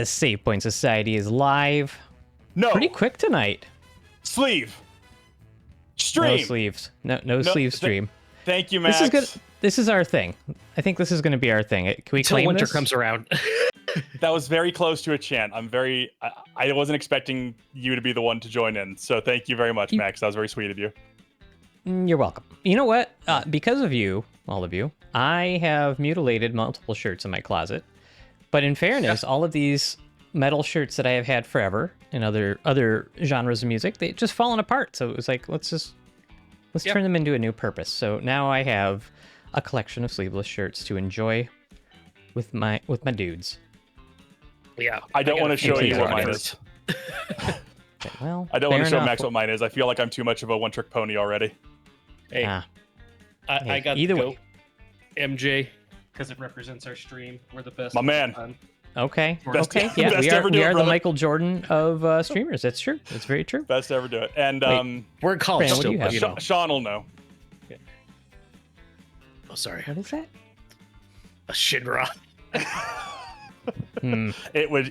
Save Point Society is live. No. Pretty quick tonight. Sleeve. Stream. No sleeves. No sleeve stream. Thank you, Max. This is good. This is our thing. I think this is going to be our thing. Can we Until claim winter this? comes around. That was very close to a chant. I wasn't expecting you to be the one to join in. So thank you very much, Max. That was very sweet of you. You're welcome. You know what? Because of you, all of you, I have mutilated multiple shirts in my closet. But in fairness, all of these metal shirts that I have had forever in other genres of music, they've just fallen apart. So it was like, let's turn them into a new purpose. So now I have a collection of sleeveless shirts to enjoy with my dudes. Yeah. I don't want to show you what mine is. is. Okay, well, I don't want to show enough. Max what mine is. I feel like I'm too much of a one-trick pony already. Hey, I got either the way. GOAT MJ because it represents our stream. We're the best. My man. Okay. Best- okay. Yeah, best we to are, ever do we it, are the brother. Michael Jordan of streamers. That's true. That's very true. Best to ever do it. And Wait. We're in college Fran, what do still, you but have? you know. Sean will know. Oh, sorry. What is that? A Shinra.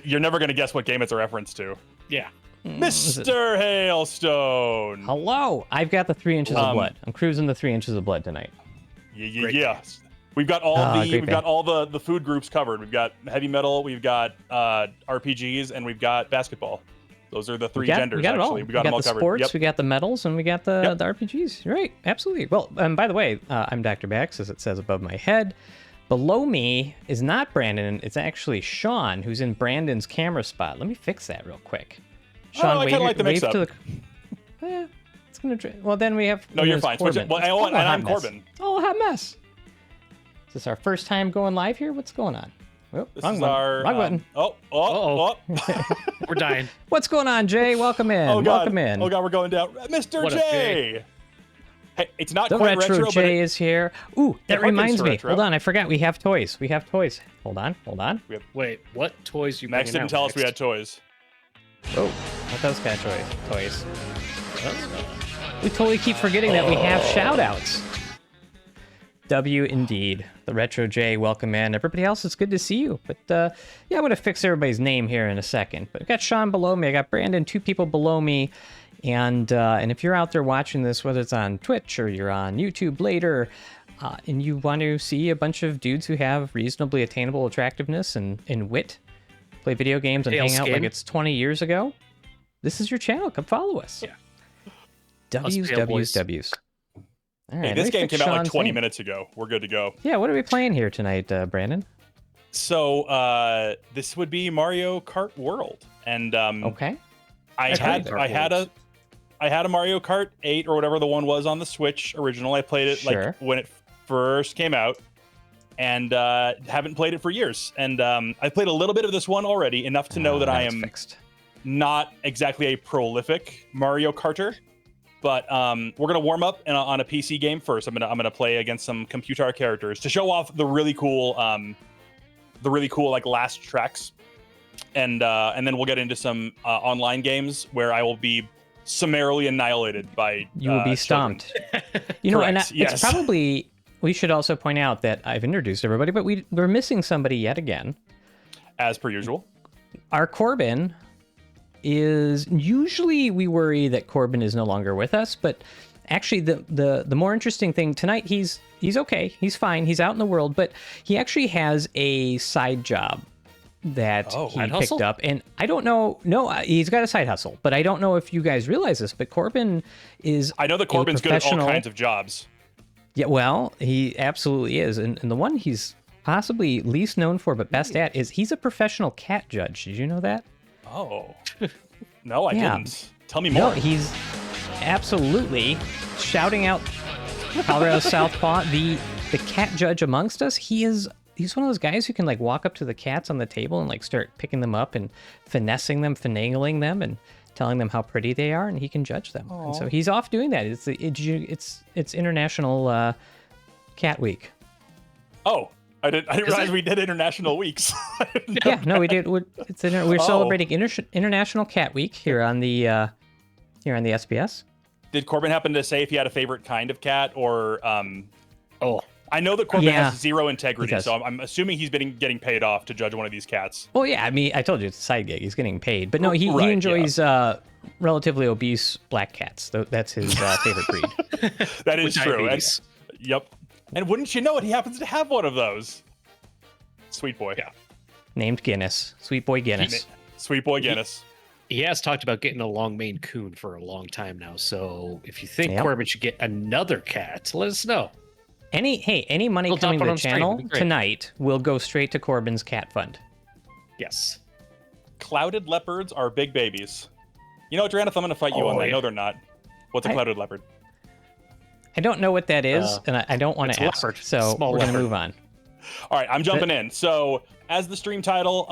You're never gonna guess what game it's a reference to. Yeah. Mr. Hailstone. Hello. I've got the 3 inches of Um, blood. I'm cruising the 3 inches of blood tonight. Great Yes. We've got all the food groups covered. We've got heavy metal, we've got RPGs, and we've got basketball. Those are the three genders. We got it all. Actually, we got them all the covered. sports, Yep. we got the medals, and we got the RPGs. Right, absolutely. Well, by the way, I'm Dr. Bax, as it says above my head. Below me is not Brandon. It's actually Sean, who's in Brandon's camera spot. Let me fix that real quick. Sean, I kinda like the mix-up. to the. It's gonna. Well, then we have. No, you're there's fine. Switch Corbin. it. Well, It's all a and hot I'm mess. Corbin. It's all a hot mess. Is this our first time going live here? What's going on? Oh, This wrong is one. our Wrong button. Oh. We're dying. What's going on, Jay? Welcome in. Oh god. Welcome in. Oh god, we're going down. Mr. What up, J. Hey, it's not The quite Retro retro, J is here. Ooh, that harkens reminds to me. retro. Hold on, I forgot. We have toys. We have toys. Hold on. Wait, what toys you Max bringing didn't out tell us we next? had toys. Oh, what those kind of toys? We totally keep forgetting that we have shout-outs. W indeed. The Retro J, welcome in. Everybody else, it's good to see you. But yeah, I'm going to fix everybody's name here in a second. But I got Sean below me. I got Brandon, two people below me. And if you're out there watching this, whether it's on Twitch or you're on YouTube later, and you want to see a bunch of dudes who have reasonably attainable attractiveness and wit, play video games and Pale hang out like skin. it's 20 years ago, this is your channel. Come follow us. Yeah. W's, pale W's, boys. W's. All right, Hey, let this me game fix came out like Sean's 20 name. minutes ago. We're good to go. Yeah, what are we playing here tonight, Brandon? So this would be Mario Kart World, and Okay. I had a Mario Kart 8 or whatever the one was on the Switch original. I played it Sure. like when it first came out, and haven't played it for years. And I played a little bit of this one already, enough to know that I That's am fixed. not exactly a prolific Mario Karter. But we're gonna warm up on a PC game first. I'm gonna play against some computer characters to show off the really cool like last tracks, and then we'll get into some online games where I will be summarily annihilated by You will be children. stomped. You know, and Correct, yes. it's probably, we should also point out that I've introduced everybody, but we're missing somebody yet again. As per usual. Our Corbin is, usually we worry that Corbin is no longer with us, but actually the more interesting thing tonight, he's okay, he's fine, he's out in the world, but he actually has a side job that he side picked hustle? up, and I don't know. No, he's got a side hustle, but I don't know if you guys realize this, but Corbin is. I know that Corbin's good at all professional- kinds of jobs. Yeah, well, he absolutely is, and the one he's possibly least known for but best at is he's a professional cat judge. Did you know that? Oh. No, I Yeah. didn't. Tell me No, more. he's absolutely shouting out Colorado Southpaw, the cat judge amongst us. He's one of those guys who can like walk up to the cats on the table and like start picking them up and finessing them, finagling them, and telling them how pretty they are, and he can judge them. And so he's off doing that. It's International Cat Week. Oh, I didn't realize we did international weeks. Yeah, no, we did. We're celebrating International Cat Week here on the SBS. Did Corbin happen to say if he had a favorite kind of cat or Oh, I know that Corbin Yeah, has zero integrity, he does. so I'm assuming he's been getting paid off to judge one of these cats. Well, yeah, I mean, I told you it's a side gig. He's getting paid. But no, he Right, enjoys relatively obese black cats. That's his favorite breed. That is With true. And, diabetes. yep. And wouldn't you know it, he happens to have one of those. Sweet boy. Yeah. Named Guinness. Sweet boy Guinness. Sweet boy Guinness. He has talked about getting a long Maine Coon for a long time now. So if you think Yep. Corbin should get another cat, let us know. Any money We'll coming dump to it the on stream. channel It'd be great. tonight will go straight to Corbin's cat fund. Yes. Clouded leopards are big babies. You know what, Dranith, I'm going to fight you on that. yeah. No, they're not. What's a clouded leopard? I don't know what that is, and I don't want it's to a ask. leopard. So Small we're going to leopard. move on. All right, I'm jumping in. So, as the stream title,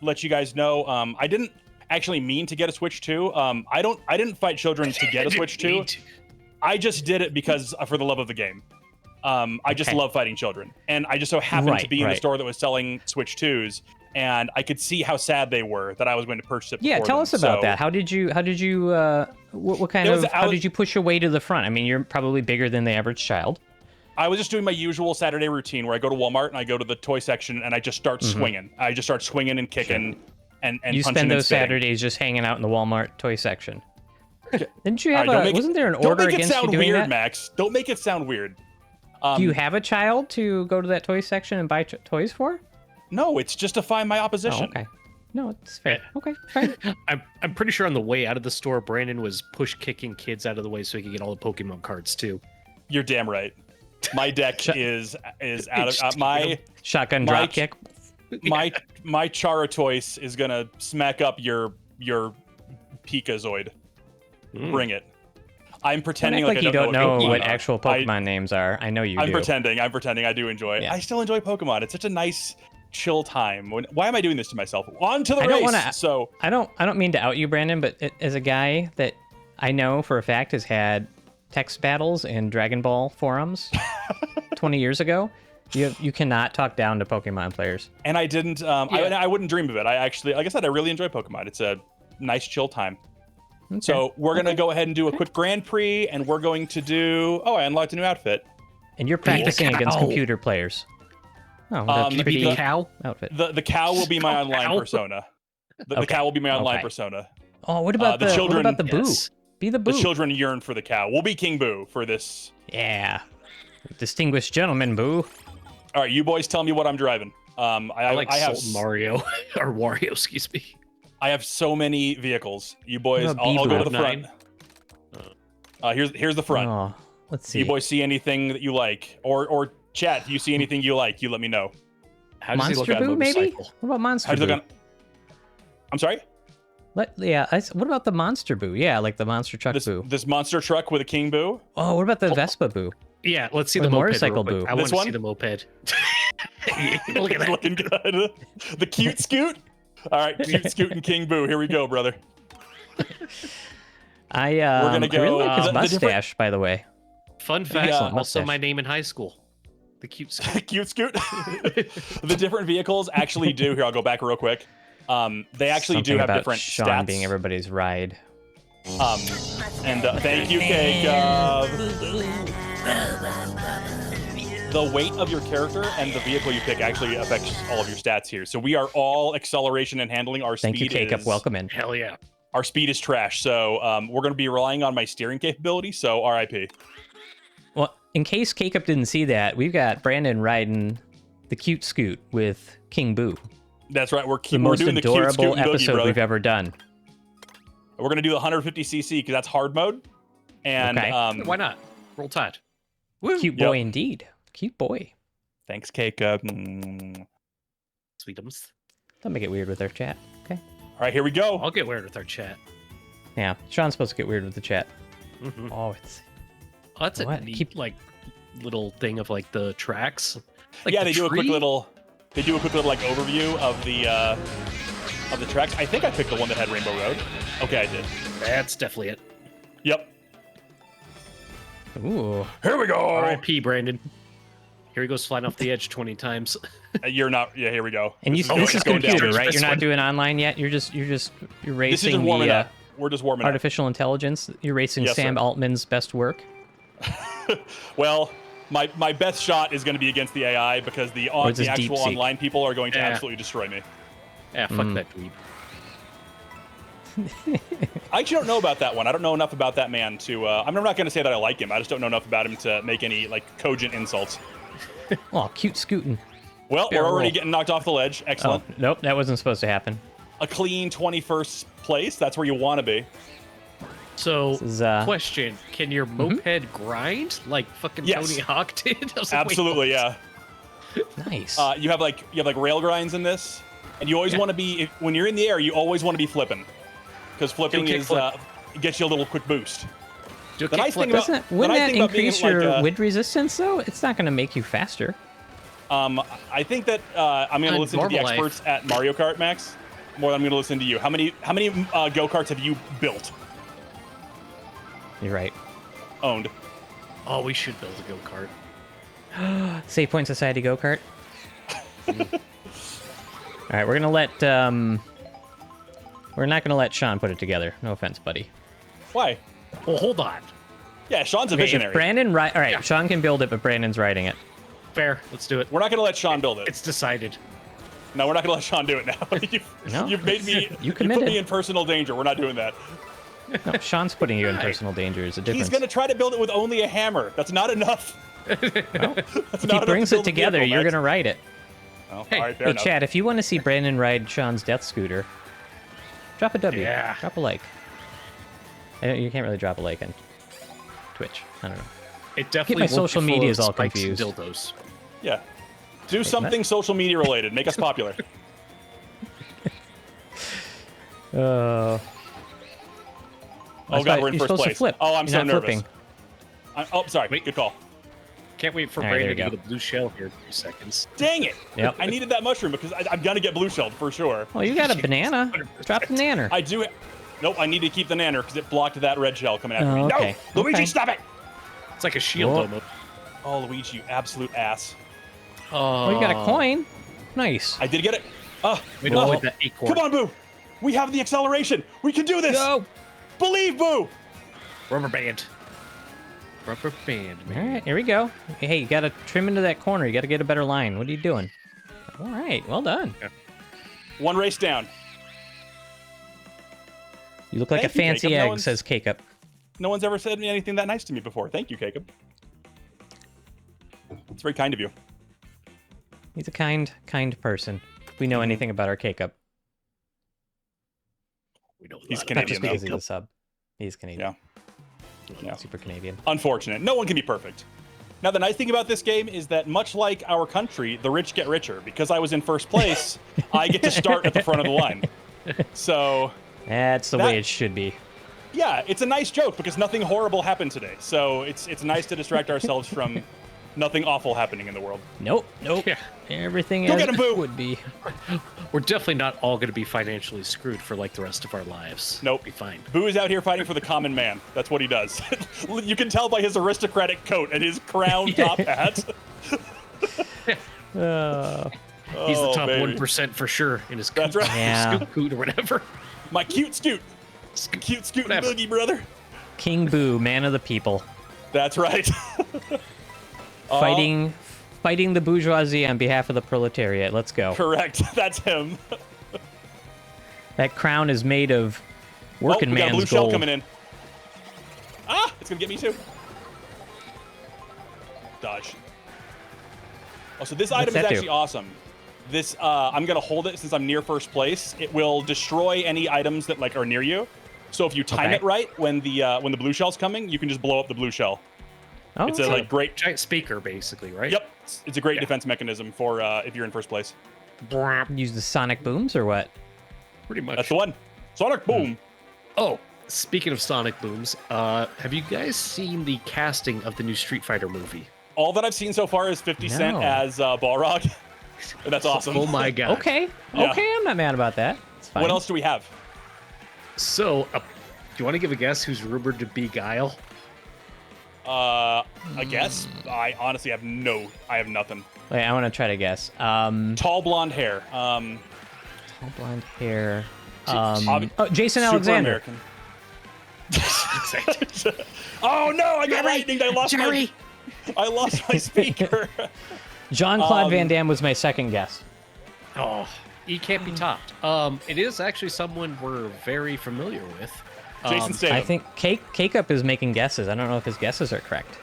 let you guys know, I didn't actually mean to get a Switch 2. I didn't fight children to get a Switch 2. I just did it because for the love of the game. I just Okay. love fighting children, and I just so happened to be in the Right. store that was selling Switch 2s, and I could see how sad they were that I was going to purchase it. Yeah, for tell them. us about So, that. How did you what kind There was- of I how was- did you push your way to the front? I mean, you're probably bigger than the average child. I was just doing my usual Saturday routine where I go to Walmart and I go to the toy section and I just start swinging. I just start swinging and kicking and You punching spend and those spitting. Saturdays just hanging out in the Walmart toy section. Didn't you have All right, wasn't there an don't order make it against sound you doing weird, that? Max. Don't make it sound weird. Do you have a child to go to that toy section and buy toys for? No, it's just to find my opposition. Oh, okay. No, it's fair. Okay, fine. I'm pretty sure on the way out of the store, Brandon was push kicking kids out of the way so he could get all the Pokemon cards too. You're damn right. My deck is out of It's my Shotgun My drop ch- kick. my Charatoise is gonna smack up your Pikazoid. Bring it. I'm pretending Act like you don't know Pokemon what are. actual Pokemon names are. I know you I'm do. pretending. I'm pretending. I do enjoy it. Yeah. I still enjoy Pokemon. It's such a nice, chill time. Why am I doing this to myself? On to the I don't race. wanna- So I don't mean to out you, Brandon, but as a guy that I know for a fact has had text battles in Dragon Ball forums 20 years ago, you cannot talk down to Pokemon players. and I didn't. I wouldn't dream of it. I actually, like I said, I really enjoy Pokemon. It's a nice, chill time. Okay. So we're gonna go ahead and do a quick Grand Prix, and we're going to do. Oh, I unlocked a new outfit. And you're practicing against cow. computer players. Oh, Can that's you a Be pretty the cow. outfit. The cow will be my online Cow. persona. The Okay. cow will be my online Okay. persona. Oh, what about the the children- what about the boo? Yes. Be the boo. The children yearn for the cow. We'll be King Boo for this. Yeah. Distinguished gentleman, boo. All right, you boys, tell me what I'm driving. I like I have Salt Mario or Wario, excuse me. I have so many vehicles. You boys, What about I'll go to Bebo? the front. Here's the front. Oh, let's see. You boys see anything that you like, or chat? Do you see anything you like? You let me know. How does he look Monster on a Boo, maybe? motorcycle? What about Monster How do you Boo? look on? I'm sorry. What about the Monster Boo? Yeah, like the Monster Truck This Boo. this monster truck with a King Boo. Oh, what about the Vespa Boo? Yeah, let's see Or the the moped motorcycle real quick. boo. I This want to see one? the moped. Look at that. Looking good. The cute scoot. All right, cute scoot and King Boo. Here we go, brother. I gonna I really go- like his the different- mustache, by the way. Fun fact, Yeah. also Mustache. my name in high school. The cute scoot. Cute scoot. The different vehicles actually do. Here, I'll go back real quick. They actually Something do have about different Shon stats. being everybody's ride. And thank you, Cake. The weight of your character and the vehicle you pick actually affects all of your stats here. So we are all acceleration and handling. Our Thank you, speed Cake Up. is Welcome in. Hell yeah. our speed is trash. So we're going to be relying on my steering capability. So RIP. Well, in case Cake Up didn't see that, we've got Brandon riding the cute scoot with King Boo. That's right. We're The most doing the cute adorable scoot and boogie, episode brother. we've ever done. We're going to do the 150cc because that's hard mode. And Okay. Why not? Roll Tide. Woo. Cute Yep. boy indeed. Cute boy. thanks, Cake. All Sweetums. Don't make it weird with our chat. Okay. right, here we go. I'll get weird with our chat. Yeah, Sean's supposed to get weird with the chat. Mhm. Oh, it's Oh, that's a What? neat, Keep- like, little thing of, like, the tracks. Like Yeah, the they do a quick tree? little. They do a quick little like overview of the tracks. I think I picked the one that had Rainbow Road. Okay, I did. That's definitely it. Yep. ooh. Here we go. R.I.P. Brandon. Here he goes flying off the edge 20 times. You're not. Yeah, here we go. And This this is going down. computer, right? This You're not one. doing online yet. You're This is racing just warming the up. We're just warming artificial intelligence. You're racing Yes, Sam sir. Altman's best work. up. Well, My best shot is going to be against the AI because the it's his actual deep seek. online people are going to Yeah. absolutely destroy me. Yeah, fuck that dweeb. I actually don't know about that one. I don't know enough about that man to. I'm not going to say that I like him. I just don't know enough about him to make any like cogent insults. Oh, cute scooting. Well, Fair we're already roll. getting knocked off the ledge. Oh, Excellent. nope, that wasn't supposed to happen. A clean 21st place. That's where you want to be. So, This is, question: can your moped grind like fucking Yes. Tony Hawk did? I was like, wait, Absolutely, yeah. Nice. You have like rail grinds in this, and you always Yeah. want to be when you're in the air. You always want to be flipping, because flipping Do a is kickflip. gets you a little quick boost. do a The nice kickflip. thing about Wouldn't that thing about being increase in, like, your wind resistance, though? It's not going to make you faster. I think that I'm going to On listen to the normal experts at Mario Kart, Max, more than I'm going to listen to you. How many go-karts have you built, You're right. owned? Oh, we should build a go-kart. Save Point Society go-kart. All right, we're gonna let we're not gonna let Sean put it together. No offense, buddy. Why? Well, hold on. Yeah, Sean's a Okay, visionary. if Brandon all right, Yeah. Sean can build it, but Brandon's riding it. Fair. Let's do it. We're not going to let Sean build it. It's decided. No, we're not going to let Sean do it now. No, you've made me. you put committed. me in personal danger. We're not doing that. No, Sean's putting you in Right. personal danger. Is a difference. He's going to try to build it with only a hammer. That's not enough. Well, That's if he not enough brings to it build a together, vehicle, you're Max. gonna ride it. Oh, Hey, all right, fair Hey, enough. Chad, if you want to see Brandon ride Sean's death scooter, drop a W. Yeah. Drop a like. You can't really drop a like on Twitch. I don't know. It definitely my won't be social full medias of all spikes and confused. dildos. Yeah. Do something social media related. Make us popular. Oh Oh god, we're in you're first supposed place. to flip. Oh, I'm You're so not nervous. flipping. Oh, sorry. Wait. Good call. Can't wait for All right, there Brandon to you get a blue shell here in 2 seconds. Dang it! Yep. I needed that mushroom because I'm gonna get blue shelled for sure. Well, you got a banana. Drop the nanner. I do. Nope. I need to keep the nanner because it blocked that red shell coming after Oh, me. okay. No, Luigi, Okay. stop it! It's like a shield Whoa. almost. Oh, Luigi, you absolute ass. Oh, you got a coin. Nice. I did get it. Ah, Wait, no. no, with that acorn. Come on, Boo. We have the acceleration. We can do this. Go. Believe, Boo. Rubber band. Rubber band, All man. right, here we go. Hey, you got to trim into that corner. You got to get a better line. What are you doing? All right, well done. One race down. You look like Thank a you, fancy Jacob. No egg, one's- says K-Cup. No one's ever said anything that nice to me before. Thank you, Jacob. It's very kind of you. He's a kind person. If we know anything about our K-Cup. We know He's that. Canadian, Not just though. because he's a sub. He's Canadian. Yeah. Yeah. Super Canadian. Unfortunate. No one can be perfect. Now, the nice thing about this game is that much like our country, the rich get richer. Because I was in first place, I get to start at the front of the line. So, That's the That- way it should be. yeah, it's a nice joke because nothing horrible happened today. So it's nice to distract ourselves from nothing awful happening in the world. Nope. Yeah. Everything Go as get him, it Boo. would be. We're definitely not all going to be financially screwed for like the rest of our lives. Nope. Be fine. Boo is out here fighting for the common man. That's what he does. You can tell by his aristocratic coat and his crown top hat. He's the Oh, top baby. 1% for sure in his That's right. Yeah. scoot coot or whatever. My cute scoot. Cute scoot and Whatever. boogie, brother. King Boo, man of the people. That's right. Fighting the bourgeoisie on behalf of the proletariat. Let's go. Correct. That's him. That crown is made of working we got a blue man's shell gold. coming in. Ah, it's gonna get me too. Dodge. Oh, so this item is that do? actually awesome. This, I'm gonna hold it since I'm near first place. It will destroy any items that like are near you. So if you time Okay. it right, when the blue shell's coming, you can just blow up the blue shell. Oh, It's a like great. Giant speaker, basically, right? Yep, it's a great Yeah. defense mechanism for if you're in first place. use the sonic booms or what? Pretty much. That's the one. Sonic boom. Oh, speaking of sonic booms, have you guys seen the casting of the new Street Fighter movie? All that I've seen so far is 50 Cent No. as Balrog. And that's awesome. Oh my god. Okay. Yeah. Okay, I'm not mad about that. It's fine. What else do we have? So, do you want to give a guess who's rumored to be Guile? I guess. I honestly have I have nothing. Wait, I want to try to guess. Tall blonde hair. Tall blonde hair. ob- Jason Super Alexander. American. Oh no, I got lightning. I lost Jerry! I lost my speaker. Jean-Claude Van Damme was my second guess. Oh, he can't be topped. It is actually someone we're very familiar with. Jason Statham. I think Cake Up is making guesses. I don't know if his guesses are correct.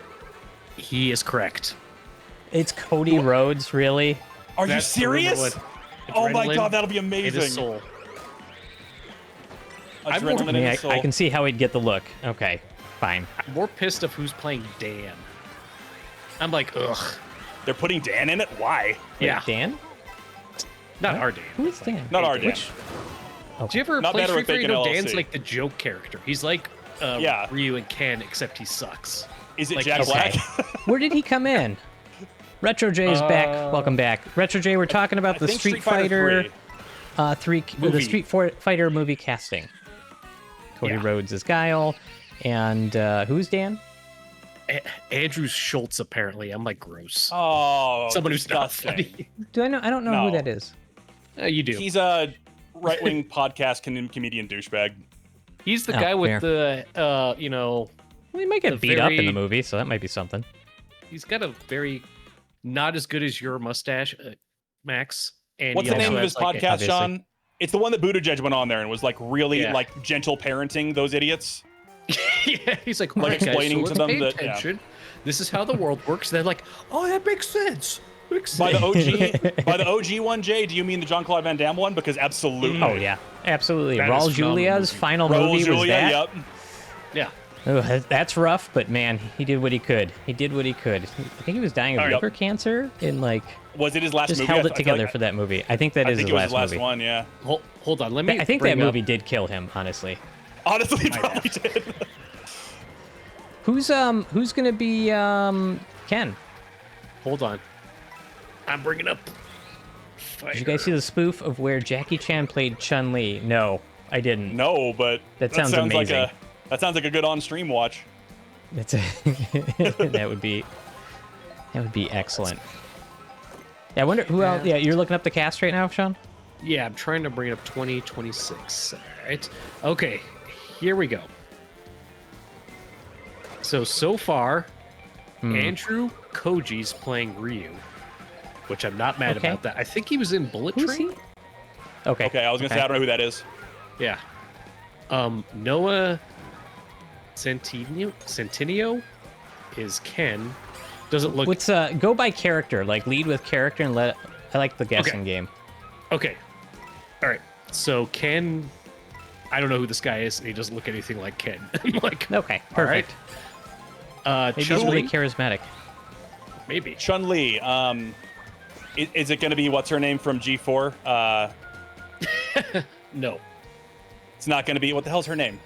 He is correct. It's Cody Rhodes, really? Are you That's serious? Oh my Adrenaline god, that'll be in amazing. his soul. Adrenaline in his soul. I can see how he'd get the look. Okay, fine. I'm more pissed of who's playing Dan. I'm like, ugh. They're putting Dan in it? Why? Wait, Yeah. Dan? Not our Dan. Who is Dan? Not our Dan. Which, do you ever Not play better Street with Fighter? You know, Bacon Dan's LLC. like the joke character. He's like Yeah. Ryu and Ken, except he sucks. Is it Like, Jack okay. Black? Where did he come in? Retro J is back. Welcome back. Retro J, we're talking about I the think Street Fighter 3, the Movie. Street Fighter movie casting. Cody Yeah. Rhodes is Guile, and who's Dan? Andrew Schultz, apparently. I'm like, gross. Oh, Someone who's not disgusting. funny. Do I know? I don't know who No. that is. You do. He's a right-wing podcast comedian douchebag. He's the Oh, guy fair. with the, you know, Well, he might get The beat up in the very- movie, so that might be something. he's got a very not as good as your mustache, Max. And What's he the name also of his has, like, podcast, obviously. Sean? It's the one that Buttigieg went on there and was like really Yeah. like gentle parenting those idiots. yeah, he's like, Like "Alright, guys, explaining so to let's them pay that- yeah. attention. This is how the world works." They're like, "Oh, that makes sense." Makes By the sense." OG, by the OG one, Jay, do you mean the Jean-Claude Van Damme one? Because absolutely. Oh yeah, absolutely. That is Raul phenomenal Julia's movie. final Raul movie was Julia, that. yep. Yeah. Oh, that's rough, but man, he did what he could. He did what he could. I think he was dying of Yep. liver cancer and like Was it his last just movie? held I it feel together like- for that movie. I think that I is think his it was his last movie. one, yeah. Hold on. Let me. I think bring that up- movie did kill him, honestly. Honestly, it Might probably did. Who's gonna be Ken? Hold on. I'm bringing up. Did you guys see the spoof of where Jackie Chan played Chun-Li? No, I didn't. No, but That sounds like amazing. that sounds like a good on-stream watch. That's that would be excellent. Yeah, I wonder who else. Yeah, you're looking up the cast right now, Sean? Yeah, I'm trying to bring up 2026. All right. Okay. Here we go. So far, Andrew Koji's playing Ryu, which I'm not mad Okay. about that. I think he was in Bullet Who's Train. he? Okay. Okay, I was gonna say I don't know who that is. Yeah. Noah Centineo is Ken. Doesn't look What's go by character, like lead with character and let. I like the guessing game. okay. All right. So Ken, I don't know who this guy is, and he doesn't look anything like Ken. I'm like, Okay, all right. perfect. Maybe he's really Chun-Li? charismatic. Maybe. Chun-Li. Is it gonna be what's her name from G4? No. It's not gonna be what the hell's her name?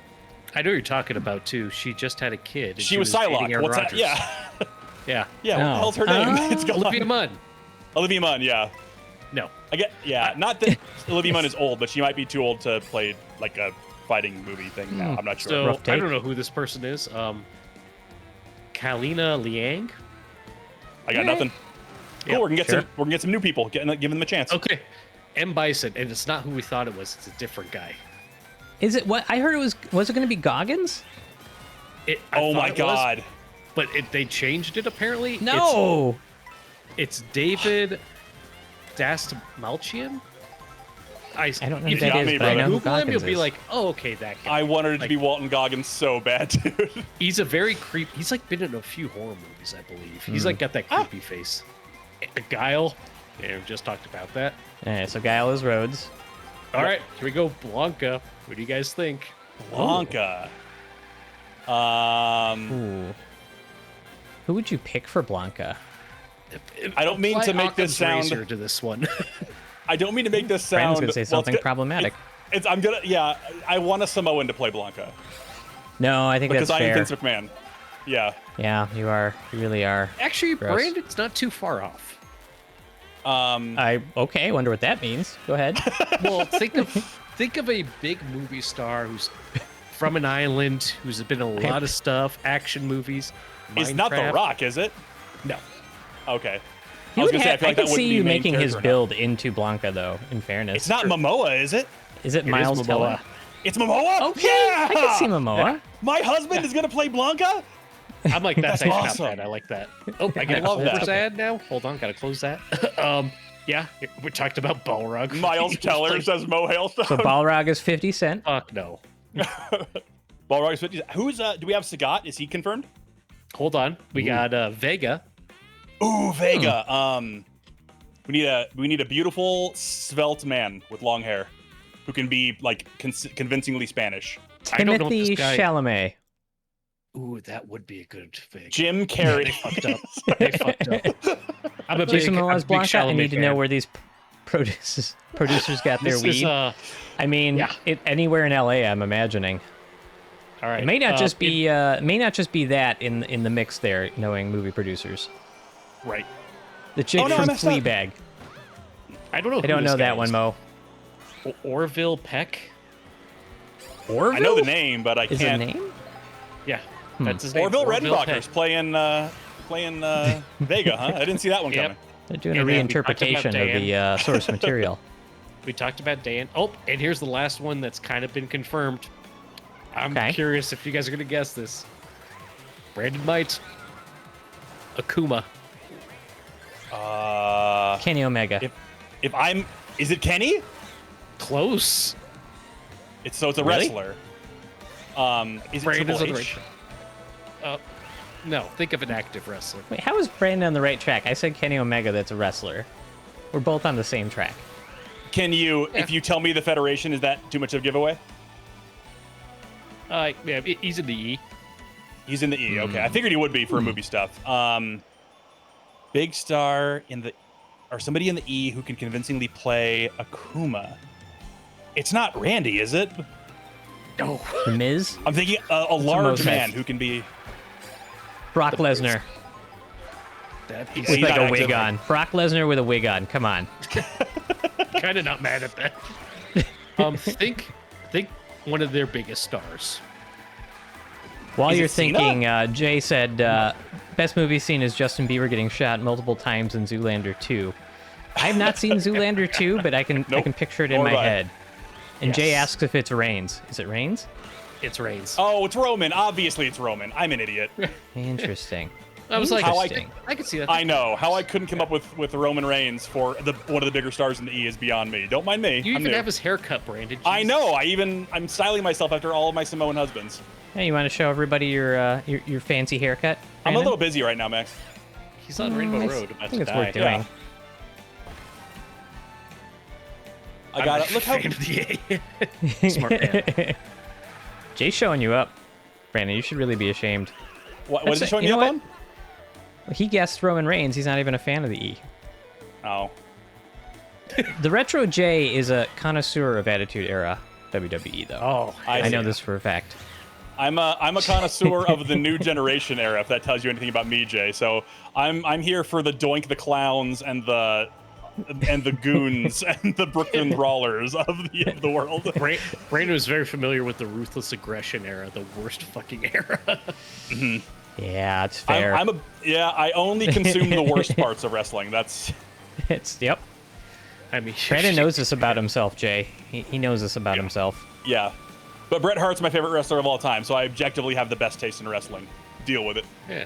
I know who you're talking about too. She just had a kid. and She was dating Psylocke. Aaron What's that? Rodgers. Yeah. Yeah. Yeah, what the Oh. hell's her name? It's gone. Olivia Munn. Olivia Munn, yeah. No. I get, yeah, not that Olivia Munn is old, but she might be too old to play like a fighting movie thing now. I'm not sure. So Rough I take. don't know who this person is. Kalina Liang. I got nothing. Cool, Yeah, we're gonna get sure. some get some new people, giving them a chance. Okay. M Bison, and it's not who we thought it was. It's a different guy. Is it what I heard? Was it going to be Goggins? I Oh thought my it was, god. but they changed it apparently. No. It's David Dastmalchian. I don't know who You've that got is, me, but I brother. know who Google him, you'll Goggins be is. like, oh, okay, that guy. I wanted it to Like- be Walton Goggins so bad, dude. He's a very creep. He's like been in a few horror movies, I believe. He's like got that creepy face. Guile. Yeah, we just talked about that. Yeah, so Guile is Rhodes. All right, here we go. Blanca. What do you guys think? Blanca. Ooh. Who would you pick for Blanca? I don't mean to Apply make this Occam's sound. razor to this one. I don't mean to make this sound. Brandon's gonna say it's something gonna- problematic. It's I'm gonna yeah. I want a Samoan to play Blanca No, I think because that's I am fair. Vince McMahon. Yeah. Yeah, you are. You really are. Actually, Gross. Brandon's not too far off. Okay. Wonder what that means. Go ahead. Well, think of a big movie star who's from an island, who's been in a lot of stuff, action movies. It's not The Minecraft. Rock, is it? No. Okay. He I was would gonna say I have, feel I like that could wouldn't see be you main making his character enough. build into Blanca, though. In fairness, It's not Momoa, is it? Is it Miles Momoa. Teller? It's Momoa. Okay, Yeah. I can see Momoa. My husband is gonna play Blanca. I'm like, that's actually awesome. not bad. I like that. Oh, I got a love that. Culver's ad now. Hold on, gotta close that. Yeah, we talked about Balrog. Miles Teller says Mo Hailstone. So Balrog is 50 Cent. Fuck no. Balrog is 50. Who's do we have Sagat? Is he confirmed? Hold on, we got Vega. Ooh, Vega. We need a beautiful svelte man with long hair who can be like convincingly Spanish. I don't know Timothy this guy- Chalamet. Ooh, that would be a good Vega. Jim Carrey. They fucked up. They fucked up. I'm a big, Jason I'm a Momoa's big Blanca. I Chalamet need to know fan. where these producers got their This weed. is, all I mean, yeah. Anywhere in LA, I'm imagining. right. It may not just be that in the mix there, knowing movie producers. right. The chick Oh, no, I from messed up. Fleabag. I don't know. I don't know that one, Mo. Orville Peck. Orville? I know the name, but I Is can't. it a name? Yeah, that's his name. Orville Orville Redenbacher's playing Vega, huh? I didn't see that one Yep. coming. They're doing a And then we talked about reinterpretation of the Dan. source material. We talked about Dan. Oh, and here's the last one that's kind of been confirmed. I'm Okay. curious if you guys are gonna guess this. Brandon Might. Akuma. Kenny Omega. Is it Kenny? Close. It's a Really? wrestler. Is it Brandon's on Triple the H? right. No, think of an active wrestler. Wait, how is Brandon on the right track? I said Kenny Omega, that's a wrestler. We're both on the same track. Can you, if you tell me the Federation, is that too much of a giveaway? Yeah, he's in the E. He's in the E. Okay, I figured he would be for movie stuff. Big star or somebody in the E who can convincingly play Akuma. It's not Randy, is it? No. The Miz? I'm thinking a large most man safe. who can be. Brock Lesnar That with He's like not a wig active. on. Brock Lesnar with a wig on. Come on. kind of not mad at that. Think one of their biggest stars. While Is you're it Cena? thinking, Jay said best movie scene is Justin Bieber getting shot multiple times in Zoolander 2. I have not seen Zoolander 2, but I can picture it in Nor my have I. head. And Jay Yes. asks if it's Reigns. Is it Reigns? It's Reigns. Oh, it's Roman. Obviously, it's Roman. I'm an idiot. Interesting. I was like, How Interesting. I could see that. I know how I couldn't come up with Roman Reigns for one of the bigger stars in the E is beyond me. Don't mind me. You I'm even new. have his haircut, Brandon. I Jesus. know. I'm styling myself after all of my Samoan husbands. Hey, you want to show everybody your fancy haircut? I'm a Brandon? little busy right now, Max. He's on Rainbow I Road. About think to it's die. worth doing. Yeah. I got it. Look how. Smart man. Jay's showing you up, Brandon. You should really be ashamed. What is it That's showing you me know up what? on? He guessed Roman Reigns. He's not even a fan of the E. Oh. The Retro J is a connoisseur of Attitude Era WWE, though. Oh, I know see. this for a fact. I'm a connoisseur of the new generation era, if that tells you anything about me, Jay. So I'm here for the Doink the Clowns and the goons and the Brooklyn Brawlers of the world. Brandon was very familiar with the Ruthless Aggression era, the worst fucking era. Yeah, it's fair. I only consume the worst parts of wrestling. That's Yep. I mean, Brandon knows this about himself, Jay. He knows this about himself. yeah. But Bret Hart's my favorite wrestler of all time, so I objectively have the best taste in wrestling. Deal with it. Yeah.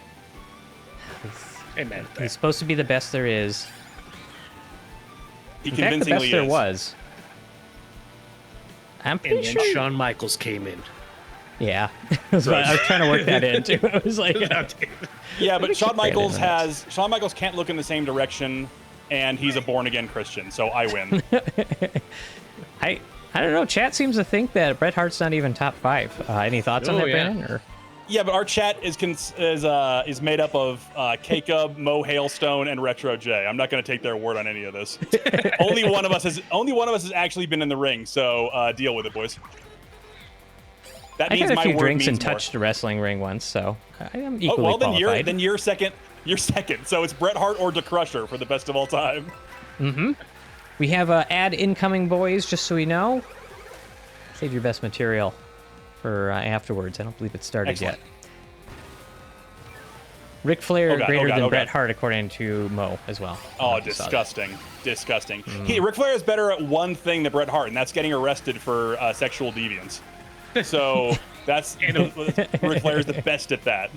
Ain't mad at He's that. supposed to be the best there is. He In fact, the convincingly best there is. was. I'm And pretty then sure. Shawn Michaels came in. Yeah. I was trying to work that in, too. I was like, Yeah, but Shawn Brandon Michaels Shawn Michaels can't look in the same direction, and he's a born again Christian, so I win. I don't know. Chat seems to think that Bret Hart's not even top 5. Any thoughts on Oh, that, yeah. Brandon? Or? Yeah, but our chat is made up of K-Cub, Mo Hailstone, and Retro J. I'm not going to take their word on any of this. only one of us has actually been in the ring, so deal with it, boys. That I means had a my few word drinks and means more. touched a wrestling ring once, so I am Oh, equally well, then qualified. you're second. You're second. So it's Bret Hart or DeCrusher for the best of all time. We have ad incoming, boys, just so we know. Save your best material for afterwards. I don't believe it started Excellent. yet. Ric Flair Oh, God, greater oh, God, than oh, Bret God. Hart, according to Mo as well. I don't know Oh, if you saw that. disgusting. Disgusting. Ric Flair is better at one thing than Bret Hart, and that's getting arrested for sexual deviance. So Ric Flair is the best at that.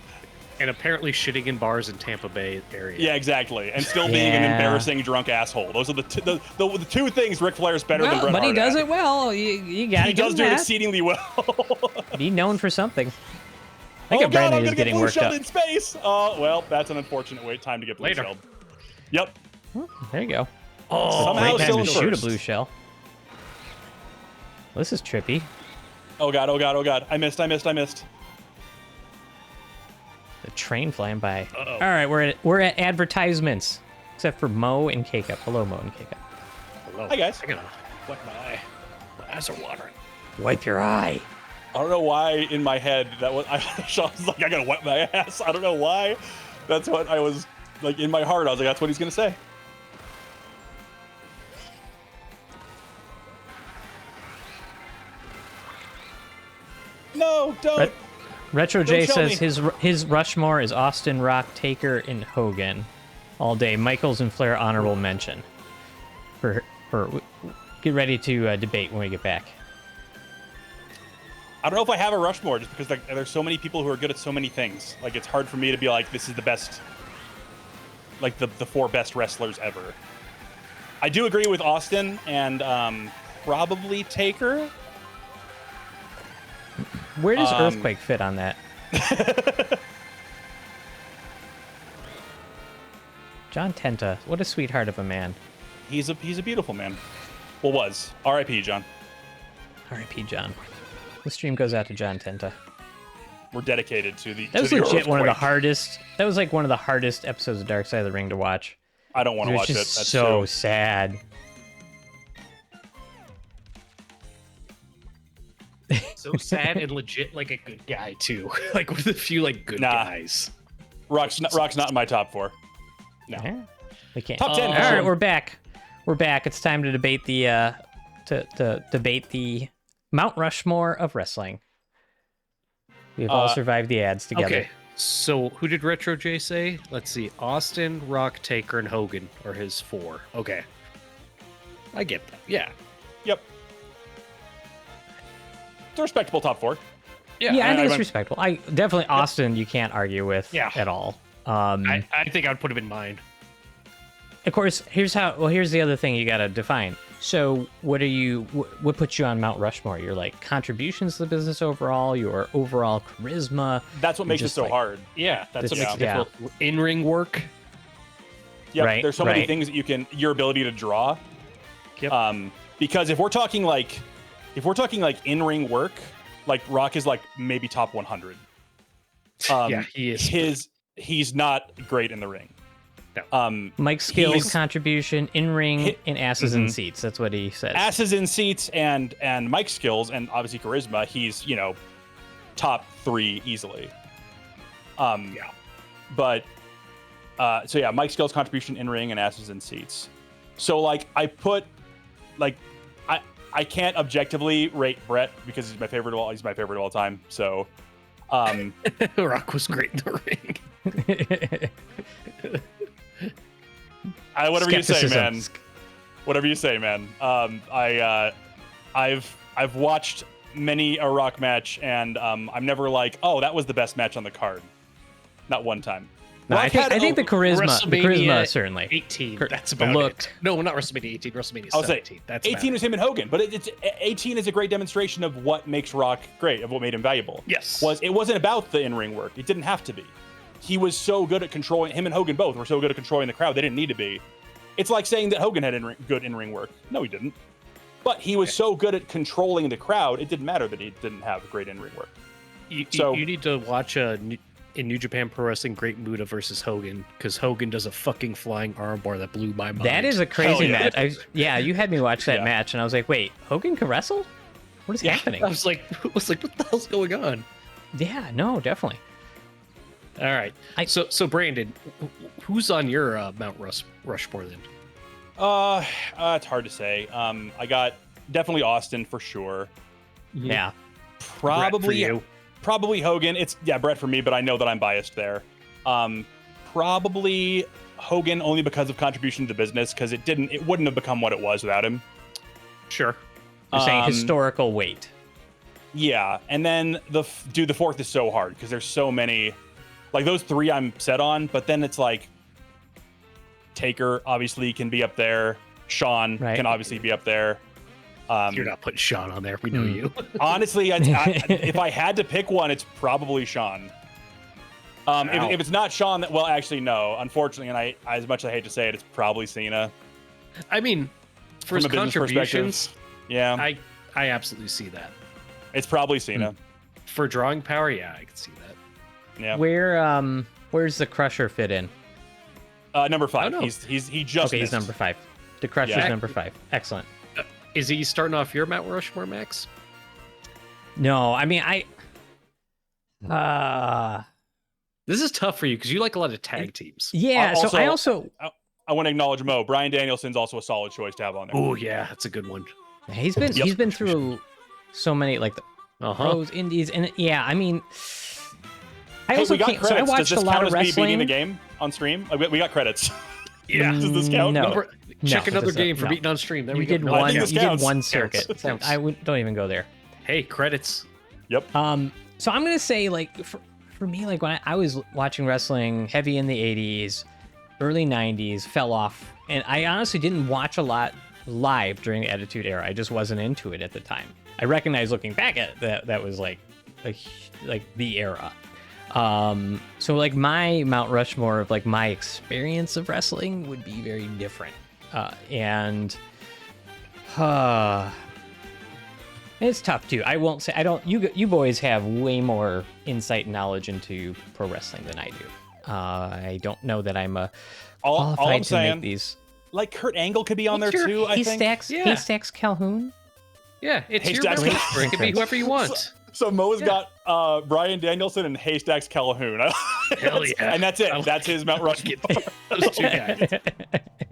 And apparently shitting in bars in Tampa Bay area. Yeah, exactly. And still being an embarrassing drunk asshole. Those are the two things Ric Flair's better than Bret but Hart he does at. it well. You got to He does do it exceedingly well. Be known for something. I Oh think God, I'm Brandon is gonna get getting blue worked shelled up. in space. Well, that's an unfortunate time to get blue shelled. Yep. There you go. Oh, Somehow Great still time to in shoot a first. blue shell. This is trippy. Oh God, oh God, oh God. I missed. The train flying by. Uh-oh. All right, we're at advertisements, except for Mo and K-Cup. Hello, Mo and K-Cup. Hello. Hi, guys. I gotta wipe my eye. My eyes are watering. Wipe your eye. I don't know why in my head that was. Sean was like, I gotta wipe my ass. I don't know why. That's what I was like in my heart. I was like, that's what he's gonna say. No, don't. Retro J show says me. his Rushmore is Austin, Rock, Taker, and Hogan, all day. Michaels and Flair honorable mention. For get ready to debate when we get back. I don't know if I have a Rushmore just because like there's so many people who are good at so many things. Like it's hard for me to be like this is the best, like the 4 best wrestlers ever. I do agree with Austin and probably Taker. Where does Earthquake fit on that? John Tenta, what a sweetheart of a man. He's a beautiful man. Well, was R.I.P. John. R.I.P. John. The stream goes out to John Tenta. We're dedicated to the. That was to the legit one of the Earthquake. hardest. That was like one of the hardest episodes of Dark Side of the Ring to watch. I don't want to It was watch it. just That's so true. sad. So sad and legit like a good guy too. Like with a few like good Nah. guys. Rock's not in my top 4. No. Yeah, we can't. Top 10 All for right, sure. we're back. We're back. It's time to debate the to debate the Mount Rushmore of wrestling. We've all survived the ads together. Okay. So who did Retro J say? Let's see. Austin, Rock, Taker, and Hogan are his 4. Okay. I get that. Yeah. Yep. It's a respectable top 4. Yeah, I think it's went- respectable. I definitely Austin. You can't argue with at all. I think I'd put him in mine. Of course, here's the other thing you gotta define. So, what puts you on Mount Rushmore? Your like contributions to the business overall, your overall charisma. That's what makes it just, so like, hard. Yeah, that's what This- makes it yeah. difficult. In-ring work. Yep. Right, There's so many right. things that your ability to draw. Yep. Because if we're talking like in-ring work, like Rock is like maybe top 100. Yeah, he is. He's not great in the ring. No. Mike's skills, He's- contribution, in ring, Hit- and asses in seats. That's what he says. Asses in seats and Mike's skills and obviously charisma, he's top 3 easily. Yeah. But so yeah, Mike's skills, contribution, in ring, and asses in seats. So like I can't objectively rate Brett because he's my favorite of all time. So Rock was great in the ring. whatever you say, Skepticism. man. Whatever you say, man. I've watched many a Rock match, and I'm never like, oh, that was the best match on the card. Not one time. No, Rock I think the charisma WrestleMania certainly. 18. That's the about look. it. No, not WrestleMania 18. WrestleMania I was 17. like, That's 18 about was him and Hogan, but 18 is a great demonstration of what makes Rock great, of what made him valuable. Yes. It wasn't about the in-ring work. It didn't have to be. He was so good at controlling. Him and Hogan both were so good at controlling the crowd. They didn't need to be. It's like saying that Hogan had good in-ring work. No, he didn't. But he was so good at controlling the crowd, it didn't matter that he didn't have great in-ring work. You need to watch in New Japan Pro Wrestling Great Muta versus Hogan, because Hogan does a fucking flying armbar that blew my mind. That is a crazy Hell yeah. match. You had me watch that Yeah. match, and I was like, wait, Hogan can wrestle? What is happening? I was like, what the hell's going on? Yeah, no, definitely. All right. So Brandon, who's on your Mount Rushmore then? It's hard to say. I got definitely Austin for sure. Yeah. Probably Hogan. It's Brett for me, but I know that I'm biased there. Probably Hogan only because of contribution to the business, because it wouldn't have become what it was without him. Sure. You're saying historical weight. Yeah, and then the fourth is so hard because there's so many. Like those three I'm set on, but then it's like Taker obviously can be up there. Shon can obviously be up there. You're not putting Shon on there. We know you. Honestly, if I had to pick one, it's probably Shon. If it's not Shon, well, actually, no. Unfortunately, and as much as I hate to say it, it's probably Cena. I mean, for his contributions, yeah, I absolutely see that. It's probably Cena. For drawing power, yeah, I can see that. Yeah. Where's the Crusher fit in? Number 5. Oh, no. He just okay. missed. He's number 5. The Crusher's number 5. Excellent. Is he starting off your Mount Rushmore, Max? No, I mean this is tough for you because you like a lot of tag teams. Yeah. I want to acknowledge Mo. Brian Danielson's also a solid choice to have on there. Oh yeah, that's a good one. He's been through so many like the pros, indies, and yeah. I mean, I watched a lot of wrestling. Beating the game on stream. We got credits. Yeah. Does this count? No. Check another game for beating on stream. There we go. You did one circuit. So don't even go there. Hey, credits. Yep. So I'm gonna say like for me, like when I was watching wrestling heavy in the 80s, early 90s, fell off, and I honestly didn't watch a lot live during the Attitude Era. I just wasn't into it at the time. I recognize looking back at that was like the era. So like my Mount Rushmore of like my experience of wrestling would be very different. It's tough too. I won't say you boys have way more insight and knowledge into pro wrestling than I do. I don't know that I'm all I'm to saying, make these. Like Kurt Angle could be on there too. I think. Haystacks Calhoun. Yeah, it's Haystacks your Calhoun. It can be whoever you want. So Mo's got Brian Danielson and Haystacks Calhoun. Hell yeah. And that's it. That's his Mount Rushmore. Those two guys.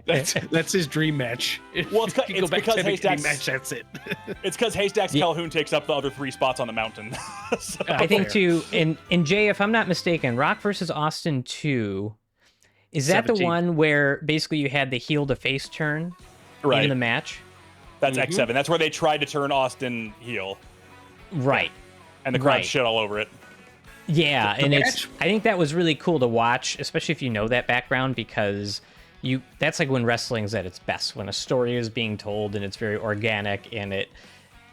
That's his dream match. Well, it's because Haystacks. Match, that's it. It's because Haystacks Calhoun takes up the other 3 spots on the mountain. So. I think too. In Jay, if I'm not mistaken, Rock versus Austin 2. Is that 17. The one where basically you had the heel to face turn in the match? That's X7. That's where they tried to turn Austin heel. Right. And the crowd shit all over it. Yeah, and I think that was really cool to watch, especially if you know that background, because that's like when wrestling's at its best, when a story is being told and it's very organic and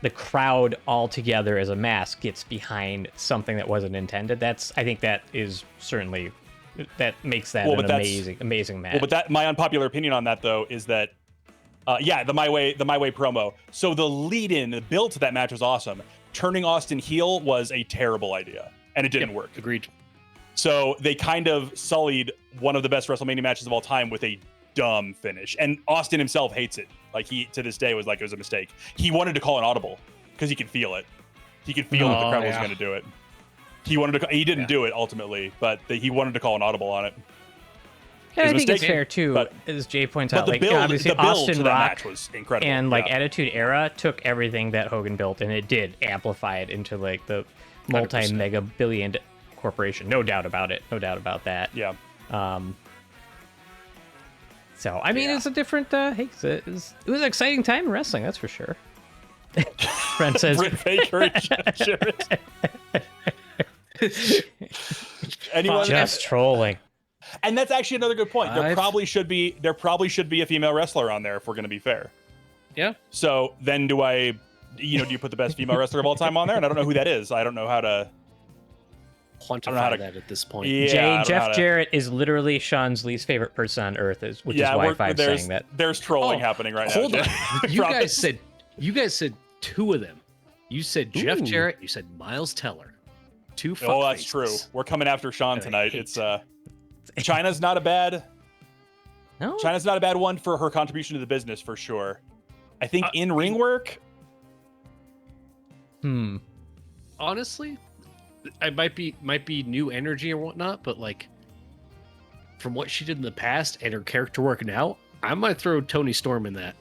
the crowd all together as a mass gets behind something that wasn't intended. I think that is certainly that makes that an amazing match. Well, but my unpopular opinion on that though is that the My Way promo. So the lead-in, the build to that match was awesome. Turning Austin heel was a terrible idea, and it didn't work. Agreed. So they kind of sullied one of the best WrestleMania matches of all time with a dumb finish. And Austin himself hates it. Like he, to this day, was like it was a mistake. He wanted to call an audible because he could feel it. He could feel that the crowd was going to do it. He didn't do it ultimately, but he wanted to call an audible on it. Yeah, I think it's fair too, as Jay points out. Like obviously, Austin Rock was incredible, and like Attitude Era took everything that Hogan built, and it did amplify it into like the multi-mega billion corporation. No doubt about it. No doubt about that. Yeah. So I mean, it's a different. Hey, it was an exciting time in wrestling. That's for sure. Brent says. Britt Baker and Jarrett. Anyone just trolling. And that's actually another good point. There probably should be a female wrestler on there if we're going to be fair. Yeah. So then do you put the best female wrestler of all time on there? And I don't know who that is. I don't know how to quantify that at this point. Yeah, Jeff Jarrett is literally Sean's least favorite person on earth, which is why I'm saying that. There's trolling happening right now. Hold on. You guys said 2 of them. You said Jeff Jarrett. You said Miles Teller. 2 fuckfaces. Oh, that's true. We're coming after Sean tonight. It's China's not a bad one for her contribution to the business for sure. I think in ring work. Honestly, I might be new energy or whatnot, but like from what she did in the past and her character work now, I might throw Toni Storm in that.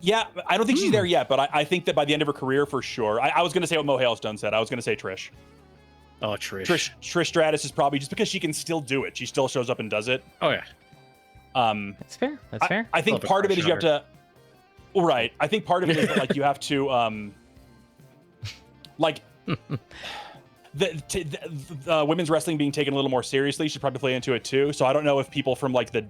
Yeah, I don't think she's there yet, but I think that by the end of her career, for sure. I was going to say what Mo Hailstone said. I was going to say Trish. Oh, Trish. Trish Stratus is probably just because she can still do it. She still shows up and does it. Oh, yeah. That's fair. That's fair. I think part of it is you have to... Right. I think part of it is that, like, you have to... like... the women's wrestling being taken a little more seriously should probably play into it too. So I don't know if people from like the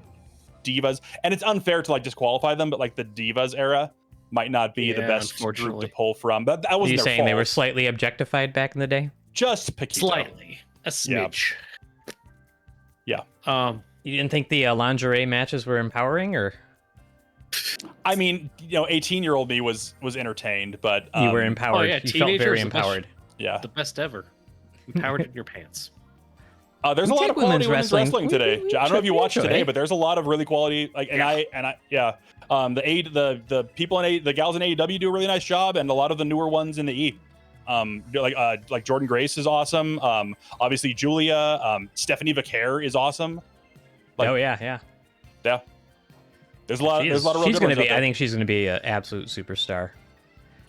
divas, and it's unfair to like disqualify them, but like the divas era might not be the best group to pull from. But that wasn't their saying fault. They were slightly objectified back in the day? Just Paquito. Slightly. A smidge. Yeah. You didn't think the lingerie matches were empowering, or? I mean, 18-year-old me was entertained, but you were empowered. Oh, yeah, you felt very empowered. Yeah. The best ever. Empowered in your pants. There's a lot of quality women's wrestling today. I don't know if you watched today, but there's a lot of really quality. The people in the gals in AEW do a really nice job, and a lot of the newer ones in the E. Like Jordan Grace is awesome. Obviously Julia, Stephanie Vaquer is awesome. Yeah. There's a lot of real she's good gonna ones be. out there. I think she's gonna be an absolute superstar.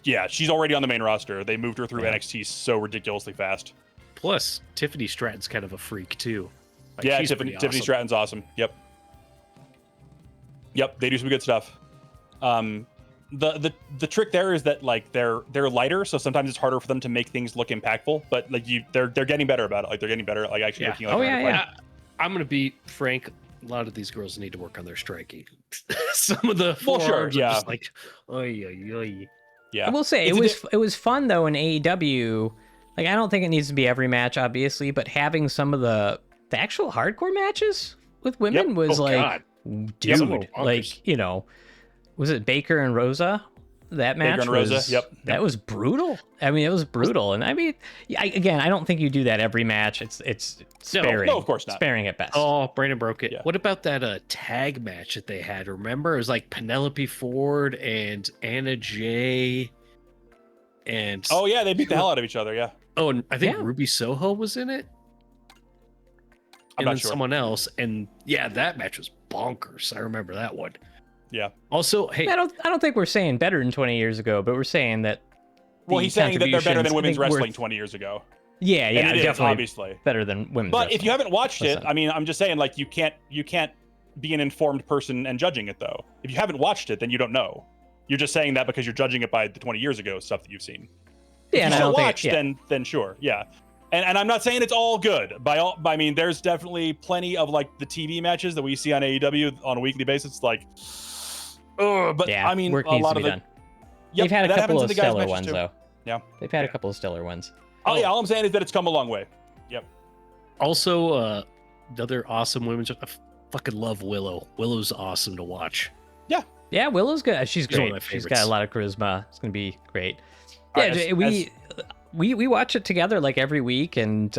Yeah, she's already on the main roster. They moved her through NXT so ridiculously fast. Plus, Tiffany Stratton's kind of a freak too. She's Tiffany Stratton's awesome. Yep, they do some good stuff. The trick there is that like they're lighter, so sometimes it's harder for them to make things look impactful. But like they're getting better about it. Like they're getting better at like actually looking like. I'm gonna be frank. A lot of these girls need to work on their striking. Some of the forearms are just like, oy. Yeah, I will say it was fun though in AEW. Like I don't think it needs to be every match, obviously, but having some of the actual hardcore matches with women was dude, was it Baker and Rosa? That match Baker and Rosa, that was brutal. I mean, it was brutal, and I mean, I don't think you do that every match. It's sparing. No, of course not. Sparing at best. Oh, Brandon broke it. Yeah. What about that tag match that they had? Remember, it was like Penelope Ford and Anna Jay, and they beat the hell out of each other. Yeah. Oh, and I think Ruby Soho was in it. I'm not sure. Someone else, and that match was bonkers. I remember that one. Yeah. Also, hey, I don't think we're saying better than 20 years ago, but we're saying that. Well, he's saying that they're better than women's wrestling 20 years ago. Yeah, and it definitely is, obviously better than women's. But wrestling. if you haven't watched it, I mean, I'm just saying, like, you can't be an informed person and judging it though. If you haven't watched it, then you don't know. You're just saying that because you're judging it by the 20 years ago stuff that you've seen. Yeah, if you still watched, then sure, yeah. And I'm not saying it's all good. I mean, there's definitely plenty of like the TV matches that we see on AEW on a weekly basis, like. But I mean, work a needs lot to of be the done. They've had a couple of stellar ones, too. though. Yeah, they've had a couple of stellar ones. Oh yeah, all I'm saying is that it's come a long way. Yep. Also, another awesome women's. I fucking love Willow. Willow's awesome to watch. Yeah, Willow's good. She's one of great. my She's got favorites. a lot of charisma. It's gonna be great. Right, We watch it together like every week, and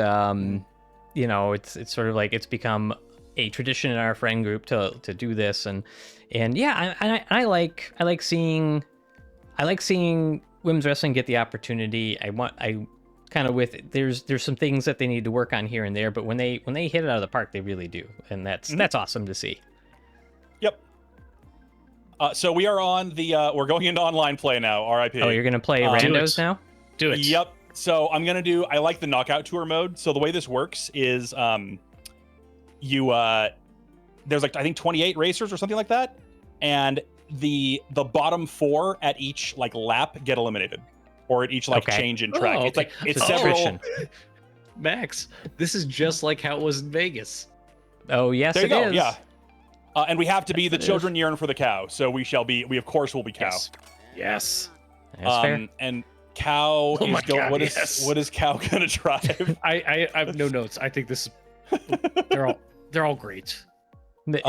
it's sort of like it's become a tradition in our friend group to do this, and I like seeing women's wrestling get the opportunity. There's some things that they need to work on here and there, but when they hit it out of the park, they really do, and that's awesome to see. Yep. So we are on we're going into online play now. RIP. Oh, you're gonna play randos now? Do it. Yep. So I'm gonna do. I like the knockout tour mode. So the way this works is, there's like I think 28 racers or something like that, and the bottom 4 at each like lap get eliminated, or at each change in track. Oh, It's like it's So several. Max, this is just like how it was in Vegas. Oh yes, There you go. is. Yeah. And we have to be Yes, the it children yearn for the cow, so we of course will be cow. Yes. That's fair. And cow Oh my is going. God, What is cow gonna drive? I have no notes. I think this. They're all great. We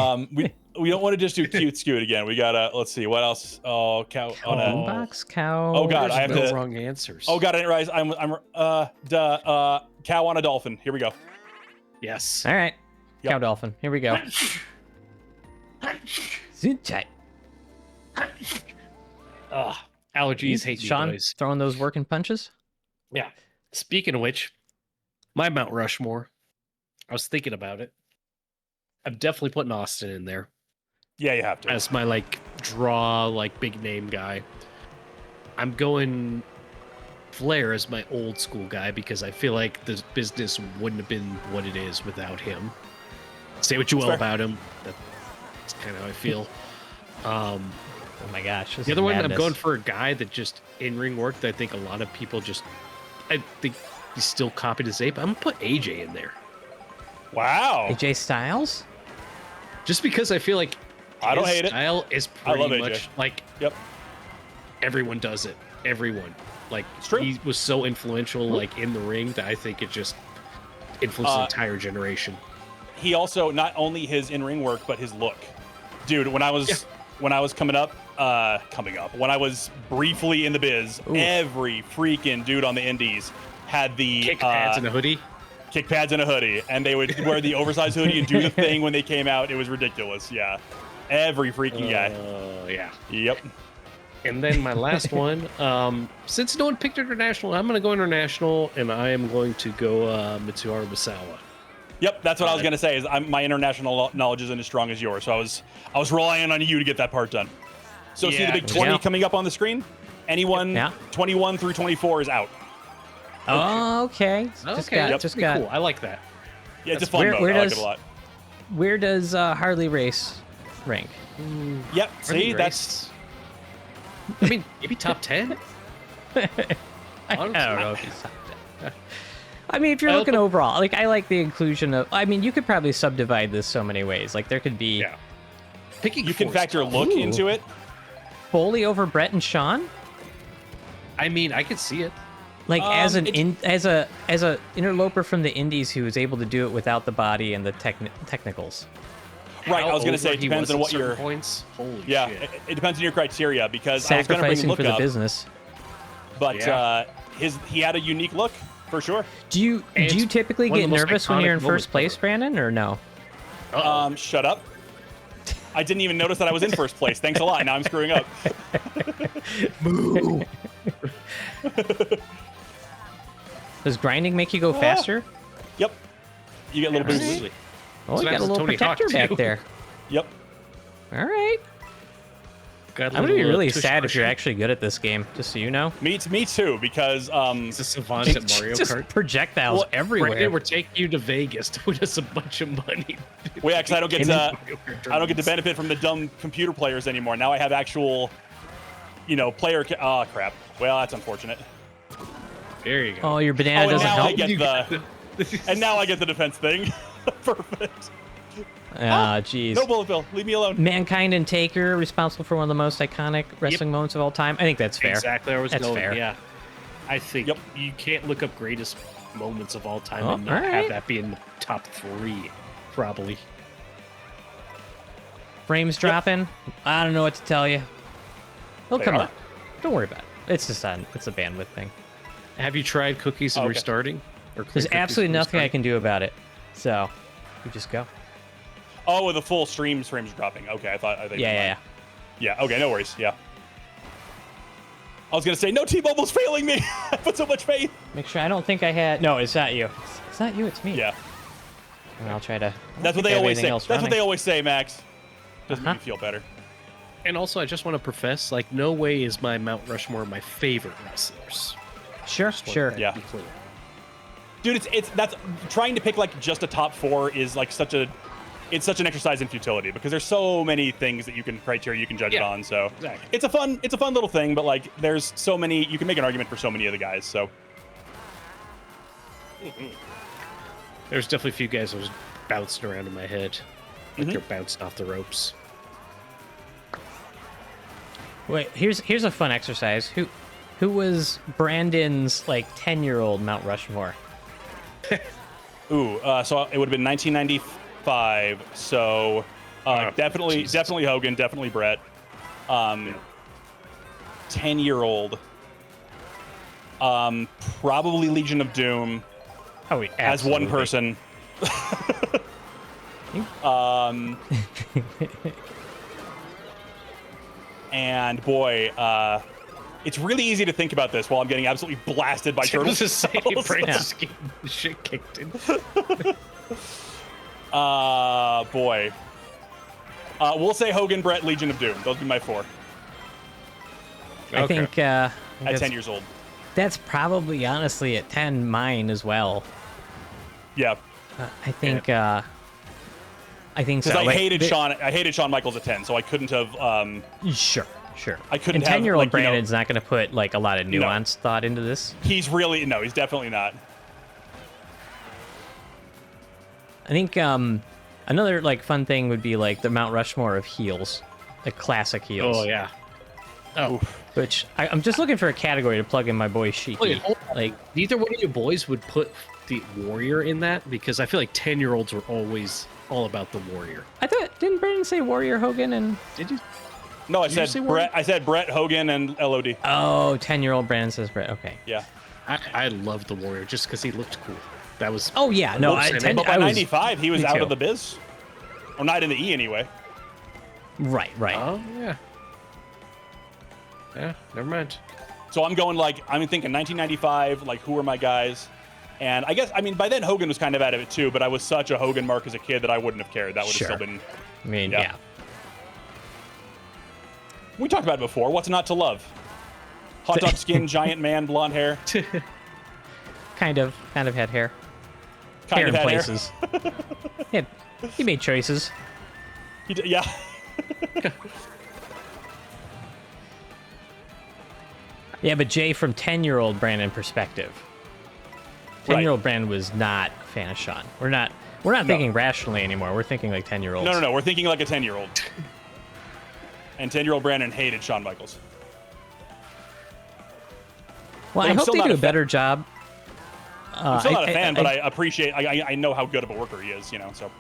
don't want to just do cute scoot again. We gotta let's see what else. Oh, cow on a Boombox cow. Oh God, I have no to. wrong answers. Oh God, I didn't realize cow on a dolphin. Here we go. Yes. All right. Yep. Cow dolphin. Here we go. Zuchat. Allergies hate me, Shon boys. throwing those working punches. Yeah. Speaking of which, my Mount Rushmore. I was thinking about it. I'm definitely putting Austin in there Yeah, you have to. as my big name guy. I'm going Flair as my old school guy because I feel like the business wouldn't have been what it is without him. Say what you will Fair. about him. That's kind of how I feel. Oh my gosh. The other one, I'm going for a guy that just in-ring work that I think a lot of people I think he's still copied his ape. I'm gonna put AJ in there. Wow. AJ Styles? Just because I feel like I don't his hate it. style is I love pretty AJ. much like Yep. everyone does it. Everyone. Like It's true. he was so influential like in the ring that I think it just influenced the entire generation. He also not only his in-ring work but his look. Dude, when I was when I was when I was briefly in the biz, every freaking dude on the indies had the Kick pads and a hoodie. kick pads and a hoodie, and they would wear the oversized hoodie and do the thing when they came out. It was ridiculous. Yeah. Every freaking guy. Yeah. Yep. And then my last one, since no one picked international, I'm going to go international, and I am going to go Mitsuharu Misawa. Yep, that's what I was gonna say. Is my international knowledge isn't as strong as yours, so I was relying on you to get that part done. So see the big 20 coming up on the screen. Anyone 21 through 24 is out. Oh, okay. Just got cool. I like that. Yeah, it's a fun mode. I like it a lot. Where does Harley Race rank? Yep. See, Harley that's. Race. I mean, maybe top 10. I don't know if he's top 10. I mean, if you're looking overall, like I like the inclusion of. I mean, you could probably subdivide this so many ways. Like there could be. Yeah. Picking You can factor look into it. Foley over Brett and Shon. I mean, I could see it. Like as a interloper from the Indies who was able to do it without the body and the technicals. Right, I was gonna say How it depends on over what he was at your certain points. Holy yeah. shit. It depends on your criteria because I was gonna bring Sacrificing look for the up, business. but he had a unique look for sure. Do you typically one of get the most nervous when you're in iconic first moments place, ever. Brandon, or no? Shut up. I didn't even notice that I was in first place. Thanks a lot. Now I'm screwing up. Moo. Does grinding make you go faster? Yep. You get a little boost. Absolutely. Oh, So you got that's a little Tony Hawk protector back too. there. Yep. All right. Got a I'm gonna be little, really tush sad if you're cushion. actually good at this game, just so you know. Me too, because He's a savant at Mario Just Kart. projectiles everywhere. Brandon, we're taking you to Vegas to win us a bunch of money. well, yeah, 'cause I don't get In to Mario Kart I don't get to tournaments. benefit from the dumb computer players anymore. Now I have actual, player. Oh crap. Well, that's unfortunate. There you go. Oh, your banana and doesn't now help. I get and now I get the defense thing. Perfect. Ah, jeez. No bullet bill. Leave me alone. Mankind and Taker responsible for one of the most iconic wrestling moments of all time. I think that's fair. Exactly, I was That's going. fair. Yeah, I think you can't look up greatest moments of all time Oh, and not alright. have that be in the top 3, probably. Frames dropping. I don't know what to tell you. They'll They come are? up. Don't worry about it. It's just it's a bandwidth thing. Have you tried cookies and Okay. restarting? Or There's cookies absolutely and nothing I restarting? can do about it. So, we just go. Oh, with the full frames dropping. Okay, I think. Yeah. Yeah. Okay, no worries. Yeah. I was gonna say no. T-Mobile's failing me. I put so much faith. Make sure I don't think I had. No, it's not you. It's not you. It's me. Yeah. And I'll try to. That's what they always say. That's what they always say, Max. Doesn't make me feel better. And also, I just want to profess, like, no way is my Mount Rushmore my favorite wrestlers. Sure. Just want Sure. that Yeah. to be clear. Dude, that's trying to pick like just a top 4 is like such an exercise in futility because there's so many things that you can judge it on. So Exactly. it's a fun little thing, but like there's so many you can make an argument for so many of the guys. So There's definitely a few guys that was bouncing around in my head. Like Mhm. they're bouncing off the ropes. Wait. Here's a fun exercise. Who was Brandon's like 10-year-old Mount Rushmore? so it would have been 1995. So definitely Hogan, definitely Brett. 10-year-old. Probably Legion of Doom Oh, wait. as one person. And boy, it's really easy to think about this while I'm getting absolutely blasted by I was turtles. just saying, cells. Brandon's getting the shit kicked in. Boy. We'll say Hogan, Brett, Legion of Doom. Those would be my 4 I think at 10 years old. that's probably honestly at 10 mine as well. Yeah, I think so. because I Like, hated Shawn Michaels at 10, so I couldn't have. Sure. I couldn't And have, 10-year-old like, Brandon's not going to put like a lot of nuanced thought into this. He's definitely not. I think another like fun thing would be like the Mount Rushmore of heels, like classic heels. Oh yeah. Oh, Which I'm just looking for a category to plug in my boy Shiki. wait, hold on. Like, Neither one of you boys would put the warrior in that because I feel like 10-year-olds were always all about the warrior. I thought didn't Brandon say Warrior Hogan and Did you? No, I Did you said say Brett. Warrior? I said Brett Hogan and LOD. oh 10-year-old Brandon says Brett. Okay. Yeah. I loved the warrior just because he looked cool. That was. Oh yeah, no, Whoops, and But by I was 95, he was me out too. of the biz. Or not in the E anyway. right. Oh yeah. Yeah. Never mind. So I'm going like, I'm thinking 1995, like who are my guys? And I guess, I mean, by then Hogan was kind of out of it too, but I was such a Hogan mark as a kid that I wouldn't have cared. That would have Sure. still been, I mean, Yeah. yeah. we talked about it before. What's not to love? Hot dog skin, giant man, blonde hair. Kind of had hair. Kind Hair of in had places. He made choices. Yeah. Yeah, but Jay, from 10-year-old Brandon perspective, 10-year-old Brandon was not a fan of Shon. We're not thinking rationally anymore. We're thinking like 10-year-olds. No. We're thinking like a 10-year-old. And 10-year-old Brandon hated Shawn Michaels. Well, But I I'm hope still they not do a a better job. I'm still not a fan, but I appreciate, I know how good of a worker he is, you know, so.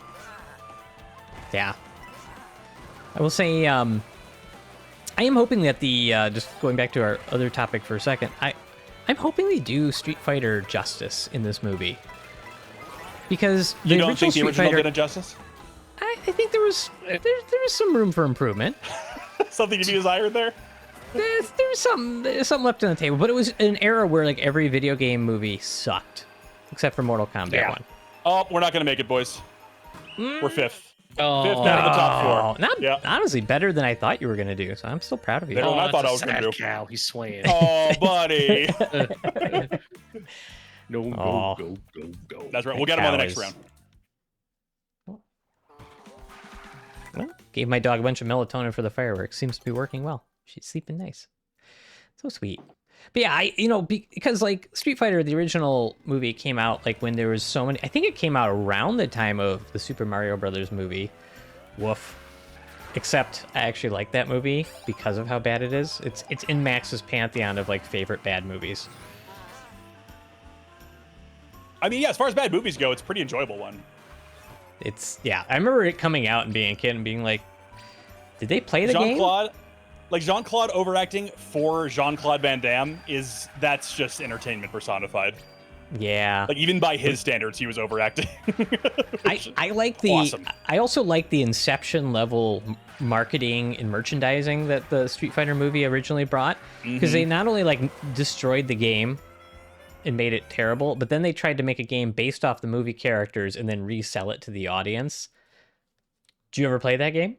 Yeah. I will say, I am hoping that the, just going back to our other topic for a second, I'm hoping they do Street Fighter justice in this movie. Because the You don't original think the Street original Fighter, did it justice? I think there was some room for improvement. Something to be desired there? There's something left on the table, but it was an era where like every video game movie sucked, except for Mortal Kombat Yeah. 1. Oh, we're not going to make it, boys. We're fifth. Oh, Fifth out of the top four. Not Yeah. honestly better than I thought you were gonna do, so I'm still proud of you. There- oh, I thought that's I a was gonna sad do. cow. He's swaying. Oh, buddy. No, Oh. go. That's right. We'll get him on the next Cows. round. Well, gave my dog a bunch of melatonin for the fireworks. Seems to be working well. She's sleeping nice. So sweet. But yeah, because like Street Fighter, the original movie came out like when there was so many. I think it came out around the time of the Super Mario Brothers movie. Woof. Except I actually like that movie because of how bad it is. It's in Max's pantheon of like favorite bad movies. I mean, yeah, as far as bad movies go, it's a pretty enjoyable one. I remember it coming out and being a kid and being like, did they play the game? Jean-Claude overacting for Jean-Claude Van Damme that's just entertainment personified. Yeah. Like even by his standards, he was overacting. I like the awesome. I also like the Inception level marketing and merchandising that the Street Fighter movie originally brought, because they not only like destroyed the game and made it terrible, but then they tried to make a game based off the movie characters and then resell it to the audience. Did you ever play that game?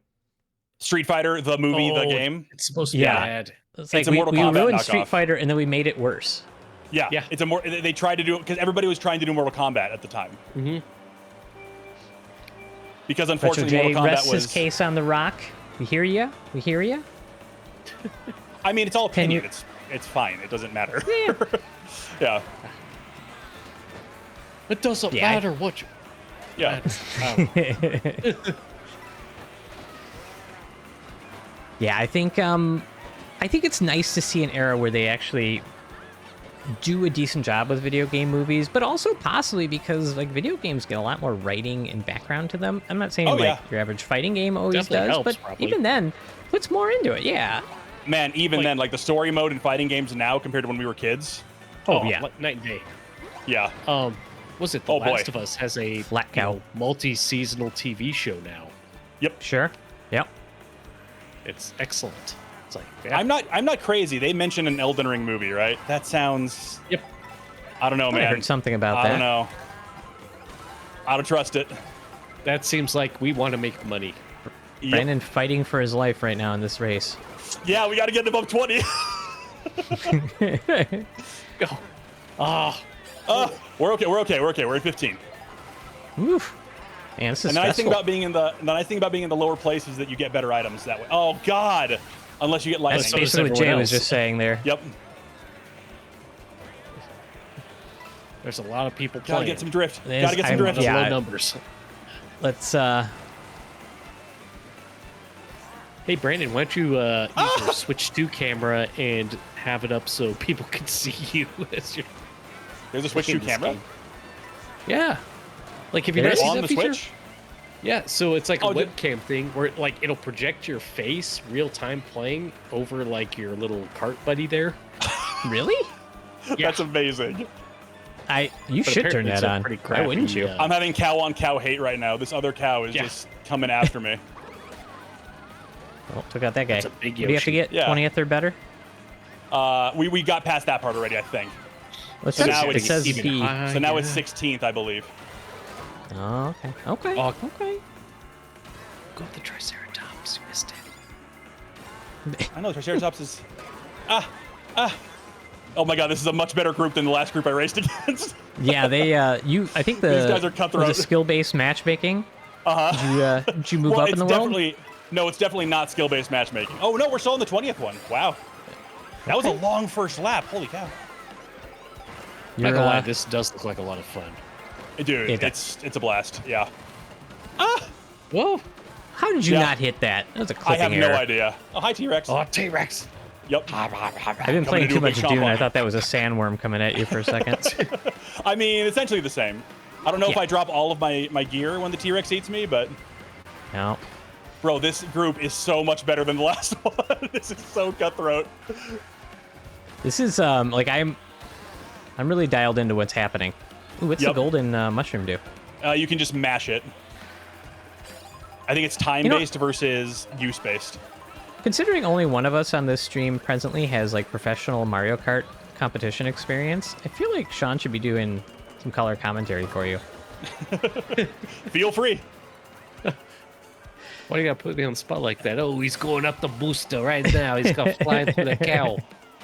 Street Fighter, the movie, the game. It's supposed to be Yeah. bad. It's like a Mortal we Kombat ruined knockoff. Street Fighter and then we made it worse. Yeah, Yeah. They tried to do it because everybody was trying to do Mortal Kombat at the time. Mm-hmm. Because Retro unfortunately, J Mortal Kombat rests his was. case on the rock. We hear ya. We hear ya. I mean, it's all Can opinion. you- It's fine. It doesn't matter. Yeah. Yeah. It doesn't Yeah, matter what you. Yeah. Yeah, I think it's nice to see an era where they actually do a decent job with video game movies, but also possibly because like video games get a lot more writing and background to them. I'm not saying Oh, like yeah. your average fighting game always Definitely does, helps, but probably. even then, puts more into it. Yeah. Man, even then, like the story mode in fighting games now compared to when we were kids. Oh, yeah. Like night and day. Yeah. Was it The Oh, boy. Last of Us has a Flat cow. multi-seasonal TV show now? Yep. Sure. Yep. It's excellent. It's like yeah. I'm not crazy. They mentioned an Elden Ring movie, right? That sounds. Yep. I don't know, I man. heard something about I that. don't know. I don't trust it. That seems like we want to make money. Yep. Brandon fighting for his life right now in this race. Yeah, we got to get above 20. Go. Ah. We're okay. We're at 15. Oof. Man, this is And the nice thing stressful. about being in the lower place is that you get better items that way. Oh God, unless you get lightning. That's so does basically what Jay everyone was else. just saying there. Yep. There's a lot of people Gotta playing. get some drift. It Gotta is- get some I'm- drift. Those yeah, low I- numbers. let's Hey, Brandon, why don't you use your Switch 2 camera and have it up so people can see you as you're There's a Switch 2 playing this camera game? Yeah. Like, have you There not is? seen on that the feature? Switch. Yeah, so it's like a Oh, webcam thing where like it'll project your face real time playing over like your little cart buddy there. really. Yeah. That's amazing. You But should turn apparently it's that a on. pretty Why wouldn't crappy, you? I'm having cow on cow hate right now. This other cow is Yeah. just coming after me. Oh, took out that guy. That's a big What do you have to Yoshi. get? Yeah. 20th or better? We got past that part already, I think. Well, So now it it's says even B. higher. So now it's 16th, I believe. Oh, okay. Okay. Oh. Okay. Go with the Triceratops. You missed it. I know Triceratops is. Oh my god, this is a much better group than the last group I raced against. Yeah, they. I think the These guys are cutthroat. was it skill-based matchmaking. Uh-huh. Did you move Well, up in it's the world? definitely no, it's definitely not skill-based matchmaking. Oh no, we're still on the 20th one. Wow, that was a long first lap. Holy cow, Not You're, gonna lie, this does look like a lot of fun. dude, It it's a blast. Yeah, Whoa! How did you Yeah. not hit that? That was a I clipping have error. no idea. Oh, hi T-Rex. Oh, T-Rex! Yep. I've been Coming playing to do too a big much chomp Dune. on I me. thought that was a sandworm coming at you for a second. I mean, essentially the same. I don't know if Yeah. I drop all of my gear when the T-Rex eats me, but no. bro, this group is so much better than the last one. This is so cutthroat. This is like I'm really dialed into what's happening. Ooh, what's the Yep. golden mushroom do? You can just mash it. I think it's time-based versus use-based. Considering only one of us on this stream presently has like professional Mario Kart competition experience, I feel like Shon should be doing some color commentary for you. Feel free. Why do you gotta put me on the spot like that? Oh, he's going up the booster right now. He's gonna fly through the cow.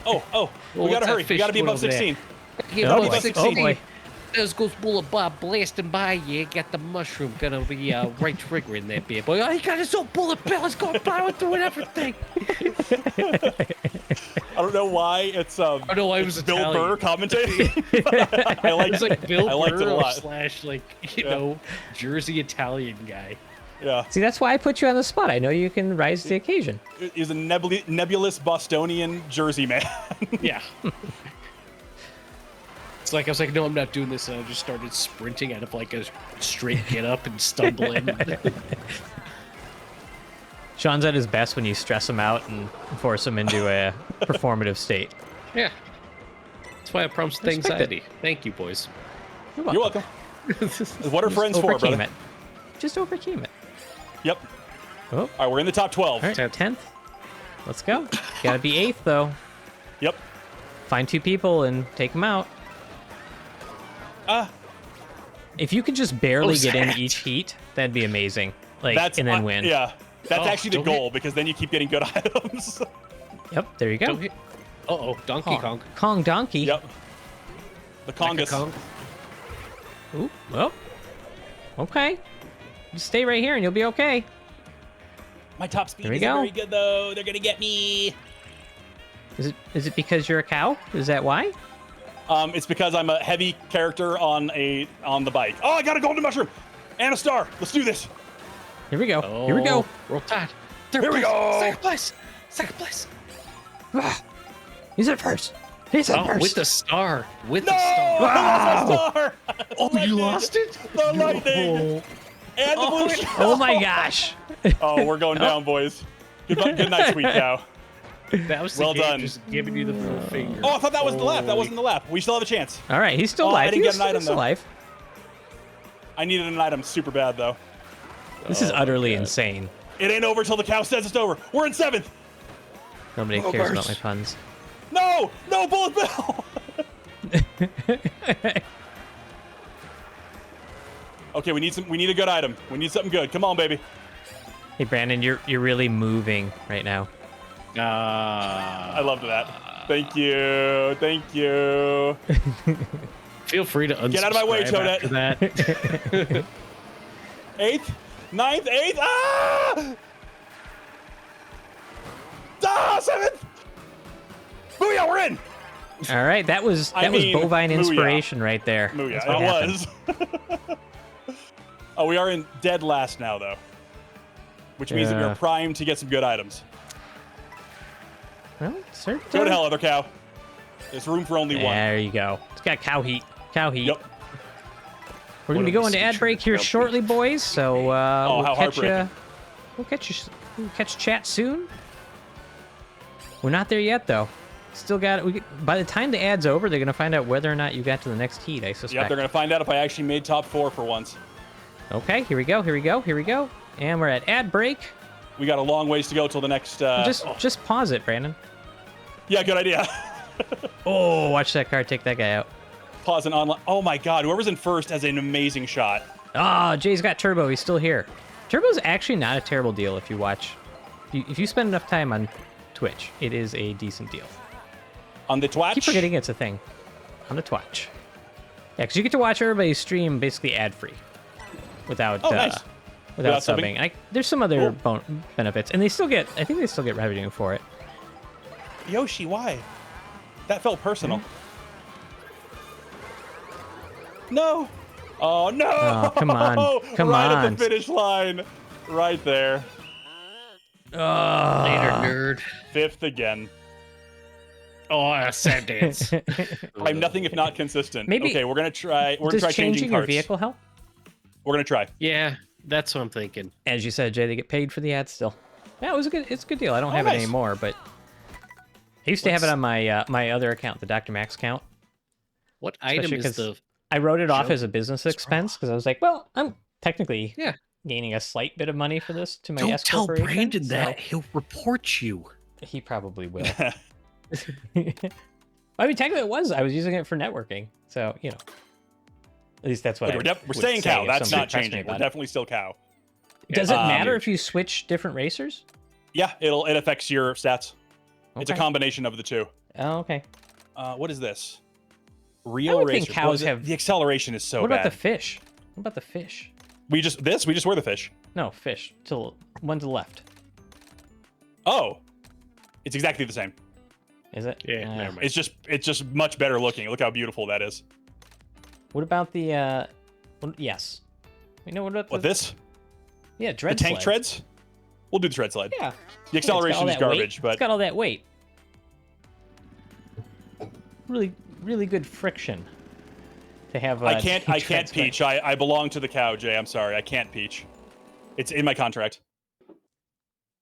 Oh, Well, we what's gotta that hurry. We fish gotta be doing above over there? 16. He's Oh above boy. 16. Oh boy. There goes Bullet Bob blasting by you. Got the mushroom gonna be right triggering that bad boy. Oh, he got his own bullet bill. He's going plowing through and everything. I don't know why it's I know I was it's Bill Italian. Burr commentating. I like It's like Bill I liked it a Burr lot. slash like you Yeah. know Jersey Italian guy. Yeah, See, that's why I put you on the spot. I know you can rise to the occasion. he's a nebulous Bostonian Jersey man. Yeah. It's like I was like, no, I'm not doing this, and I just started sprinting out of like a straight get up and stumbling. Sean's at his best when you stress him out and force him into a performative state. Yeah. That's why I promised Respect anxiety. Thank you, boys. You're welcome. What are friends for, Overcame brother? it. Just overcame it. Yep. Oh, All right, we're in the top 12. all right, 10th. Let's go. Gotta be 8th, though. Yep. Find 2 people and take them out. Ah, If you could just barely Oh, get in Zach. each heat, that'd be amazing. Like, that's and then win. Yeah, that's Oh, actually the don't goal because then you keep getting good items. Yep, there you go. Don't hit. Uh-oh, Donkey Kong. Kong Donkey. Yep. The Congus. Kong. Ooh, well. Okay. Just stay right here and you'll be okay. My top speed There we isn't go. very good though. They're gonna get me. Is it because you're a cow? Is that why? It's because I'm a heavy character on the bike. Oh, I got a golden mushroom and a star. Let's do this. Here we go. Oh, Here we go. Roll Tide. Here we go. Second place. Second place. He's at first. He's at Oh, first. with the star. With No, the star. I lost my star. Oh, you Lightning. lost it? The lightning and the blue shell. Oh my gosh. Oh, we're going down, boys. Good night, sweet cow. That was the Well game done. just giving you the full finger. Oh, I thought that was the lap. That wasn't the lap. We still have a chance. All right, he's still Oh, I alive. didn't He's get an item, still though. alive. I needed an item super bad though. This is utterly insane. It ain't over till the cow says it's over. We're in 7th. Nobody Oh, cares about gosh. my puns. No, bullet bill. Okay, we need a good item. We need something good. Come on, baby. Hey Brandon, you're really moving right now. I loved that. Thank you. Thank you. Feel free to unsubscribe Get out of my way, after that. 8th, 9th, 8th. Ah! 7th. Booyah, we're in. All right, that was I mean, bovine Booyah. inspiration right there. Booyah, That's what happened. it was. Oh, we are in dead last now, though. Which means that Yeah. we're primed to get some good items. Well, sir. Go to hell, other cow. There's room for only one. There you go. It's got cow heat. Cow heat. Yep. We're gonna be going to ad break here shortly, boys. So we'll how catch you. heartbreaking. We'll catch chat soon. We're not there yet, though. Still got it. By the time the ad's over, they're gonna find out whether or not you got to the next heat. I suspect. Yep, they're going to find out if I actually made top 4 for once. Okay, here we go. Here we go. Here we go. And we're at ad break. We got a long ways to go till the next... Just pause it, Brandon. Yeah, good idea. Oh, watch that car take that guy out. Pause and online. Oh my god, whoever's in first has an amazing shot. Ah, Jay's got turbo. He's still here. Turbo's actually not a terrible deal if you watch. If you spend enough time on Twitch, it is a decent deal. On the Twitch? Keep forgetting it's a thing. On the Twitch. Yeah, because you get to watch everybody stream basically ad-free. Without nice. without Without subbing? subbing. There's some other benefits. And they still get, I think they still get revenue for it. Yoshi, why? That felt personal. No. Oh, no. Oh, come on. Come right on. at the finish line. Right there. Oh. Later, nerd. 5th again. Oh, sad dance. I'm nothing if not consistent. Maybe- Okay, we're going to try Does changing changing your carts. vehicle help? We're going to try. Yeah, that's what I'm thinking. As you said, Jay, they get paid for the ads still. Yeah, it's a good deal. I don't have nice. it anymore, but I used to have it on my my other account, the Dr. Max account. What item Especially is 'cause the... I wrote it off Joe, as a business what's expense wrong? because I was like, well, I'm technically Yeah. gaining a slight bit of money for this to my Don't S tell corporation. Brandon so that. He'll report you. He probably will. I mean, technically, I was using it for networking, so you know. At least that's what Look, I we're would staying say cow. if That's somebody not pressed me changing. We're about it. definitely still cow. Does it matter huge. if you switch different racers? Yeah, it affects your stats. It's a Okay. combination of the two. Oh, okay. What is this? I Real would think racers. cows What is it? have- The acceleration is so what about bad. the fish? What about the fish? We just were the fish. No, fish. One to the left. Oh, it's exactly the same. Is it? Yeah, never mind. It's just much better looking. Look how beautiful that is. What about the? Yes. We know what about What the, this? Yeah, The dread tank sled. treads? We'll do the tread sled. Yeah. The acceleration is garbage, It's but got all that weight. Really, really good friction. To have. I can't tank treads, but- peach. I belong to the cow, Jay. I'm sorry. I can't peach. It's in my contract.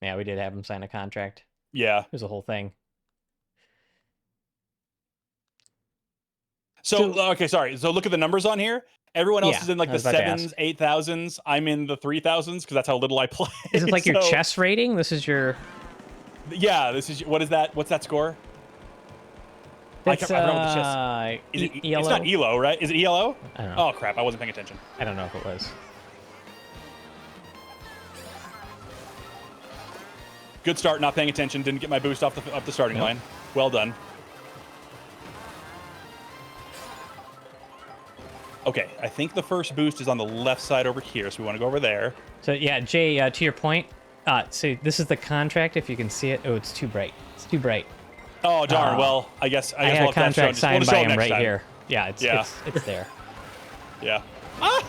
Yeah, we did have him sign a contract. Yeah. There's a whole thing. So okay, sorry. So look at the numbers on here. Everyone else Yeah, is in like I the was about to ask. 7s, 8,000s. I'm in the 3,000s because that's how little I play. Is it like your So, chess rating? This is your. Yeah, this is what is that? What's that score? I That's, forgot what the chess. Is it, ELO? It's not ELO, right? Is it ELO? I don't know. Oh crap! I wasn't paying attention. I don't know if it was. Good start. Not paying attention. Didn't get my boost off the starting Nope. line. Well done. Okay, I think the first boost is on the left side over here, so we want to go over there. So yeah, Jay, to your point, so this is the contract. If you can see it, oh, it's too bright. It's too bright. Oh darn! Oh. Well, I guess I had we'll a have to have contract Shon- we'll signed just by show him next right time. here. Yeah, Yeah. it's there. Yeah. Ah!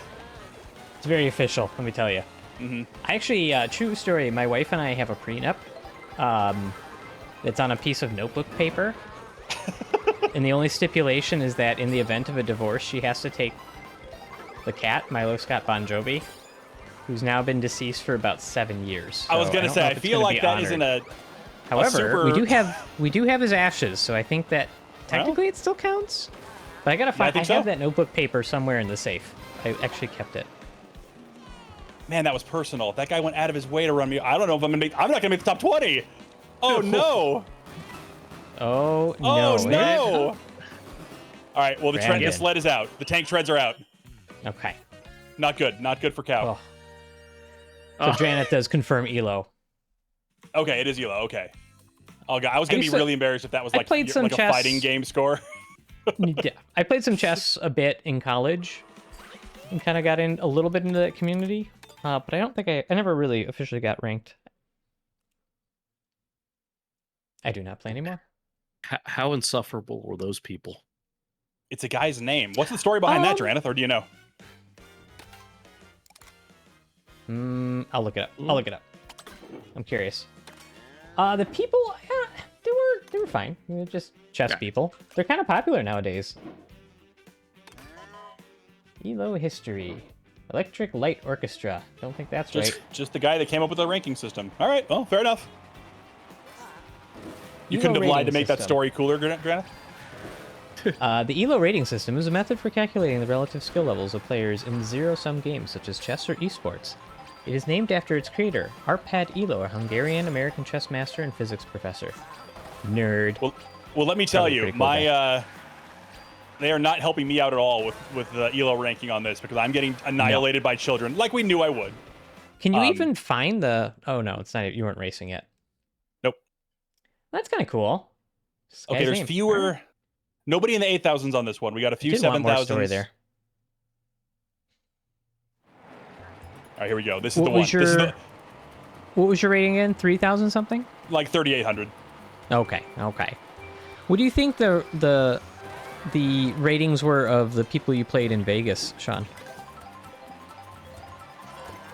It's very official. Let me tell you. Mm-hmm. I actually, true story. My wife and I have a prenup. It's on a piece of notebook paper, and the only stipulation is that in the event of a divorce, she has to take the cat, Milo Scott Bon Jovi, who's now been deceased for about 7 years. I was So gonna don't say, know I if it's feel gonna like be that honored. isn't a. However, super- we do have his ashes, so I think that technically it still counts. But I gotta find. think I have so. that notebook paper somewhere in the safe. I actually kept it. Man, that was personal. That guy went out of his way to run me. I don't know if I'm not gonna make the top 20. Oh no! Oh Oh no! no! All right. Well, the Brandon. sled is out. The tank treads are out. Okay. Not good. Not good for cow. So Janet does confirm Elo. Okay, it is ELO. Okay. Oh god, I was gonna be used to- really embarrassed if that was I like, played some like a chess. fighting game score. Yeah, I played some chess a bit in college, and kind of got in a little bit into that community. But I don't think I never really officially got ranked. I do not play anymore. How insufferable were those people? It's a guy's name. What's the story behind that, Um, Dranith, or do you know? I'll look it up. I'll look it up. I'm curious. The people, yeah, they were fine. They're just chess people. They're kind of popular nowadays. ELO history. Electric Light Orchestra. Don't think that's right. Just the guy that came up with the ranking system. All right, well, fair enough. You ELO couldn't have lied rating to make that system. story cooler, Granite? The ELO rating system is a method for calculating the relative skill levels of players in zero-sum games such as chess or esports. It is named after its creator, Arpad Elo, a Hungarian-American chess master and physics professor. Nerd. Well, let me tell Probably you, pretty cool they are not helping me out at all with the ELO ranking on this because I'm getting annihilated by children, like we knew I would. Can you even find the... Oh, no, it's not. You weren't racing yet. Nope. That's kind of cool. This Okay, guy's there's name. fewer... Nobody in the 8,000s on this one. We got a few Did want more story 7,000s. there. All right, here we go. This is What the one. was your... What was your rating again? 3,000 something? Like 3,800. Okay. What do you think the ratings were of the people you played in Vegas, Sean?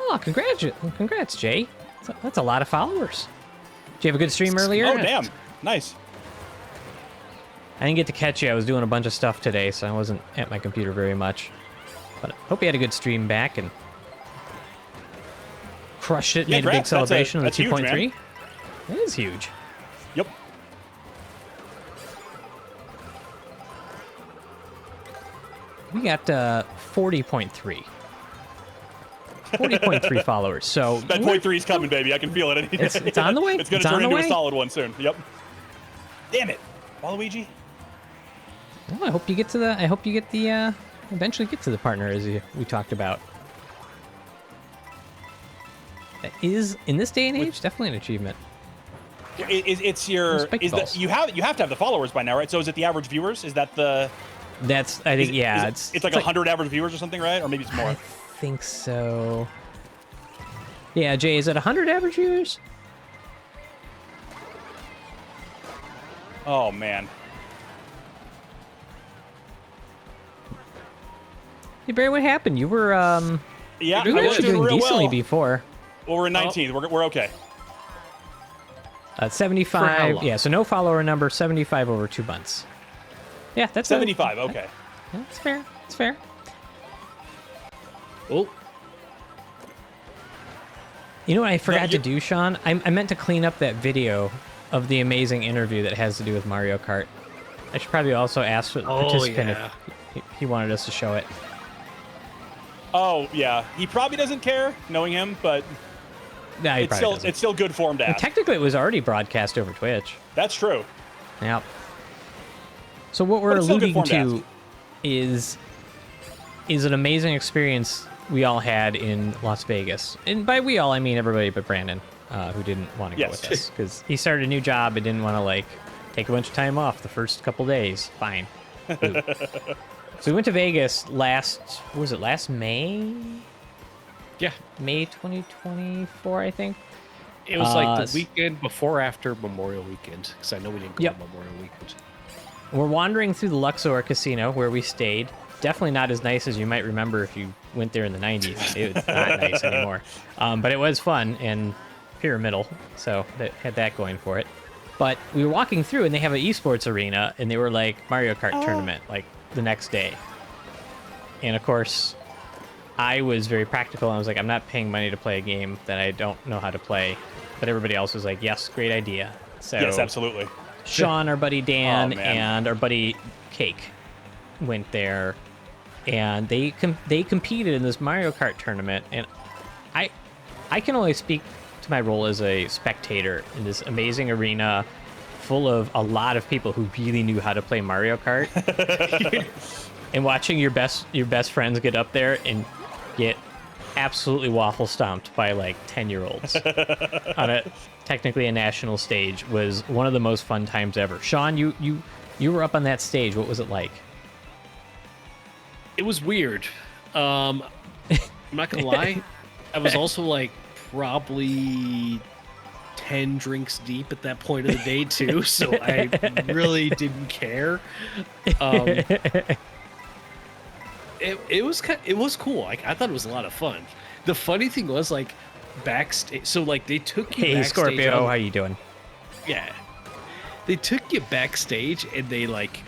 Oh, congrats, Jay. That's a lot of followers. Did you have a good stream earlier? Oh, damn. Nice. I didn't get to catch you. I was doing a bunch of stuff today, so I wasn't at my computer very much. But I hope you had a good stream back and crushed it, made a big celebration of the 2.3. That is huge. Yep. We got 40.3. 40.3 followers. So that point 3 is coming, baby. I can feel it. It's on the way. It's going to turn into a solid one soon. Yep. Damn it, Waluigi. Well, I hope you get the eventually get to the partner as we talked about. That is, in this day and age, definitely an achievement. It's your you have to have the followers by now, right? So is it the average viewers? Is that the? That's I think it's like 100 average viewers or something, right? Or maybe it's more. I think so. Yeah, Jay, is it 100 average viewers? Oh man. Hey Barry, what happened? You were yeah, you were I was actually doing real decently well. before. Well, we're 19th. We're okay. 75. Yeah, so no follower number. 75 over 2 months. Yeah, that's 75. Okay. That's fair. It's fair. Oh, You know what I forgot to do, Sean? I meant to clean up that video of the amazing interview that has to do with Mario Kart. I should probably also ask the participant if he wanted us to show it. Oh yeah, he probably doesn't care, knowing him, but No, he probably doesn't. it's still good for him to ask. Technically, it was already broadcast over Twitch. That's true. Yep. So what we're But it's still good alluding for him to is an amazing experience we all had in Las Vegas. And by we all, I mean everybody but Brandon, who didn't want to go with us because he started a new job and didn't want to take a bunch of time off the first couple days. Fine. So we went to Vegas last May? yeah. May 2024, I think. It was like the weekend before after Memorial Weekend, because I know we didn't go on Memorial Weekend. We're wandering through the Luxor Casino where we stayed. Definitely not as nice as you might remember if you went there in the 90s. It's not nice anymore. But it was fun and pyramidal, so that had that going for it. But we were walking through and they have an esports arena and they were like Mario Kart tournament, like the next day. And of course, I was very practical. I was like, I'm not paying money to play a game that I don't know how to play. But everybody else was like, yes, great idea. So Yes, absolutely. Sean, our buddy Dan, Oh, man. and our buddy Cake went there, and they competed in this Mario Kart tournament. And I can only speak to my role as a spectator in this amazing arena full of a lot of people who really knew how to play Mario Kart. And watching your best friends get up there and get absolutely waffle stomped by like 10-year-olds on technically a national stage was one of the most fun times ever. Sean, you were up on that stage. What was it like? It was weird. I'm not gonna lie. I was also like probably 10 drinks deep at that point of the day too, so I really didn't care. it was cool. Like I thought it was a lot of fun. The funny thing was like backstage. So like they took you. Hey, backstage Scorpio, how you doing? Yeah, they took you backstage and they like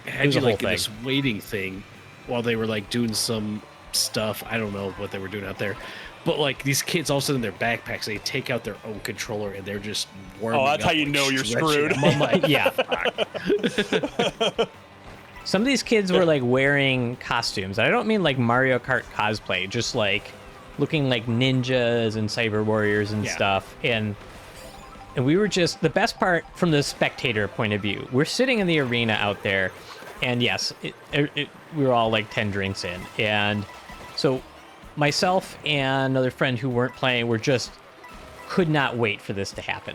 It had was you a whole like in thing. this waiting thing while they were like doing some stuff. I don't know what they were doing out there. But like these kids, all of a sudden, in their backpacks, they take out their own controller and they're just warming. Oh, that's up, how you like, know you're stretching. screwed. I'm like, Yeah. fuck. Some of these kids were like wearing costumes. I don't mean like Mario Kart cosplay, just like looking like ninjas and cyber warriors and Yeah. stuff. And we were just the best part from the spectator point of view. We're sitting in the arena out there, and yes, we were all like 10 drinks in, and so myself and another friend who weren't playing were just could not wait for this to happen.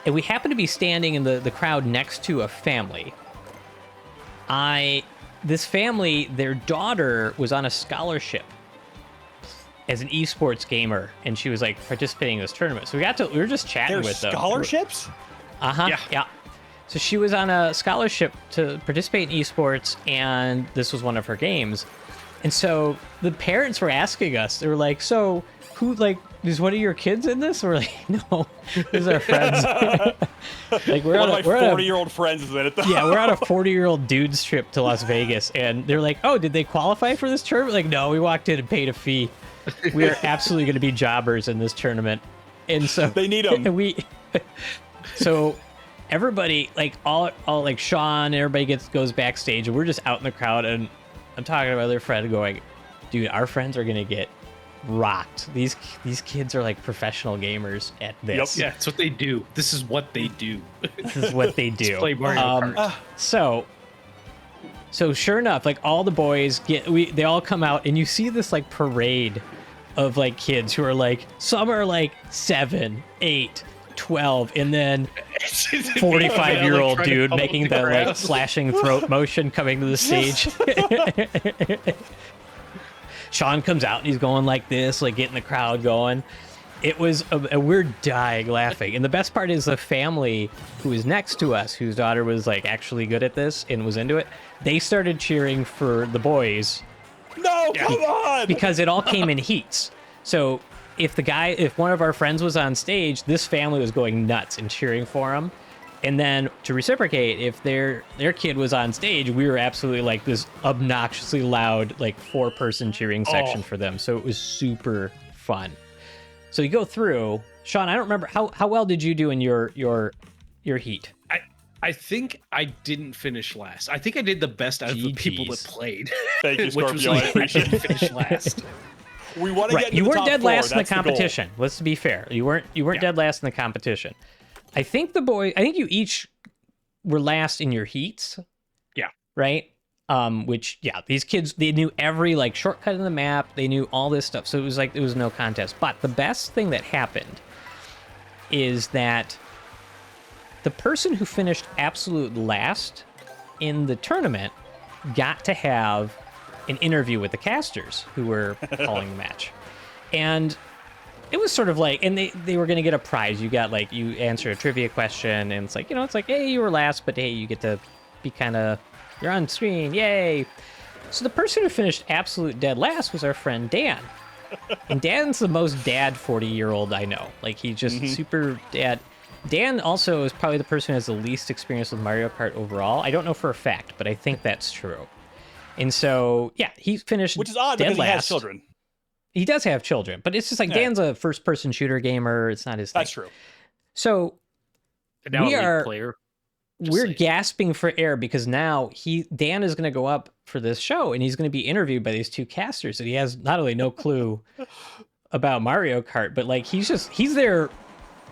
And we happened to be standing in the crowd next to a family. This family, their daughter was on a scholarship as an esports gamer, and she was like participating in this tournament. So we were just chatting There's with them. scholarships? Uh-huh. Yeah. So she was on a scholarship to participate in esports, and this was one of her games. And so the parents were asking us, they were like, so who, like, is one of your kids in this? We're like, no, these are our friends. Like, One of my 40-year-old friends is in it, though. yeah, we're on a 40-year-old dude's trip to Las Vegas, and they're like, oh, did they qualify for this tournament? Like, no, we walked in and paid a fee. We are absolutely going to be jobbers in this tournament. And so They need 'em. So everybody, like all like Shon, everybody goes backstage, and we're just out in the crowd, and I'm talking to my other friend going, dude, our friends are going to get rocked. These kids are like professional gamers at this. Yeah, it's what they do. This is what they do. This is what they do. Play Mario Kart. So sure enough, like all the boys they all come out, and you see this like parade of like kids who are like, some are like 7, 8, 12, and then 45-year-old Trying to dude come up making the the like grass. slashing throat motion coming to the stage. Shon comes out and he's going like this, like getting the crowd going. It was we're dying laughing. And the best part is the family who was next to us, whose daughter was like actually good at this and was into it, they started cheering for the boys No, come on! because it all came in heats. So if one of our friends was on stage, this family was going nuts and cheering for him. And then to reciprocate, if their kid was on stage, we were absolutely like this obnoxiously loud, like 4-person cheering section for them. So it was super fun. So you go through, Shon, I don't remember how well did you do in your heat? I think I didn't finish last. I think I did the best out of the people that GGs. played. Thank you, which was Scorpio. I like, I appreciate didn't it. finish last. We want to get Right, into you the weren't top dead 4. last in the That's goal. competition. Let's be fair. You weren't dead last in the competition. I think you each were last in your heats. Yeah. Right? Which, yeah, these kids, they knew every like shortcut in the map. They knew all this stuff. So it was like, it was no contest. But the best thing that happened is that the person who finished absolute last in the tournament got to have an interview with the casters who were calling the match. And it was sort of like, and they were going to get a prize. You got like, you answer a trivia question, and it's like, it's like, hey, you were last, but hey, you get to be kind of, you're on screen, yay. So the person who finished absolute dead last was our friend Dan. And Dan's the most dad 40-year-old I know. Like, he's just super dad. Dan also is probably the person who has the least experience with Mario Kart overall. I don't know for a fact, but I think that's true. And so, yeah, he finished Which is odd dead because last. he has children. He does have children, but it's just like Yeah. Dan's a first-person shooter gamer. It's not his thing. That's true. So And now We a league are- player. Just we're saying. gasping for air because now Dan is going to go up for this show, and he's going to be interviewed by these two casters that he has not only no clue about Mario Kart, but like he's there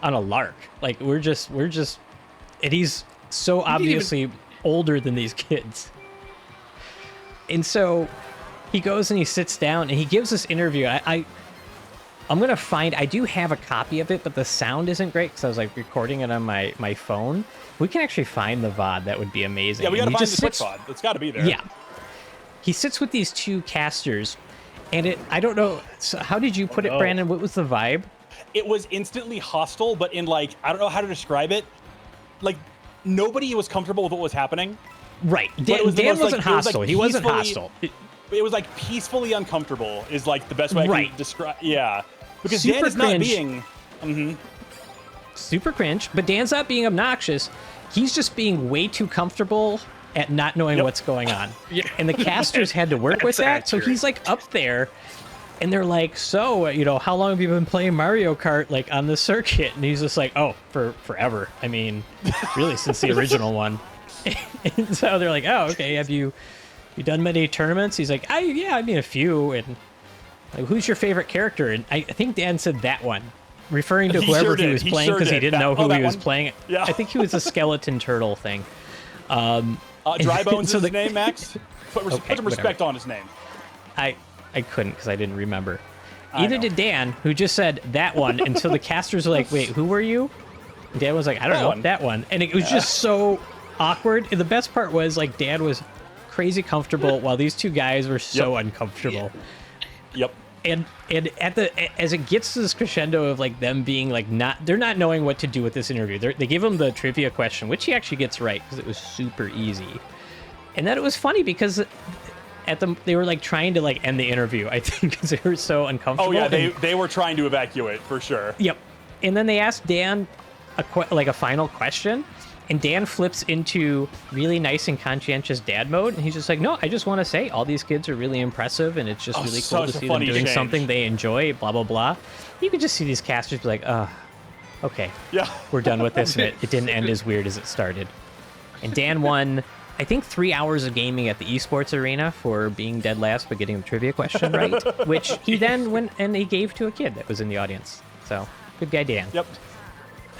on a lark. Like we're just, and he's so obviously older than these kids. And so he goes and he sits down and he gives this interview. I'm going to find, I do have a copy of it, but the sound isn't great because I was like recording it on my phone. We can actually find the VOD. That would be amazing. Yeah, we got to And he find just the Twitch sits- VOD. It's got to be there. Yeah. He sits with these two casters, and I don't know, so how did you put it, no. Brandon? What was the vibe? It was instantly hostile, but in like, I don't know how to describe it. Like, nobody was comfortable with what was happening. Right. But it was the Dan most, wasn't like, it was, like, hostile. He wasn't peacefully- hostile. It was like peacefully uncomfortable is like the best way I Right. can describe. Yeah, because Super Dan is not cringe. being. Super cringe, but Dan's not being obnoxious. He's just being way too comfortable at not knowing Yep. what's going on. Yeah. And the casters had to work with that. That's So accurate. he's like up there and they're like, so, how long have you been playing Mario Kart like on the circuit? And he's just like, oh, for forever. I mean, really since the original one. And so they're like, oh, okay. Have you done many tournaments? He's like, I mean a few. And like, who's your favorite character? And I think Dan said that one, referring to He whoever sure he did. was He playing sure because he did. didn't know who that he was one? playing. Yeah. I think he was a skeleton turtle thing. Dry Bones So is the- his name, Max. Put some whatever. respect on his name. I couldn't because I didn't remember. I Either know. did Dan, who just said that one, and so the casters were like, "Wait, who were you?" And Dan was like, "I don't That know, one." that one," and it was just so awkward. And the best part was like Dan was crazy comfortable while these two guys were so uncomfortable. Yep. And as it gets to this crescendo of like them being like they're not knowing what to do with this interview. They give him the trivia question, which he actually gets right because it was super easy, and that it was funny because they were like trying to like end the interview, I think, because they were so uncomfortable. Oh yeah, and- they were trying to evacuate for sure. Yep. And then they asked Dan a final question, and Dan flips into really nice and conscientious dad mode, and he's just like, "No, I just want to say all these kids are really impressive, and it's just Oh, really cool such to a see them funny doing change. something they enjoy." Blah blah blah. You could just see these casters be like, okay, Yeah. we're done with this," and it didn't end as weird as it started. And Dan won, I think, 3 hours of gaming at the esports arena for being dead last but getting the trivia question right, which he then went and he gave to a kid that was in the audience. So good guy, Dan. Yep.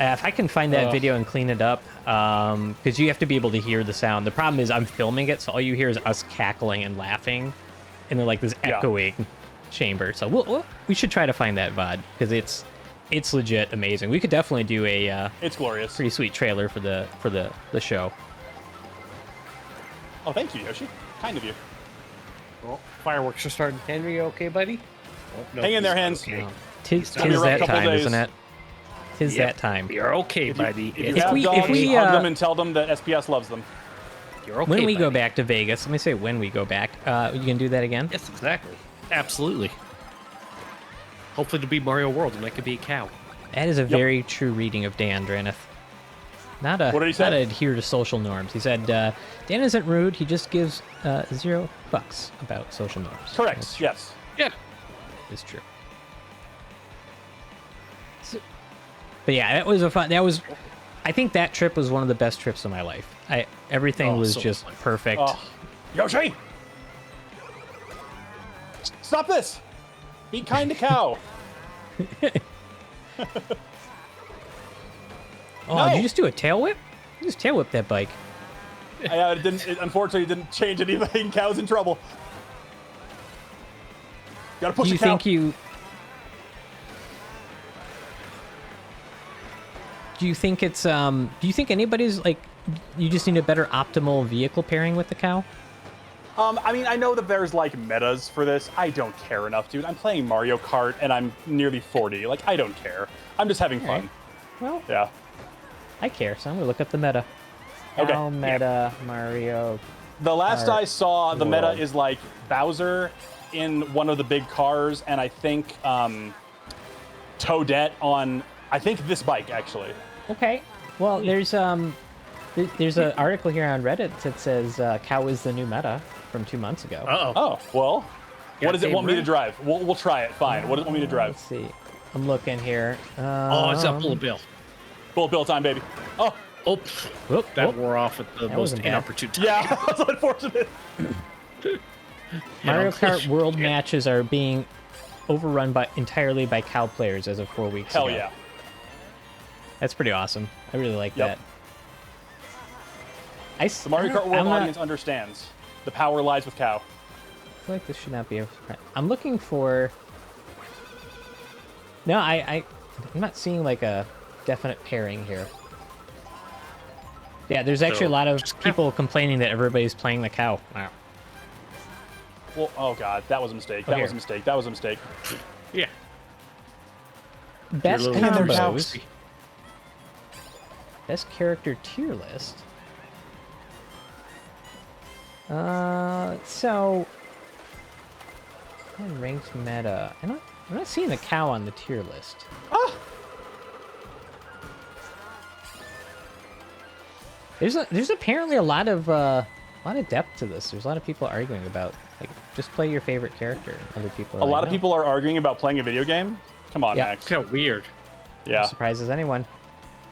If I can find that video and clean it up, because you have to be able to hear the sound. The problem is I'm filming it, so all you hear is us cackling and laughing, and then like this Yeah. echoing chamber. So we should try to find that VOD because it's legit amazing. We could definitely do a It's glorious. pretty sweet trailer for the show. Oh, thank you, Yoshi. Kind of you. Well, fireworks are starting. Henry, you okay, buddy? Oh, no, Hang in there, he's not Hans. okay. Tis gonna be a rough that couple time, days. isn't it? Tis Yep. that time. You're okay, buddy. If you If have we- if dogs, we, hug uh, them and tell them that SPS loves them. You're okay, When we go buddy. back to Vegas, let me say when we go back. You can do that again? Yes, exactly. Absolutely. Hopefully it'll be Mario World and I could be a cow. That is a very true reading of Dan Draneth. Not What did he say? not adhere to social norms. He said, Dan isn't rude, he just gives $0 about social norms. Correct. That's true. Yes. Yeah. It's true. But yeah, I think that trip was one of the best trips of my life. Everything Oh, was so just fun. perfect. Oh. Yoshi! Stop this! Be kind to cow. Oh, No. did you just do a tail whip? You just tail whip that bike. It unfortunately didn't change anything. Cow's in trouble. Gotta push Do you the cow. think you... Do you think it's do you think anybody's like you just need a better optimal vehicle pairing with the cow? I mean, I know that there's like metas for this. I don't care enough, dude. I'm playing Mario Kart and I'm nearly 40. Like, I don't care. I'm just having fun. Alright. Well, Yeah. I care, so I'm gonna look up the meta. Okay. Cow meta Mario. The last Kart I saw, the meta World. is like Bowser in one of the big cars, and I think Toadette on, I think this bike actually. Okay. Well, there's an article here on Reddit that says cow is the new meta from 2 months ago. Uh-oh. Oh, well, what does it Goddamn want me to right. drive? We'll try it. Fine. What does it want me to drive? Let's see. I'm looking here. Oh, it's up, Bullet Bill. Bullet bill time, baby. Oh, Oh, Whoop, that whoop. wore off at the That most wasn't bad. inopportune time. yeah, that's unfortunate. Mario Yeah. Kart World matches are being overrun entirely by cow players as of 4 weeks Hell ago. yeah. That's pretty awesome. I really like Yep. that. The Mario Kart World I'm not- audience understands. The power lies with cow. I feel like this should not be a... I'm looking for... No, I'm not seeing like a definite pairing here. Yeah, there's actually a lot of people complaining that everybody's playing the cow. Wow. Well, oh god, that was a mistake. Oh, That here. was a mistake. That was a mistake. Yeah. Best Your little combos. cows. Best character tier list. So ranked meta. I'm not seeing the cow on the tier list. Ah! There's apparently a lot of depth to this. There's a lot of people arguing about like just play your favorite character. Other people. A lot of people are arguing about playing a video game. Come on, Yeah. Max. Kind of weird. Yeah. Surprises anyone.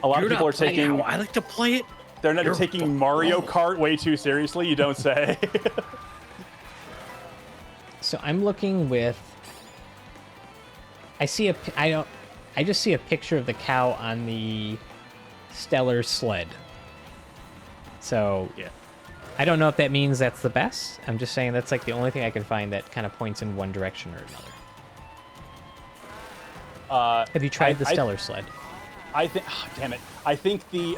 A lot of You're people not are playing taking. how I like to play it. They're not You're taking Mario Kart way too seriously. You don't say. So I'm looking with. I just see a picture of the cow on the Stellar sled. So Yeah. I don't know if that means that's the best. I'm just saying that's like the only thing I can find that kind of points in one direction or another. Have you tried the Stellar sled? I think. Oh, damn it. I think the.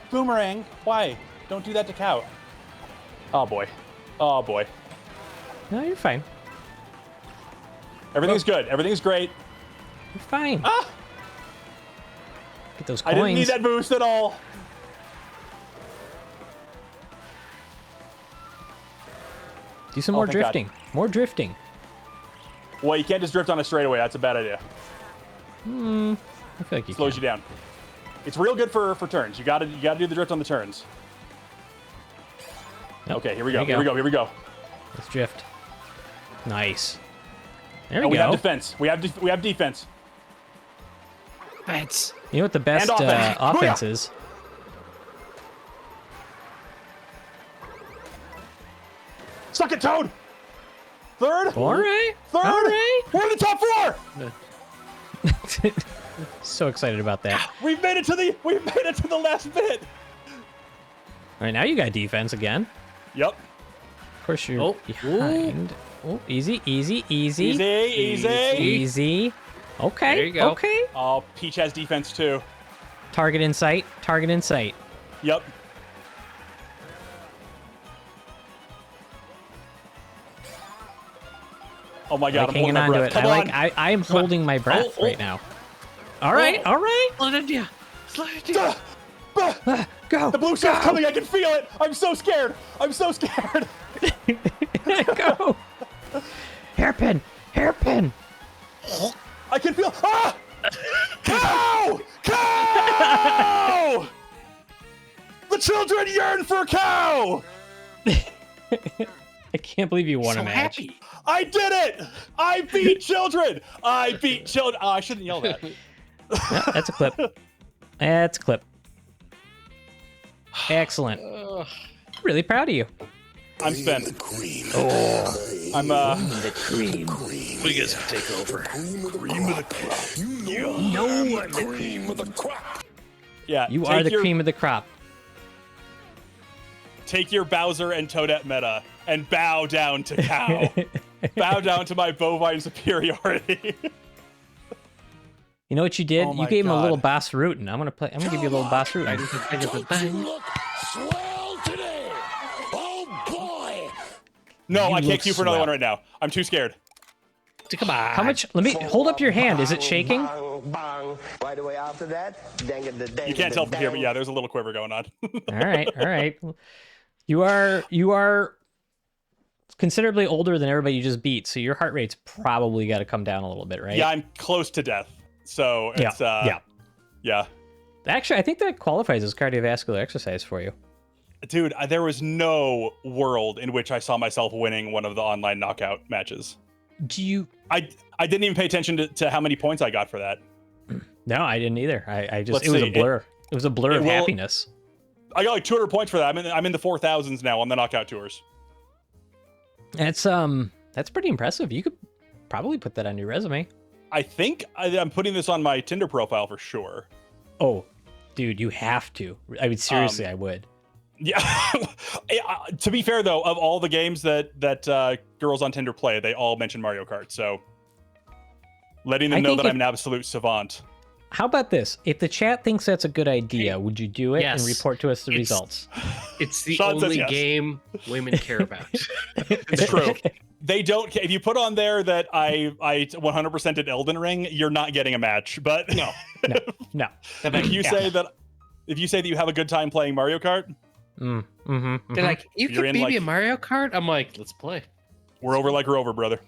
Boomerang. Why? Don't do that to cow. Oh boy. Oh boy. No, you're fine. Everything's good. Everything's great. You're fine. Ah! Get those I coins. didn't need that boost at all. Do some more thank God. drifting. More drifting. Well, you can't just drift on a straightaway. That's a bad idea. I feel like you Slows can. you down. It's real good for turns. You gotta do the drift on the turns. Nope. Okay, here we go. There you Here we go. Let's drift. Nice. There And we we have go. defense. We have defense. That's You know what the best And offense. offense Booyah! is? Suck it, Toad. Third. All right. Third. All right. We're in the top four. So excited about that. We've made it to the last bit. All right, now you got defense again. Yep. Of course, you're Oh. behind. Oh, easy, easy, easy. Easy. Easy. Okay. There you go. Okay. Oh, Peach has defense too. Target in sight. Target in sight. Yep. Oh my God, I'm Hanging holding my on to breath. it. Come on. I am holding my breath Oh, oh. right now. All right. All right. slide it, yeah. Slide it, yeah. Go. The blue shell's coming. I can feel it. I'm so scared. I'm so scared. Go. Hairpin. Hairpin. I can feel. Ah! Cow! Cow! The children yearn for cow. I can't believe you won So a match. happy. I did it. I beat children. I beat children. Oh, I shouldn't yell that. No, that's a clip. That's a clip. Excellent. Really proud of you. I'm spent. I'm We guys can take over. yeah. You are the cream of the crop. Take your Bowser and Toadette meta and bow down to cow. Bow down to my bovine superiority. You know what you did? Oh You my gave him a little God. boss rootin'. I'm gonna give you a little boss rootin'. Swell today. Oh boy. No, You I look can't queue for another swell. one right now. I'm too scared. Come on. How much? Let me hold up your hand. Is it shaking? Bang, bang. Right away after that, dang it, the dang You can't tell from here, but yeah, there's a little quiver going on. All right. All right. You are considerably older than everybody you just beat, so your heart rate's probably got to come down a little bit, right? Yeah, I'm close to death. So it's yeah. Actually, I think that qualifies as cardiovascular exercise for you. Dude, there was no world in which I saw myself winning one of the online knockout matches. Do you? I didn't even pay attention to how many points I got for that. No, I didn't either. I just Let's it was see. a blur. It was a blur it of will- happiness. I got like 200 points for that. I'm in the 4,000s now on the knockout tours. That's pretty impressive. You could probably put that on your resume. I think I'm putting this on my Tinder profile for sure. Oh, dude, you have to. I mean, seriously, I would. Yeah. To be fair, though, of all the games that girls on Tinder play, they all mention Mario Kart. So letting them I know think that if- I'm an absolute savant. How about this? If the chat thinks that's a good idea, would you do it and Yes. report to us the It's- results? It's the Sean says only yes. game women care about. It's true. They don't. If you put on there that I 100% did Elden Ring, you're not getting a match. But No. if you say that you have a good time playing Mario Kart, They're like, you You're can in, beat like- me in Mario Kart? I'm like, let's play. We're over like Rover, brother.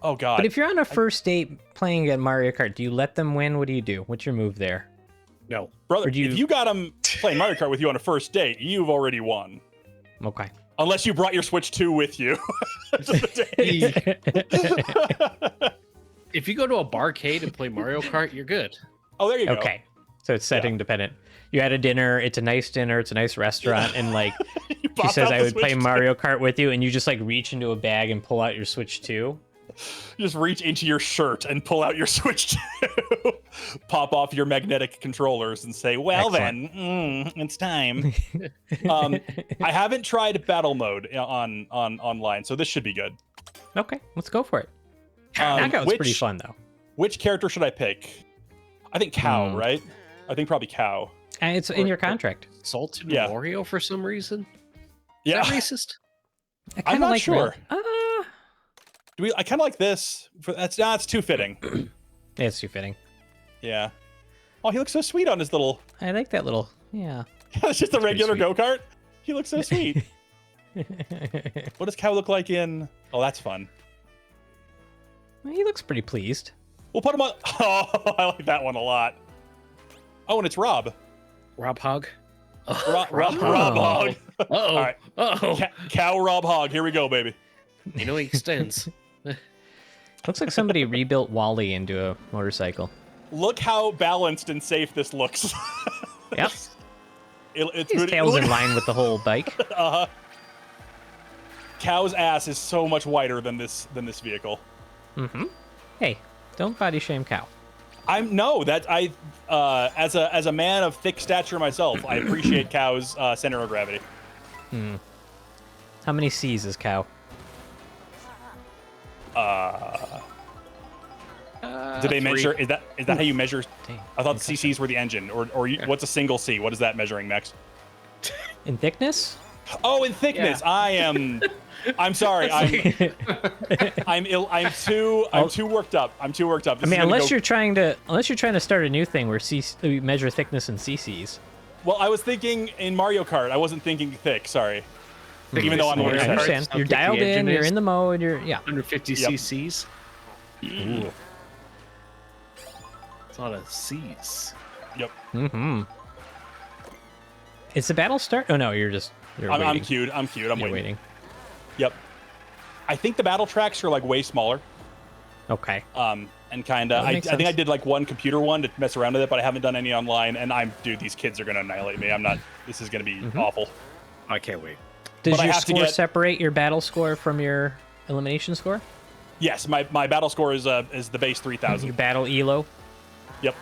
Oh God. But if you're on a first date playing at Mario Kart, do you let them win? What do you do? What's your move there? No. Brother, or do you- if you got them playing Mario Kart with you on a first date, you've already won. Okay. Unless you brought your Switch 2 with you. to the date. If you go to a barcade and play Mario Kart, you're good. Oh, there you go. Okay. So it's setting dependent. You're at a dinner, it's a nice dinner, it's a nice restaurant, and like You she pop says out I the would play Switch 2. Mario Kart with you, and you just like reach into a bag and pull out your Switch 2. You just reach into your shirt and pull out your Switch 2. Pop off your magnetic controllers and say, well Excellent. then, it's time. I haven't tried battle mode on online, so this should be good. Okay, let's go for it. Knockout's pretty fun though. Which character should I pick? I think Cow, right? I think probably Cow. And it's in your contract. Salted Yeah. Wario for some reason? Is Yeah, that racist? I I'm kinda not like sure. Red. I kind of like this. That's too fitting. Yeah, it's too fitting. Yeah. Oh, he looks so sweet on his little. I like that little. Yeah. It's just a regular sweet. go-kart. He looks so sweet. What does Cow look like in? Oh, that's fun. He looks pretty pleased. We'll put him on. Oh, I like that one a lot. Oh, and it's Rob. Rob Hogg? Rob Oh. Hogg. Uh-oh. All right. Uh-oh. Cow Rob Hogg. Here we go, baby. You know he extends. Looks like somebody rebuilt Wally into a motorcycle. Look how balanced and safe this looks. Yep. It's His good. tail's in line with the whole bike. Cow's ass is so much wider than this vehicle. Hey, don't body shame Cow. As a man of thick stature myself, I appreciate Cow's center of gravity. How many C's is Cow? Did they 3. measure? Is that how you measure? Dang, I thought CCs were the engine, or what's a single C? What is that measuring, Max? In thickness? Oh, in thickness. Yeah. I'm sorry. I'm too worked up. I'm too worked up. I mean, unless you're trying to start a new thing where we measure thickness in CCs. Well, I was thinking in Mario Kart. I wasn't thinking thick. Sorry. Even though I'm I already Mario Kart. understand. How You're thick the dialed in. engine You're is. in the mode. Yeah. 150 Yep. cc's. Ooh. It's a lot of C's. Yep. Is the battle start? Oh no, you're I'm waiting. queued. I'm You're waiting. Yep. I think the battle tracks are like way smaller. Okay. And kind of, That I makes think I sense. did like one computer one to mess around with it, but I haven't done any online. And dude, these kids are gonna annihilate me. I'm not. This is gonna be awful. I can't wait. Does but I your have to score get- separate your battle score from your elimination score? Yes, my battle score is the base 3,000. Your battle elo? Yep.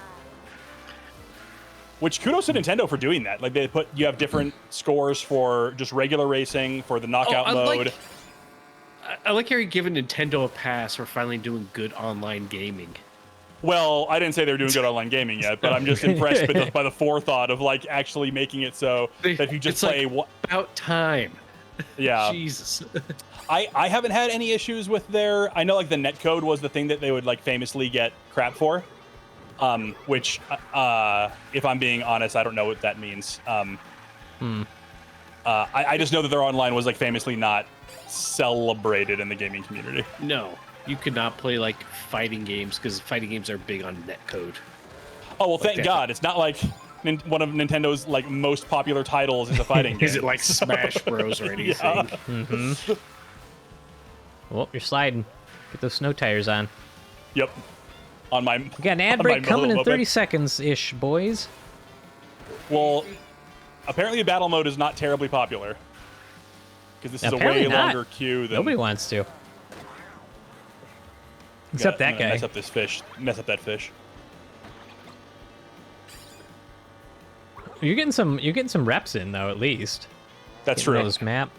Which kudos to Nintendo for doing that. Like you have different scores for just regular racing, for the knockout mode. I like how you're giving Nintendo a pass for finally doing good online gaming. Well, I didn't say they were doing good online gaming yet, but I'm just impressed by the forethought of like actually making it so that if you just It's play, About time. yeah. Jesus. I haven't had any issues with their. I know like the netcode was the thing that they would like famously get crap for, which if I'm being honest, I don't know what that means. I just know that their online was like famously not celebrated in the gaming community. No, you could not play like fighting games because fighting games are big on netcode. Oh well, thank that- God, it's not like one of Nintendo's like most popular titles is a fighting game. Is it like Smash Bros or anything? Well, you're sliding. Get those snow tires on. Yep. On my. We got an ad on break my coming in moped. 30 seconds-ish, boys. Well, apparently battle mode is not terribly popular because this is a Apparently way not. longer queue than. Nobody wants to. Except I'm that gonna guy. Mess up this fish. Mess up that fish. You're getting some reps in though, at least. That's Getting true. those map.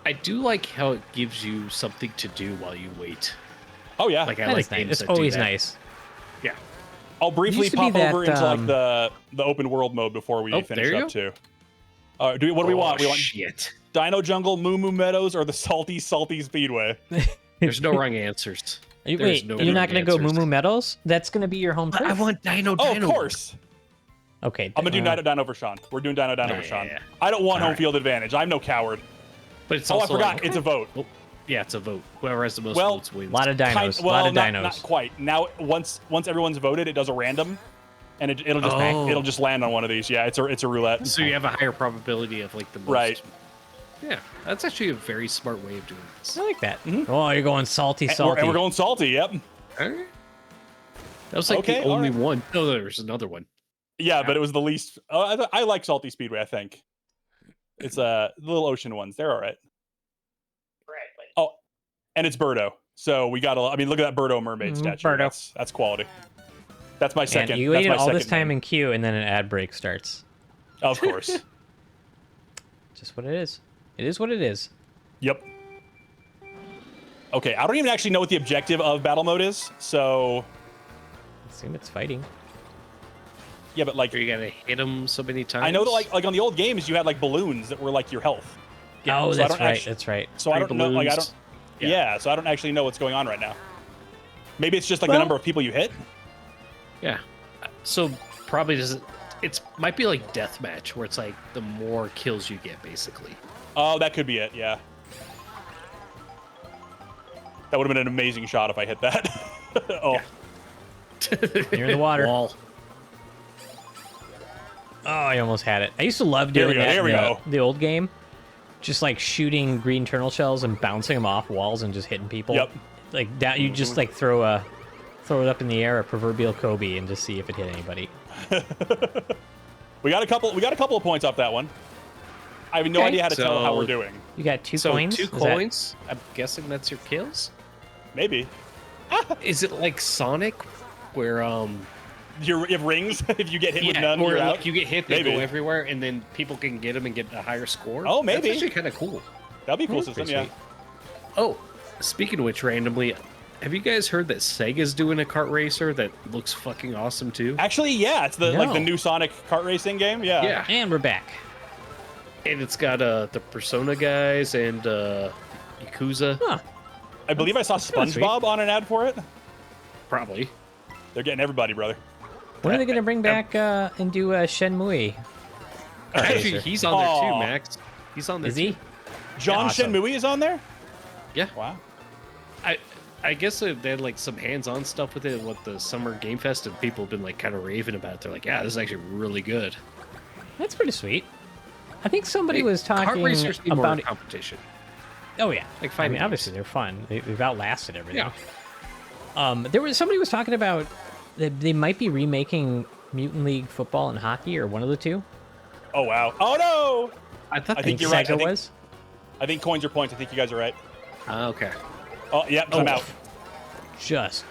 I do like how it gives you something to do while you wait. Oh yeah. Like I That like is nice. games It's that do always that. nice. Yeah. I'll briefly used to be pop over that, into like the open world mode before we Oh, finish there you up too. What do we want? We want Shit. Dino Jungle, Moo Moo Meadows, or the Salty Speedway? There's no wrong answers. Wait, There's no you're not wrong going to go answers. Moo Moo Meadows? That's going to be your home turf. I want Dino Oh, Dino. of course. Okay. I'm gonna do Dino for Shon. We're doing Dino for Shon. Yeah. I don't want home Alright. field advantage. I'm no coward. But it's Oh, I also forgot. like- It's a vote. Oh, yeah, it's a vote. Whoever has the most Well, votes wins. A lot of dinos. A lot of dinos. Not quite. Now, once everyone's voted, it does a random, and it'll just Oh. it'll just land on one of these. Yeah, it's a roulette. So you have a higher probability of like the most. Right. Yeah, that's actually a very smart way of doing this. I like that. Oh, you're going salty, And salty. we're going salty. Yep. Alright. That was like Okay, the only alright. one. No, there's another one. Yeah, but it was the least. I like Salty Speedway. I think it's the little ocean ones. They're all right. Oh, and it's Birdo. So we got I mean, look at that Birdo mermaid statue. Birdo. That's quality. That's my second. And you that's waited my all this second time name. in queue, and then an ad break starts. Of course. Just what it is. It is what it is. Yep. Okay, I don't even actually know what the objective of battle mode is. So I assume it's fighting. yeah, but like You gotta hit them so many times. I know that like on the old games you had like balloons that were like your health. Oh, so I that's don't right. actu- That's right. So I Three don't know. Like I balloons. don't. Yeah. Yeah. So I don't actually know what's going on right now. Maybe it's just like Well- the number of people you hit. Yeah. So probably doesn't. It's might be like deathmatch where it's like the more kills you get, basically. Oh, that could be it. Yeah. That would have been an amazing shot if I hit that. Oh. You're in the water. Wall. Oh, I almost had it. I used to love There doing we go, that there we in go. the old game. Just like shooting green turtle shells and bouncing them off walls and just hitting people. Yep. Like down, you just like throw it up in the air, a proverbial Kobe, and just see if it hit anybody. We got a couple of points off that one. I have no Okay. idea how to tell how we're So- doing. You got two So coins. 2 Is that- coins. I'm guessing that's your kills. Maybe Is it like Sonic, where you have rings. If you get hit with none, where you're like out. you get hit, they Maybe. go everywhere, and then people can get them and get a higher score? Oh, maybe. That's actually kind of cool. That'd be a cool That's system. pretty Yeah. sweet. Oh, speaking of which, randomly, have you guys heard that Sega's doing a kart racer that looks fucking awesome too? Actually, yeah, it's like the No. new Sonic kart racing game. Yeah. Yeah, And we're back. and it's got the Persona guys and Yakuza. Huh. I believe I saw kinda sweet. SpongeBob on an ad for it. Probably. They're getting everybody, brother. When are they going to bring back and do Shenmue? Actually, racer. he's on there Aw. too, Max. He's on there. Is he? too. John Awesome. Shenmue is on there. Yeah. Wow. I guess they had like some hands-on stuff with it with the Summer Game Fest, and people have been like kind of raving about it. They're like, "Yeah, this is actually really good." That's pretty sweet. I think somebody was Kart talking racers need more about it. competition. Oh yeah, Like I fighting mean, games. obviously they're fun. They've outlasted everything. Yeah. Somebody was talking about that they might be remaking Mutant League football and hockey, or one of the two. Oh wow. Oh no. I thought I they think think you're right. Sega I think- was. I think coins are points. I think you guys are right. Okay. Oh yeah, I'm out. Just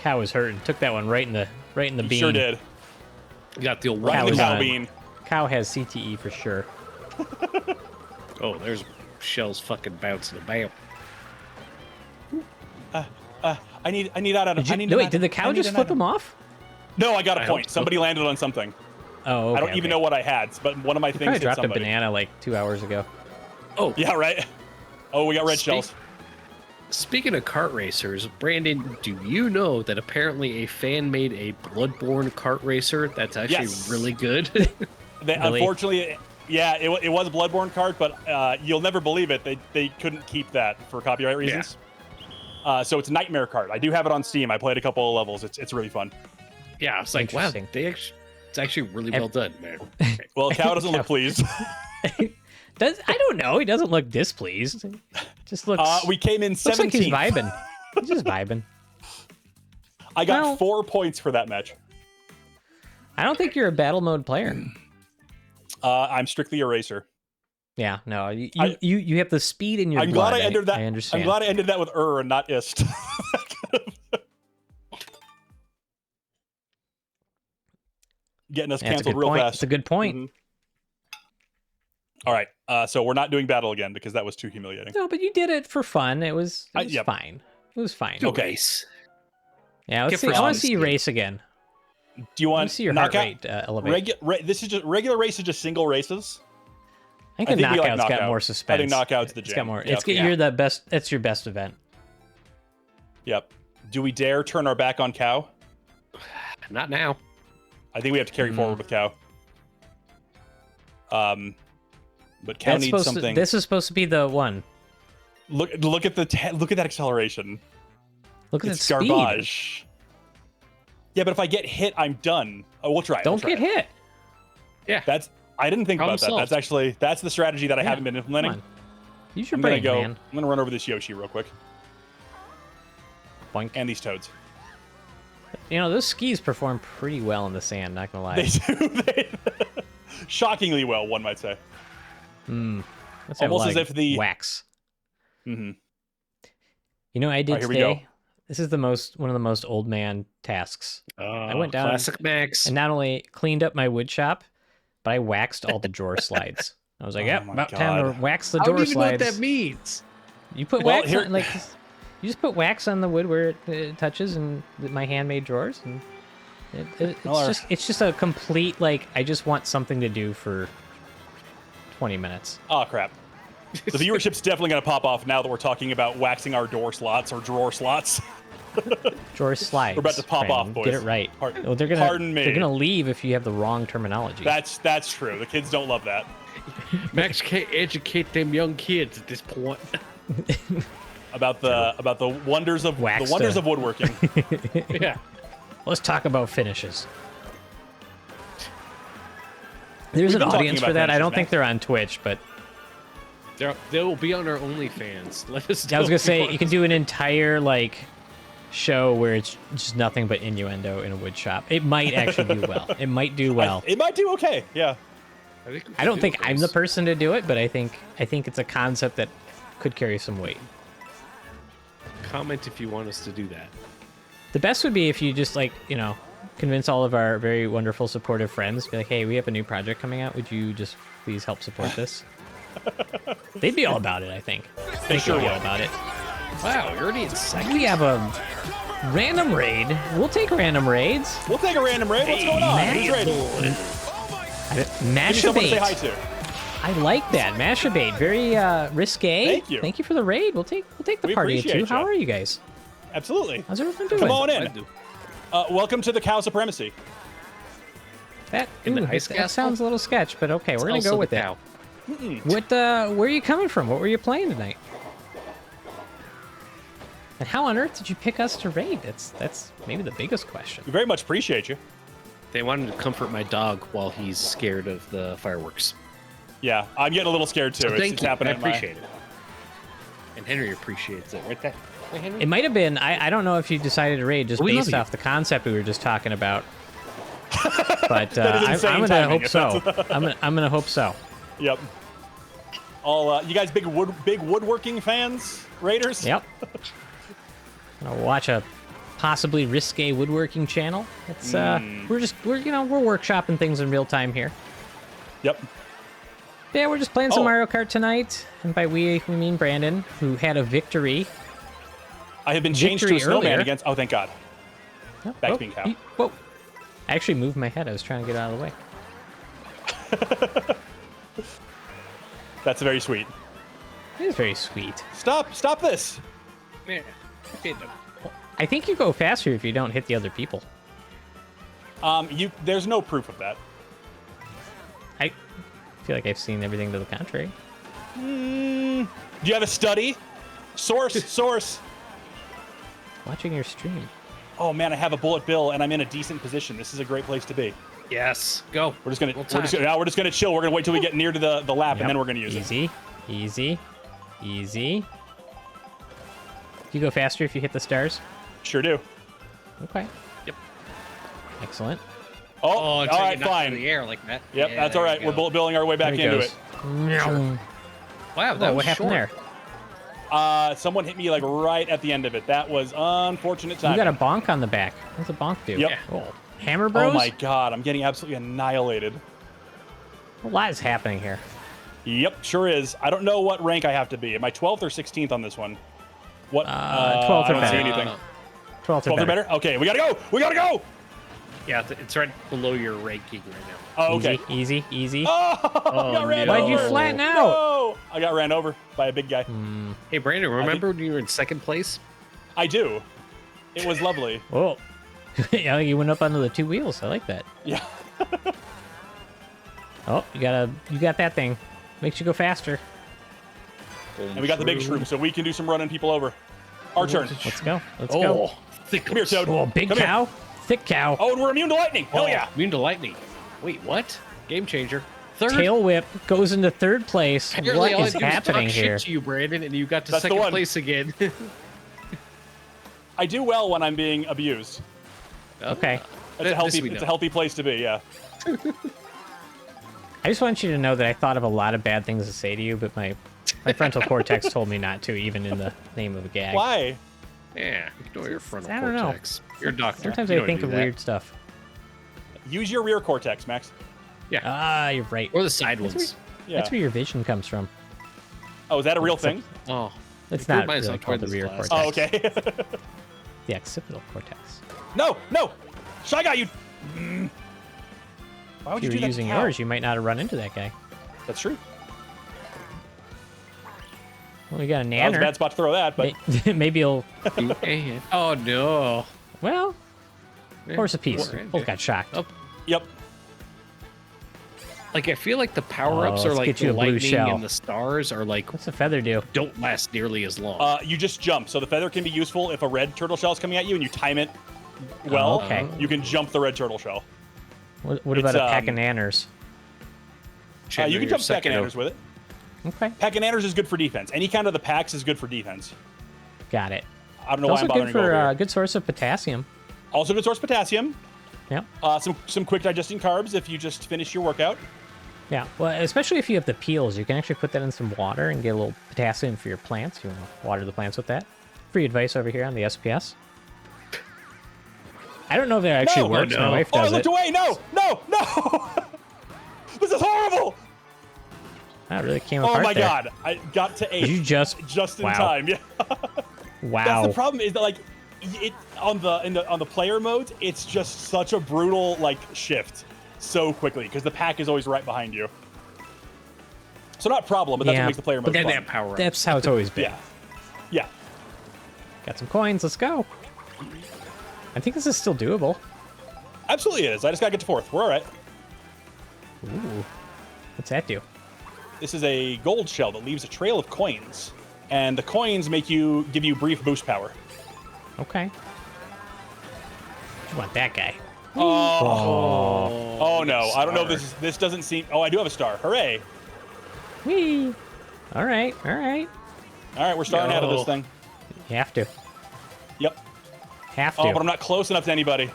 cow was hurting. Took that one right in the You bean. sure did. You got the old Right in was the cow on. bean. Cow has CTE for sure. Oh, there's shells fucking bouncing about. I need out. Did I need no, an wait, item. did the I cow need just an flip item. him off? No, I got a I point. hope so. Somebody landed on something. Oh, okay, I don't even know what I had, but one of my You things probably hit dropped a somebody. banana like 2 hours ago. Oh, Yeah, right. Oh, we got red Speak- shells. Speaking of kart racers, Brandon, do you know that apparently a fan made a Bloodborne kart racer that's actually Yes. really good? They, Really? unfortunately, yeah, it was a Bloodborne card, but you'll never believe it. They couldn't keep that for copyright reasons. So it's Nightmare Card. I do have it on Steam. I played a couple of levels. It's really fun. Yeah, it's like, wow, Interesting. it's actually really well done, man. Well, Cow doesn't look pleased. I don't know. He doesn't look displeased. Just looks. We came in looks like 17th. he's vibing. He's just vibing. I got Well- 4 points for that match. I don't think you're a battle mode player. I'm strictly a racer. Yeah, no. You I- you have the speed in your I'm blood. glad I ended that. I understand. I'm glad I ended that with and not ist. Getting us That's a canceled good real point. fast. It's a good point. Mhm. All right, so we're not doing battle again because that was too humiliating. No, but you did it for fun. It was Yep. fine. It was fine. Okay. Race. Yeah, let's Get see. for I want fun, to see you Steve. race again. Do you I want want to see your heart knockout? rate elevate. This is just regular race is just single races. I think I the think we like knockout's got knockout. more I suspense. think knockout's the It's jam. got more. Yep. It's you're the best. That's your best event. Yep. Do we dare turn our back on Cow? Not now. I think we have to carry forward with Cow. But Cow That's needs supposed something. this is supposed to be the one. Look at look at that acceleration. Look at It's the speed. garbage. Yeah, but if I get hit, I'm done. Oh, we'll try it. Don't we'll get try it. Yeah. I didn't think Problem about that. solved. That's the strategy that I haven't been implementing. Come on. Use your I'm gonna brain, go. man. I'm gonna run over this Yoshi real quick Boink. and these toads. You know, those skis perform pretty well in the sand, not gonna lie. They do. Shockingly well, one might say. Let's have a Almost lot as of if the- wax. Mm-hmm. You know what I did Alright, here we go. today? This is one of the most old man tasks. I went down Classic Max. and not only cleaned up my wood shop, but I waxed all the drawer slides. I was like, Oh yep, my about time God. to wax the I door don't even know slides. what that means. You put Well, wax here- on, like, you just put wax on the wood where it touches and my handmade drawers, and it's just a complete, like, I just want something to do for 20 minutes. Oh crap. The viewership's definitely gonna pop off now that we're talking about waxing our door slots or drawer slots. Drawer slides. We're about to pop off, Brandon. boys. Get it right. Pardon- Well, they're gonna, pardon me. They're gonna leave if you have the wrong terminology. That's true. The kids don't love that. Max can't educate them young kids at this point. About the wonders of Wax the wonders to- of woodworking. Yeah. Let's talk about finishes. There's We've an been talking audience about for that. I finishes, don't think Max. they're on Twitch, but They will be on our OnlyFans. Let us know. I was gonna if say want you can do an entire like show where it's just nothing but innuendo in a wood shop. It might actually do well. It might do well. It might do okay. Yeah. I, think we I don't can think do I'm the this. person to do it, but I think it's a concept that could carry some weight. Comment if you want us to do that. The best would be if you just like, convince all of our very wonderful supportive friends, be like, hey, we have a new project coming out. Would you just please help support this? They'd be all about it, I think. They'd sure be all would. about it. Wow, you're already in second. We have a random raid. We'll take random raids. We'll take a random raid. What's going on? Who's raiding? Give me someone to say hi Mashabate. to. I like that. Mashabate. Very risque. Thank you. Thank you for the raid. We'll take the We party appreciate too. How ya. are you guys? Absolutely. How's everyone doing? Come on I in. do. Welcome to the cow supremacy. That, In the ooh, ice that castle? sounds a little sketch, but okay, we're gonna Also go the with cow. it. What? Where are you coming from? What were you playing tonight? And how on earth did you pick us to raid? That's maybe the biggest question. We very much appreciate you. They wanted to comfort my dog while he's scared of the fireworks. Yeah, I'm getting a little scared too. So It's thank you. I happening. at my- appreciate it. And Henry appreciates it. Right there. Right, Henry? It might have been. I don't know if you decided to raid just We love based you. off the concept we were just talking about. But That is insane I'm gonna timing, hope if so. I'm gonna hope so. Yep. All you guys big woodworking fans, Raiders? Yep. Gonna watch a possibly risque woodworking channel. It's we're workshopping things in real time here. Yep. Yeah, we're just playing some Oh. Mario Kart tonight, and by we mean Brandon, who had a victory. I have been changed to a Victory snowman earlier. against. Oh, thank God. Oh, Back to oh, being cow. Whoa! I actually moved my head. I was trying to get out of the way. That's very sweet. It is very sweet. Stop this. Yeah. Okay, no. I think you go faster if you don't hit the other people. There's no proof of that. I feel like I've seen everything to the contrary. Do you have a study? Source. Watching your stream. Oh man, I have a bullet bill and I'm in a decent position. This is a great place to be. Yes. Go. We're just gonna Roll we're just gonna chill. We're gonna wait till we get near to the lap and then we're gonna use it. Easy. You go faster if you hit the stars. Sure do. Okay. Yep. Excellent. Oh, Oh, all until right, you knock it in fine. the air like that. Yep, Yeah, that's all there right. you We're go. bullet billing our way back There he into goes. it. Wow, that Oh, was what happened short. there? Someone hit me like right at the end of it. That was unfortunate You timing. got a bonk on the back. What's a bonk do? Yep. Oh, Hammer Bros? Oh my God, I'm getting absolutely annihilated. A lot is happening here. Yep, sure is. I don't know what rank I have to be. Am I 12th or 16th on this one? What? 12th I or don't see better. anything. 12th 12th or better? Okay, we gotta go. We gotta go. Yeah, it's right below your ranking right now. Oh, okay. Easy. Oh, I got ran no. Why'd you over. flatten out? No, I got ran over by a big guy. Hey, Brandon, remember when you were in second place? I do. It was lovely. Oh, Yeah, you went up onto the 2 wheels. I like that. Yeah. Oh, you got that thing. Makes you go faster. And we got the big shroom, so we can do some running people over. Our turn. Let's go. Let's go. Thick. Come here, Toad. Oh, big Come cow. Here. Thick cow. Oh, and we're immune to lightning. Hell yeah. Immune to lightning. Wait, what? Game changer. Third. Tail whip goes into 3rd place. Apparently, all What I is do is talk happening here? shit to you, Brandon, and you got to That's the second one. place again. I do well when I'm being abused. Okay. It's a healthy place to be, yeah. I just want you to know that I thought of a lot of bad things to say to you, but my frontal cortex told me not to, even in the name of a gag. Why? Yeah, ignore your frontal I don't know. cortex. You're a doctor. Sometimes You I don't think do of that. weird stuff. Use your rear cortex, Max. Yeah, Ah, you're right. or the side ones. Yeah. That's where your vision comes from. Oh, is that a real thing? Oh, It's I not grew really myself called the toward rear this cortex. class. Oh, okay. The occipital cortex. No, no. Shy guy, you. Why would If you you were do that? using Cow? yours, you might not have run into that guy. That's true. Well, we got a That was a nanner. bad spot to throw that, but Maybe he'll. Oh no. Well, horse apiece. Poor Both got shocked. Oh, yep. like I feel like the power-ups Oh, are let's like get you the a blue lightning shell. and the stars are like What's the feather do? don't last nearly as long. You just jump. So the feather can be useful if a red turtle shell is coming at you and you time it well. Oh, okay. You can jump the red turtle shell. What about It's, a pack of nanners? Chandler, You can you're jump second Pack-Anners with it. Okay, Pack-Anners is good for defense. Any kind of the packs is good for defense. got it. I don't know why Also I'm bothering good to go for over here. good source of potassium. Also good source of potassium. Yep. Some quick digesting carbs if you just finish your workout. Yeah. Well, especially if you have the peels, you can actually put that in some water and get a little potassium for your plants. You want to water the plants with that. Free advice over here on the SPS. I don't know if that actually No! works. Oh, My no. wife Oh, I does looked it. away. No, no, no. This is horrible. That really came Oh apart my there. God. I got to 8. Did you just in wow. time. Yeah. Wow. That's the problem is that like it on the player modes, it's just such a brutal like shift so quickly because the pack is always right behind you. So not problem, but that's Yeah, what makes the player mode but then fun. they have power-ups. That's how it's always been. Yeah. Yeah. Got some coins. Let's go. I think this is still doable. Absolutely it is. I just gotta get to 4th. We're all right. Ooh. What's that do? This is a gold shell that leaves a trail of coins, and the coins give you brief boost power. Okay. You want that guy? Oh no! I don't know if this doesn't seem. Oh, I do have a star. Hooray! Whee! All right. All right. All right, we're starting out of this No. thing. You have to. Yep. Have to. Oh, but I'm not close enough to anybody.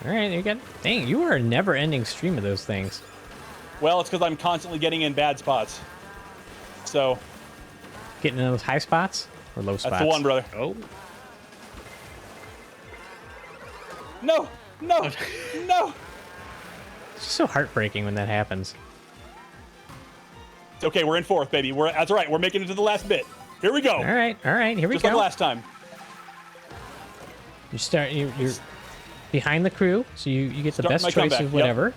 All right. You got. Dang, you are a never-ending stream of those things. Well, it's because I'm constantly getting in bad spots. So Getting in those high spots or low spots. that's the one, brother. Oh, No, no, no. It's just so heartbreaking when that happens. It's okay, we're in 4th, baby. That's all right. We're making it to the last bit. Here we go. All right. All right. Here we Just go. like last time. You're behind the crew, so you get the Starting best my choice comeback, of yep. whatever.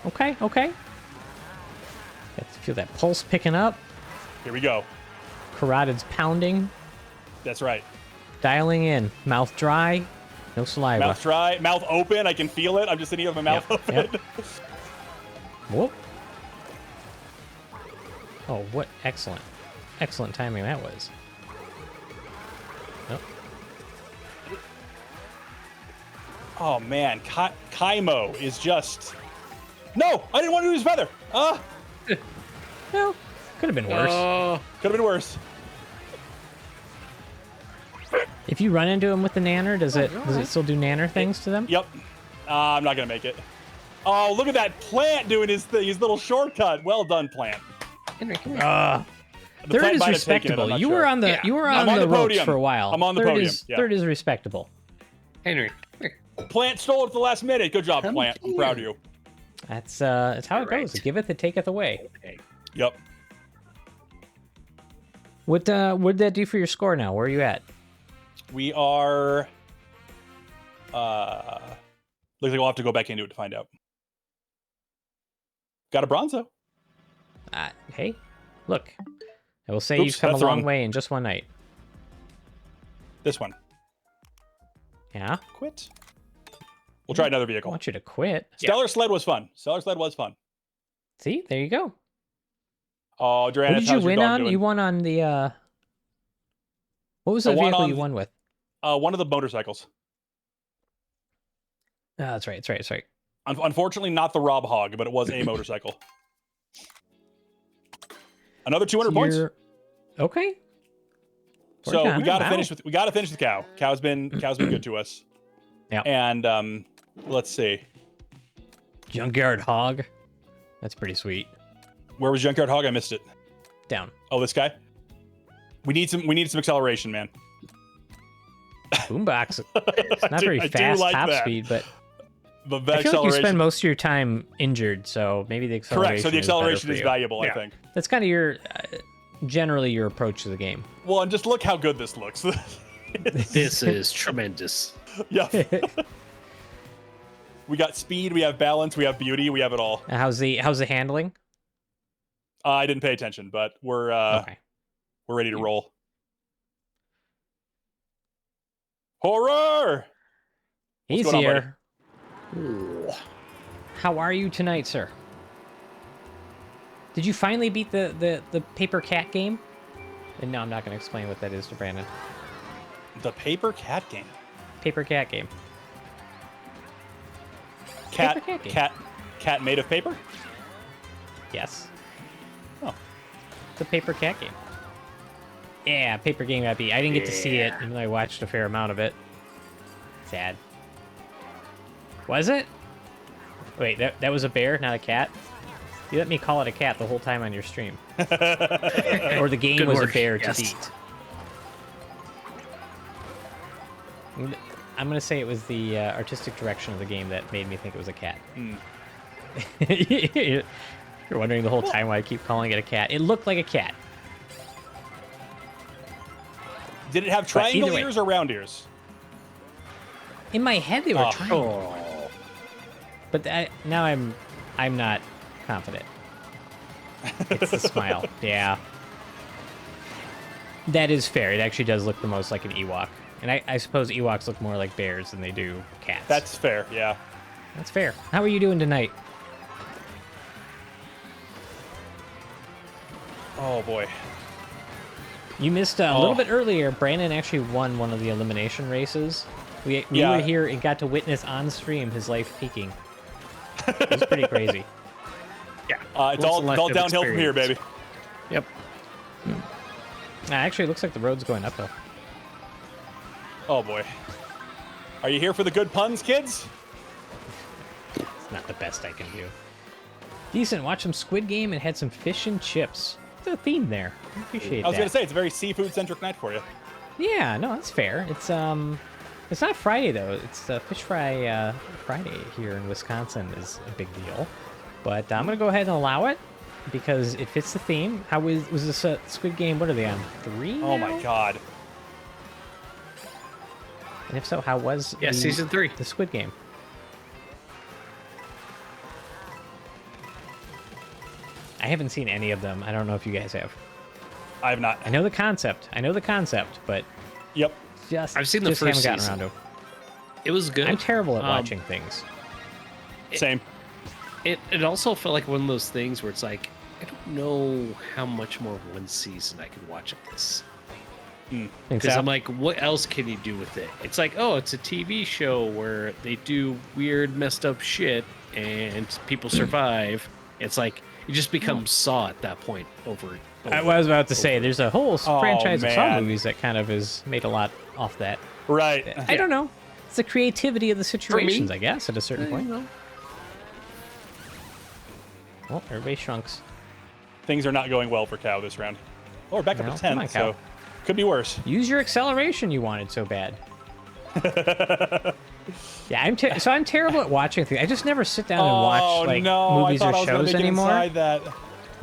Okay. Okay. Got to feel that pulse picking up. Here we go. Carotids pounding. That's right. Dialing in. Mouth dry. No saliva. Mouth dry, mouth open. I can feel it. I'm just sitting here with my mouth Yep, open. yep. Whoop. Oh, what excellent timing that was. Nope. Oh man, Kaimo is just. No, I didn't want to lose feather. Well, could have been worse. Could have been worse. If you run into him with the nanner, does it still do nanner things to them? Yep. I'm not gonna make it. Oh, look at that plant doing his thing, his little shortcut. Well done, plant. Henry, come here. The Third plant is might have taken it, respectable. I'm not You sure. were on the Yeah. you were I'm on on the the ropes podium. for a while. I'm on the Third podium, Is, yeah. Third is respectable. Henry, come here. Plant stole it at the last minute. Good job, Come plant. I'm here. proud of you. That's how it Right. goes. It giveth, it taketh away. Okay. Yep. What did that do for your score now? Where are you at? We are. Looks like we'll have to go back into it to find out. Got a bronzo. Hey, look. I will say Oops, you've come a that's long wrong. way in just one night. This one. Yeah? Quit. We'll try another I vehicle. want you to quit. Stellar Sled was fun. Stellar Sled was fun. See? There you go. Oh, What Dranus, did you how's your win dog on? doing? You won on the, What was I the won vehicle on you won with? one of the motorcycles. Oh, that's right. That's right. That's right. Unfortunately, not the Rob Hog, but it was a motorcycle. Another 200 points. Okay. So Working on we it. got to Wow. finish with the cow. Cow's been good to us. Yeah. And let's see. Junkyard Hog. That's pretty sweet. Where was Junkyard Hog? I missed it. Down. Oh, this guy. We need some acceleration, man. Boombox. It's not very I do fast like top that. speed, but The I feel like you acceleration. spend most of your time injured, so maybe the acceleration. Correct. So the acceleration is is better for you. valuable, I Yeah. think. That's kind of your generally your approach to the game. Well, and just look how good this looks. This is tremendous. Yeah. We got speed, we have balance, we have beauty, we have it all. How's the handling? I didn't pay attention, but we're Okay. we're ready to roll. Horror! What's He's going on, here. How are you tonight, sir? Did you finally beat the paper cat game? And no, I'm not going to explain what that is to Brandon. The paper cat game. Paper cat game. Cat Paper cat game. cat made of paper? Yes. Oh. It's a paper cat game. Yeah, paper game I beat. I didn't get to see it, even though I watched a fair amount of it. Sad. Was it? Wait, that was a bear, not a cat? You let me call it a cat the whole time on your stream. Or the game Good was work, a bear yes. to beat. I'm going to say it was the artistic direction of the game that made me think it was a cat. You're wondering the whole time why I keep calling it a cat. It looked like a cat. Did it have But triangle either way. ears or round ears? In my head, they were Oh. triangle. But now I'm not confident. It's the smile. Yeah. That is fair. It actually does look the most like an Ewok. And I suppose Ewoks look more like bears than they do cats. That's fair, yeah. That's fair. How are you doing tonight? Oh boy. You missed a little bit earlier. Brandon actually won one of the elimination races. We Yeah. were here and got to witness on stream his life peaking. It was pretty crazy. Yeah. It's all Selective downhill from here, baby. experience. Yep. Actually, it looks like the road's going uphill. Oh boy. Are you here for the good puns, kids? It's not the best I can do. Decent. Watch some Squid Game and had some fish and chips. There's a theme there. I appreciate I was that. gonna say it's a very seafood-centric night for you. Yeah, no, that's fair. It's not Friday though. It's Fish Fry Friday here in Wisconsin is a big deal. But I'm gonna go ahead and allow it because it fits the theme. How was this Squid Game? What are they on? 3? Oh now? my god. And if so, how was Season 3. the Squid Game? I haven't seen any of them. I don't know if you guys have. I have not. I know the concept, but Yep. just I've seen the just first haven't season. gotten around It was good. to. I'm terrible at Um, watching things. Same. It also felt like one of those things where it's like, I don't know how much more of one season I could watch of this. Think Because so? I'm like, what else can you do with it? It's like, oh, it's a TV show where they do weird, messed up shit and people survive. It's like, it just becomes Saw at that point over. I was about to say, there's a whole franchise of Saw man. movies that kind of is made a lot off that. Right. I don't know. It's the creativity of the situations, I guess, at a certain point. Well, everybody shrunks. Things are not going well for Cow this round. Oh, we're back up No, to come 10, on, Cow. so could be worse. Use your acceleration you wanted so bad. Yeah, I'm terrible at watching things. I just never sit down and watch like movies I thought or I was gonna shows make it anymore. inside that.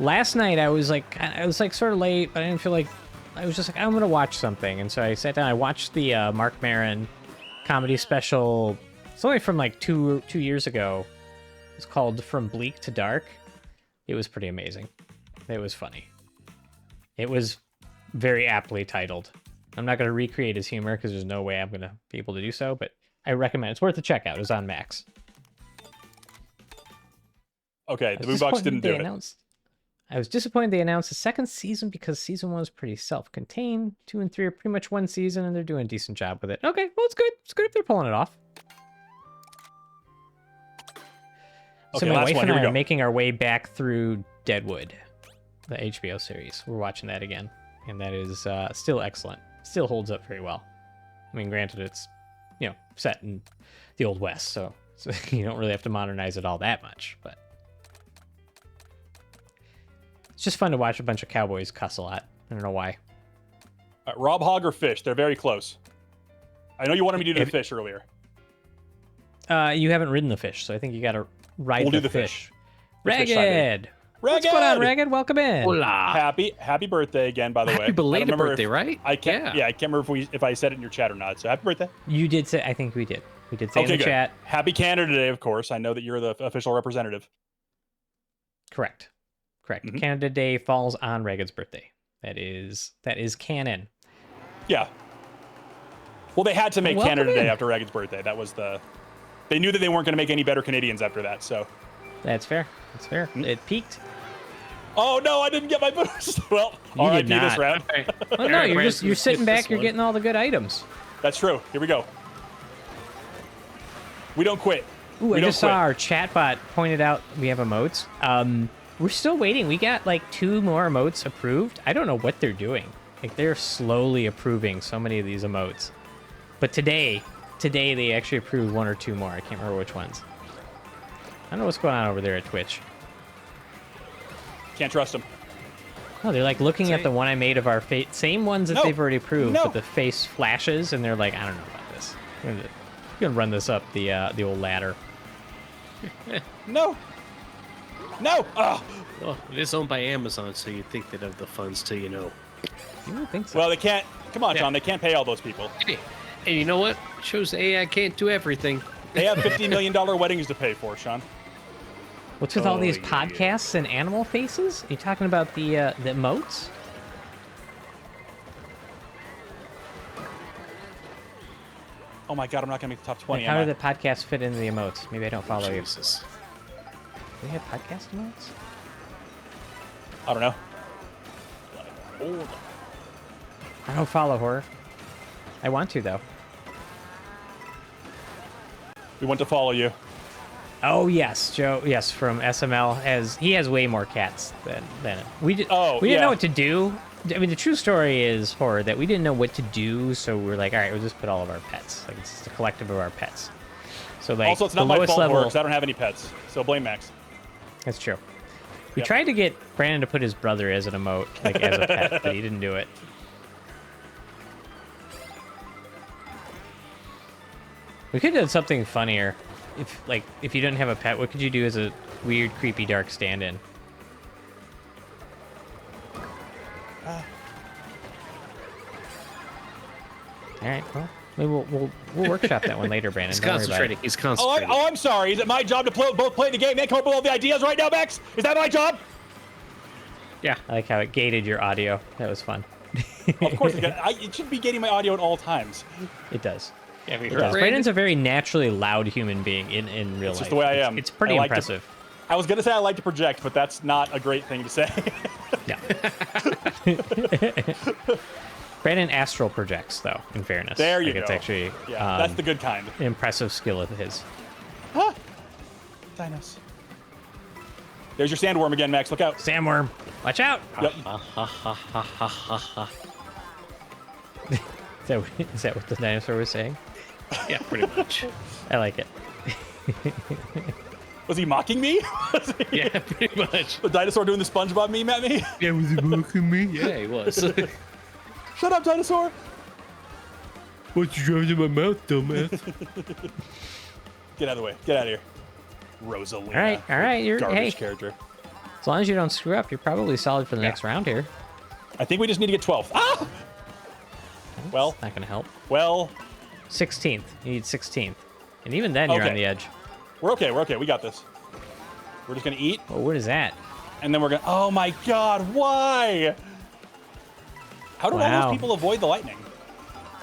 Last night I was like sort of late, but I didn't feel like I was just like I'm gonna watch something, and so I sat down. I watched the Mark Maron comedy special. It's only from like two years ago. It's called From Bleak to Dark. It was pretty amazing. It was funny. It was very aptly titled. I'm not gonna recreate his humor because there's no way I'm gonna be able to do so, but I recommend. It's worth a checkout. It was on Max. Okay, the I was Boo Box disappointed didn't do they it. announced. I was disappointed they announced a second season because season 1 was pretty self-contained. 2 and 3 are pretty much one season, and they're doing a decent job with it. Okay, well, it's good. It's good if they're pulling it off. So Okay, my last wife one. and Here I we are go. making our way back through Deadwood, the HBO series. We're watching that again, and that is still excellent. Still holds up very well. I mean, granted, it's set in the Old West, so you don't really have to modernize it all that much, but it's just fun to watch a bunch of cowboys cuss a lot. I don't know why. Rob Hog or fish? They're very close. I know you wanted me to do the fish earlier. You haven't ridden the fish, so I think you got to ride We'll the do the fish. The fish side, Ragged! Ragged! What's going on, Ragged? Welcome in. Hola. Happy birthday again, by the way. Happy I don't belated remember birthday, if- right? I can't. Yeah, I can't remember if I said it in your chat or not. So happy birthday. You did say, I think we did. We did say Okay, in the good. chat. Happy Canada Day, of course. I know that you're the official representative. Correct. Mhm. Canada Day falls on Ragged's birthday. That is canon. Yeah. Well, they had to make Welcome Canada in. Day after Ragged's birthday. That was the. They knew that they weren't going to make any better Canadians after that. So. That's fair. That's fair. It peaked. Oh no, I didn't get my boost. Well, You RIP did this not. round. Well, no, you're sitting back. You're getting all the good items. That's true. Here we go. We don't quit. Ooh, we I don't just saw quit. our chatbot pointed out we have emotes. We're still waiting. We got like 2 more emotes approved. I don't know what they're doing. Like they're slowly approving so many of these emotes. But today they actually approved 1 or 2 more. I can't remember which ones. I don't know what's going on over there at Twitch. Can't trust them. No, they're like looking at Say- the one I made of our face. Same ones that No. they've already approved, No. but the face flashes, and they're like, I don't know about this. I'm gonna run this up the old ladder. No. No. Oh. Oh, it is owned by Amazon, so you'd think they'd have the funds to, You don't think so? Well, they can't. Come on, Yeah. John. They can't pay all those people. Hey, and you know what? Shows the AI can't do everything. They have $50 million weddings to pay for, Sean. What's with all Oh, these yeah. podcasts and animal faces? Are you talking about the emotes? Oh my God, I'm not gonna make the top 20. Like, how am do I? the podcasts fit into the emotes? Maybe I don't follow you. Jesus. Do we have podcast emotes? I don't know. I don't follow horror. I want to though. We want to follow you. Oh yes, Joe. Yes, from SML he has way more cats than we did. Oh, we didn't yeah. know what to do. I mean, the true story is horror that we didn't know what to do, so we're like, all right, we'll just put all of our pets. Like it's just a collective of our pets. So like Also, it's the not my lowest fault, level. because I don't have any pets. So blame Max. That's true. We Yep. tried to get Brandon to put his brother as an emote, like as a pet, but he didn't do it. We could have done something funnier. If you didn't have a pet, what could you do as a weird, creepy, dark stand-in? All right, well, maybe we'll workshop that one later, Brandon. He's Don't worry about concentrating. it. He's Oh, concentrating. I'm sorry. Is it my job to both play the game and come up with all the ideas right now, Max? Is that my job? Yeah. I like how it gated your audio. That was fun. Of course, it should be getting my audio at all times. It does. Yeah, we It heard does. Brandon. Brandon's a very naturally loud human being in real life. It's just the way I am. It's pretty I like to- impressive. I was gonna say I like to project, but that's not a great thing to say. Yeah. Brandon astral projects, though. In fairness, There you It's go. actually Yeah, that's the good kind. an impressive skill of his. Huh? Dinos. There's your sandworm again, Max. Look out. Sandworm, watch out! Yep. Is that what the dinosaur was saying? Yeah, pretty much. I like it. Was he mocking me? Yeah, pretty much. The dinosaur doing the SpongeBob meme at me? Yeah, was he mocking me? Yeah, he was. Shut up, dinosaur. What you drove in my mouth, dumbass? Get out of the way. Get out of here. Rosalina. All right. You're Garbage hey. character. As long as you don't screw up, you're probably solid for the next round here. I think we just need to get 12th. Ah! Well, Not gonna help. well, 16th. You need 16th, and even then you're on Okay. the edge. we're okay. We're okay. We got this. We're just gonna eat, Well, what is that? and then we're gonna. Oh my God! Why? How do all Wow. those people avoid the lightning?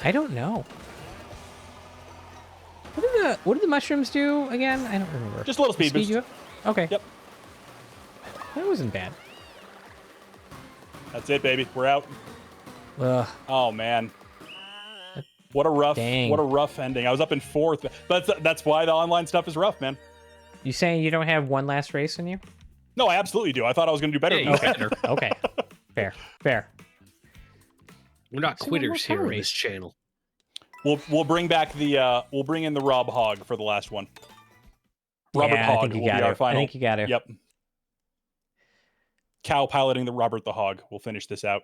I don't know. What did the mushrooms do again? I don't remember. Just a little speed boost. you up? Okay. Yep. That wasn't bad. That's it, baby. We're out. Ugh. Oh man. What a rough ending. I was up in 4th. But that's why the online stuff is rough, man. You saying you don't have one last race in you? No, I absolutely do. I thought I was going to do better. Yeah, you better. Okay. Fair. We're not See, quitters what here on race? this channel. We'll bring back the we'll bring in the Rob Hogg for the last one. Robert Yeah, I Hogg think you will got be it. our final. I think you got it. Yep. Cow piloting the Robert the Hog. We'll finish this out.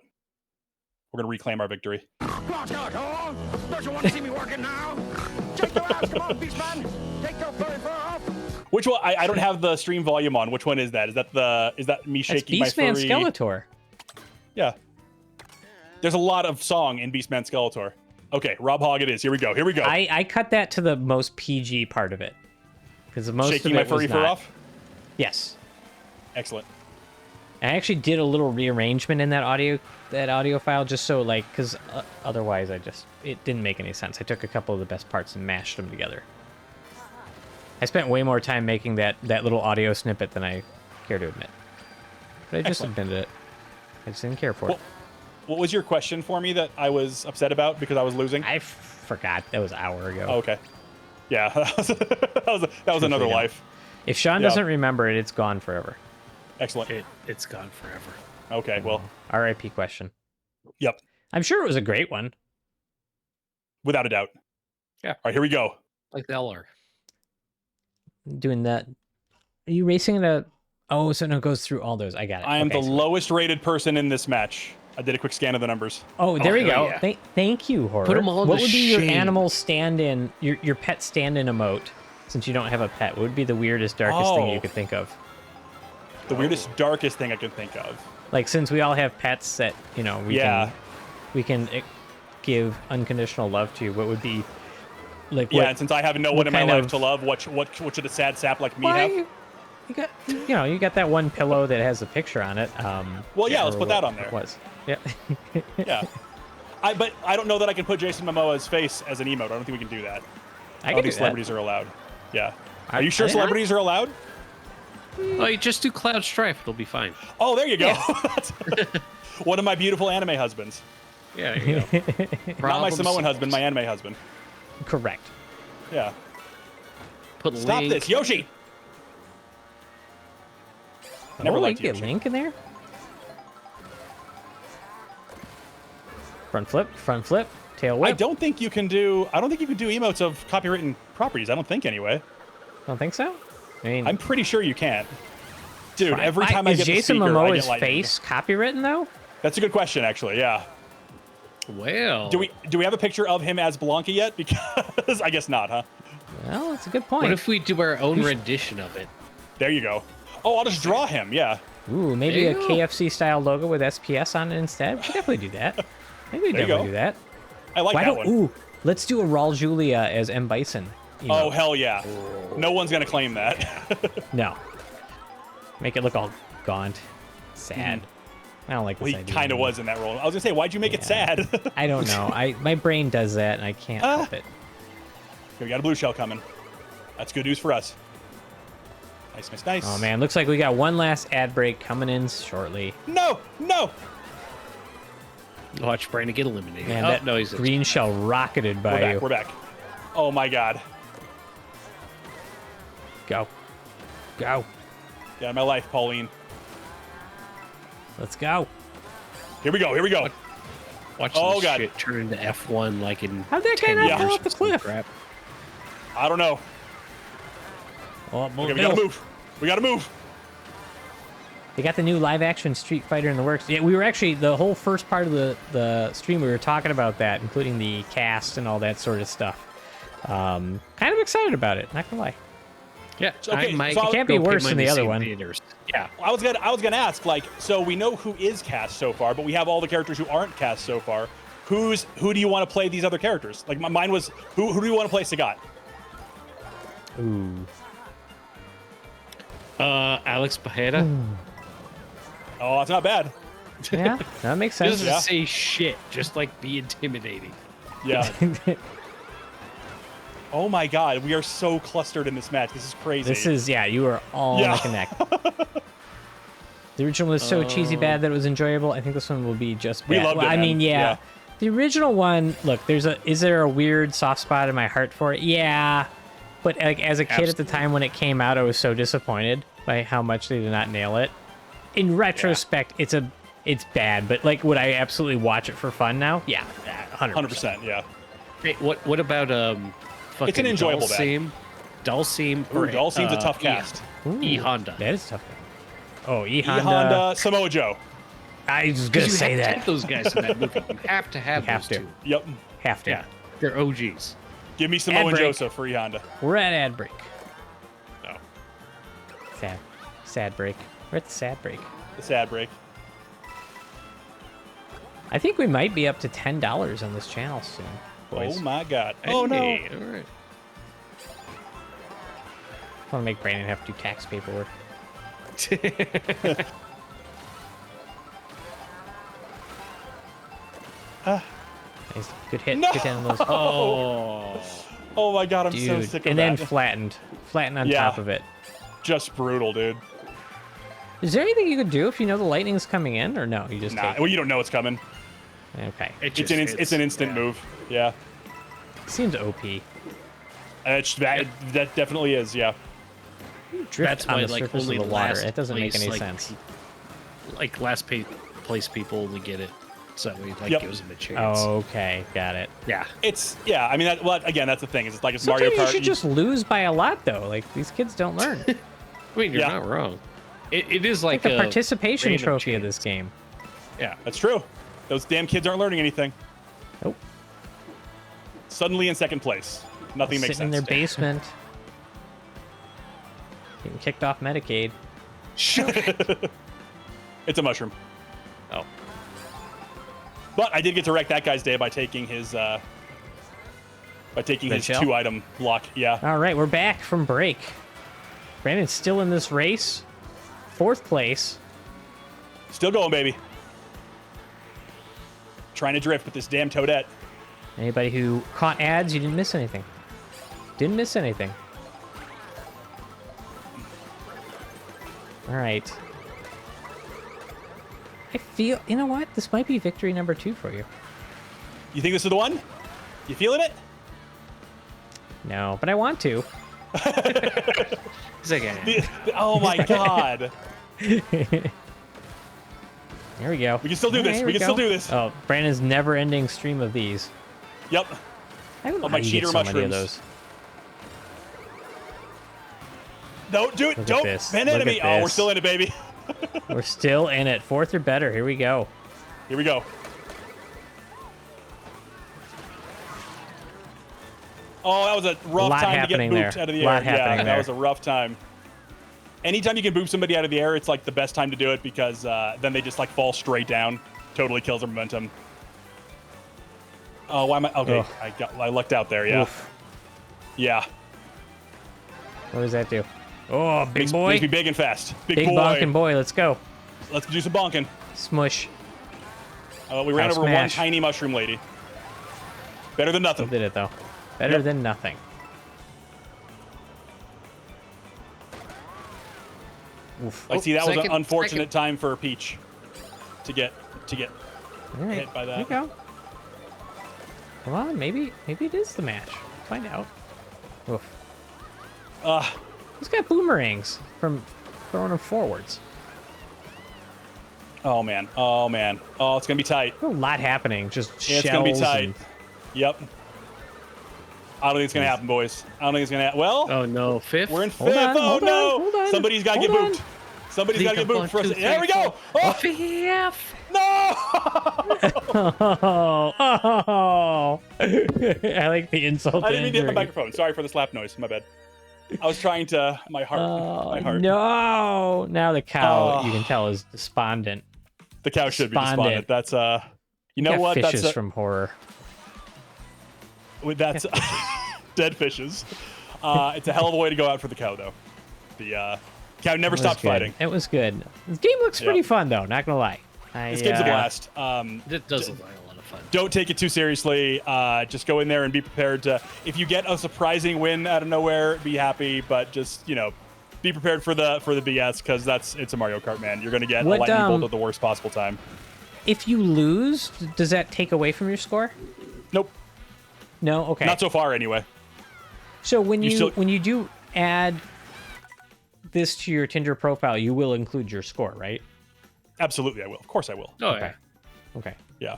We're gonna reclaim our victory. Watch out, oh! Don't you want to see me working now? Take your ass, come on, Beastman! Take your furry fur off! Which one? I don't have the stream volume on. Which one is that? Is that me That's shaking my Beastman furry? Skeletor. Yeah. There's a lot of song in Beastman Skeletor. Okay, Rob Hogg it is. Here we go. I cut that to the most PG part of it. Because most Shaking of my it was furry fur not. off? Yes. Excellent. I actually did a little rearrangement in that audio file just so because otherwise it didn't make any sense. I took a couple of the best parts and mashed them together. I spent way more time making that little audio snippet than I care to admit. But I just admitted it. I just didn't care for it. What was your question for me that I was upset about because I was losing? I forgot. That was an hour ago. Oh, okay. Yeah, that was another life. If Shon doesn't remember it, it's gone forever. Excellent. It's gone forever. Okay, well. R.I.P. question. Yep. I'm sure it was a great one. Without a doubt. Yeah. All right, here we go. Like the LR. Doing that. Are you racing at a... Oh, so no, it goes through all those. I got it. I am Okay, the so- lowest rated person in this match. I did a quick scan of the numbers. Oh, there we hell go. yeah. Thank you, Horror. Put 'em all What to would be your shame. animal stand-in, your pet stand-in emote, since you don't have a pet? What would be the weirdest, darkest thing you could think of? The weirdest, darkest thing I could think of. Like, since we all have pets that, we can give unconditional love to, what would be, like, Yeah, what, and since I have no one what in my kind life of- to love, what should a sad sap like me Why? have? You got that one pillow that has a picture on it. Well, yeah, let's or put that what on there. it was. Yeah. Yeah. But I don't know that I can put Jason Momoa's face as an emote. I don't think we can do that. I I can don't do think celebrities are allowed. Yeah. Are you I sure think- celebrities are allowed? Oh, you just do Cloud Strife. It'll be fine. Oh, there you go. One of my beautiful anime husbands. Yeah, there you go. Not my Problem Samoan solved. husband, my anime husband. Correct. Yeah. Put Stop Link. this, Yoshi! Never you liked get Yoshi. Link in there. Front flip, tail whip. I don't think you can do emotes of copywritten properties. I don't think anyway. Don't think so. I mean, I'm pretty sure you can. Dude, every time I is get Jason the speaker, I Momoa's get lightning. face copywritten though? That's a good question, actually. Yeah. Well. Do we have a picture of him as Blanca yet? Because I guess not, huh? Well, that's a good point. What if we do our own rendition of it? There you go. Oh, I'll just draw him. Yeah. Ooh, maybe a There you go. KFC style logo with SPS on it instead. We could definitely do that. Maybe we There you definitely go. do that. I like Why that don't? one. Ooh, let's do a Raul Julia as M Bison. Oh hell yeah! No one's gonna claim that. No. Make it look all gaunt, sad. I don't like Well, this he idea. kind of was in that role. I was gonna say, why'd you make it sad? I don't know. My brain does that, and I can't help it. We got a blue shell coming. That's good news for us. Nice, nice, nice. Oh man, looks like we got one last ad break coming in shortly. No, no. Watch Brandon get eliminated. Man, oh, that no, he's green shell rocketed by We're back. you. We're back. Oh my god. Go. Go. Get out of my life, Pauline. Let's go. Here we go. Here we go. Watch Oh, this God. shit turn into F1 like in How'd that guy 10 not Yeah. fall years off the or some cliff? crap. I don't know. Oh, Okay, we gotta move. We gotta move. They got the new live-action Street Fighter in the works. Yeah, we were actually, the whole first part of the stream, we were talking about that, including the cast and all that sort of stuff. Kind of excited about it, not gonna lie. Yeah, Okay, I might so it can't be go pay worse than money the to other see one. theaters. Yeah. I was gonna ask, like, so we know who is cast so far, but we have all the characters who aren't cast so far. Who do you want to play these other characters? Like mine was who do you want to play Sagat? Ooh. Alex Pajeda. Oh, that's not bad. Yeah, that makes sense. Doesn't Yeah. say shit, just like be intimidating. Yeah. Oh my god, we are so clustered in this match. This is crazy. This is, yeah, you are all neck and neck. The original was so cheesy bad that it was enjoyable. I think this one will be just bad. We loved it, I mean, man. Yeah. The original one, look, is there a weird soft spot in my heart for it? Yeah. But like as a kid at the time when it came out, I was so disappointed by how much they did not nail it. In retrospect, it's bad, but like would I absolutely watch it for fun now? Yeah, 100%. 100%, yeah. Hey, what about fucking It's an enjoyable Dalseem? Dalseem or Dalseem's a tough cast. E Honda. That is tough. Oh, E Honda. Honda, Samoa Joe. I was gonna say You have to that. have those guys in that movie. You have to have You have those to. two. Yep. Have to. Yeah, they're OGs. Give me Samoa break. Joseph for E Honda. We're at ad break. Oh. Sad break. We're at the sad break. The sad break. I think we might be up to $10 on this channel soon, boys. Oh my god. Oh no. Hey, all right. I want to make Brandon have to do tax paperwork. Nice. Good hit. No! Good hit on those. Oh. Oh my god, I'm Dude. so sick of And then that. flattened on Yeah. top of it. Just brutal, dude. Is there anything you could do if you know the lightning's coming in, or no? You just Nah, take well, you don't know it's coming. Okay. It's an instant move. Yeah. Seems OP. That definitely is, yeah. Drift That's on why the like surface only of the water. last It doesn't make place, any like, sense. Like last place people only get it, so that way like Yep. gives them a chance. Oh, okay. Got it. Yeah. I mean, again, that's the thing. It's like it's Sometimes Mario Kart. you should just lose by a lot, though. Like, these kids don't learn. I mean, you're Yeah. not wrong. It is like Like the a participation random trophy of chance. this game. Yeah. That's true. Those damn kids aren't learning anything. Nope. Suddenly in second place. Nothing makes Sitting in sense. their basement. Getting kicked off Medicaid. It's a mushroom. Oh. But I did get to wreck that guy's day by taking his Red shell? 2-item block. Yeah. All right, we're back from break. Brandon's still in this race. 4th place. Still going, baby. Trying to drift with this damn toadette. Anybody who caught ads, you didn't miss anything. Didn't miss anything. All right. I feel, you know what? This might be victory number 2 for you. You think this is the one? You feeling it? No, but I want to. He's like, eh. Oh my god. There we go. We can still do this. Here We can go. still do this. Oh, Brandon's never-ending stream of these. Yep. I don't know Oh, my how you get cheater so many of mushrooms. those. Don't do it. Look at Don't. this. Bend Look enemy. at Oh, we're this. still in it, baby. We're still in it. 4th or better. Here we go. Here we go. Oh, that was a rough Lot time to get happening booped there. out of the Lot air. Yeah, happening that there. was a rough time. Anytime you can boop somebody out of the air, it's like the best time to do it because then they just like fall straight down. Totally kills their momentum. Oh, why am I? Okay, Ugh. I lucked out there. Yeah, Oof. yeah. What does that do? Oh, big Makes boy. me big and fast. Big, Big boy. bonking boy. Let's go. Let's do some bonking. Smush. We ran House over one smash. tiny mushroom lady. Better than Still nothing. did it, though. Better Yep. than nothing. Oof. Like, see, that was an second- unfortunate time for Peach to get All right. hit by Here we that. go. Come on. Maybe it is the match. Find out. Oof. He's got boomerangs from throwing them forwards. Oh man. Oh man. Oh, it's gonna be tight. A lot happening. Just Yeah, it's shells. gonna be tight. and- Yep. I don't think it's gonna happen, boys. I don't think it's gonna happen. Well, Oh no, 5th. we're in 5th. Hold on, Oh hold no! on, hold on, Somebody's gotta get hold on. booped. Somebody's gotta get booped for us. There we go! Oh, Fifth. no! Oh, I like the insult. I didn't mean to hit my injury. microphone. Sorry for the slap noise. My bad. I was trying to. My heart. my heart. No! Now the cow, Oh. you can tell, is despondent. The cow should be Despondent. despondent. That's You know Got what? fishes That's from horror. that's dead fishes. It's a hell of a way to go out for the cow, though. The cow never It was stopped good. fighting. It was good. This game looks Yeah. pretty fun, though. Not gonna lie. This game's a blast. It does look like a lot of of fun. Don't take it too seriously. Just go in there and be prepared to. If you get a surprising win out of nowhere, be happy. But just be prepared for the BS because it's a Mario Kart, man. You're gonna get a lightning bolt at the worst possible time. If you lose, does that take away from your score? Nope. No. Okay. Not so far, anyway. So when you do add this to your Tinder profile, you will include your score, right? Absolutely, I will. Of course, I will. Oh, Okay. Okay. Yeah.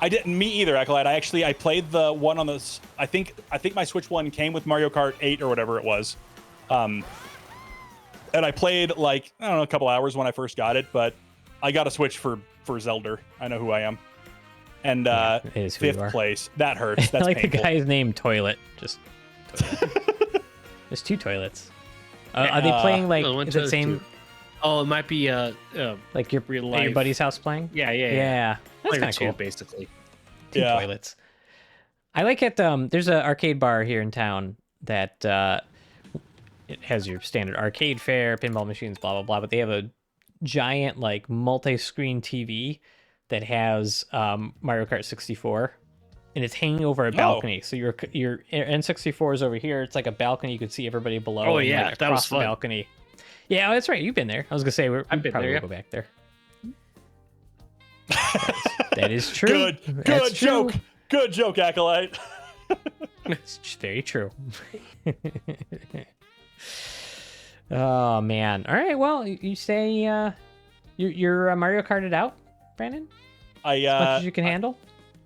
I didn't. Me either, Acolyte. I played the one on this. I think my Switch one came with Mario Kart 8 or whatever it was. And I played a couple hours when I first got it, but I got a Switch for Zelda. I know who I am. And it is who you are. 5th place. That hurts. That's I like painful. the guy's name, Toilet. Just toilet. There's 2 toilets. Are they playing is it same? Oh, it might be Like your real at your life. buddy's house playing? Yeah. That's Player kind of 2, cool. basically. 2 Yeah. toilets. I like it. There's an arcade bar here in town that it has your standard arcade fare, pinball machines, blah blah blah. But they have a giant multi-screen TV that has Mario Kart 64, and it's hanging over a balcony. So your N64 is over here. It's like a balcony. You can see everybody below. Oh, and, yeah, that was across the fun. balcony. Yeah, that's right. You've been there. I was gonna say I've been probably there, go back there. That is true. Good That's true. joke. Good joke, Acolyte. It's very true. Oh man! All right. Well, you say you're Mario Karted out, Brandon. As much as you can handle.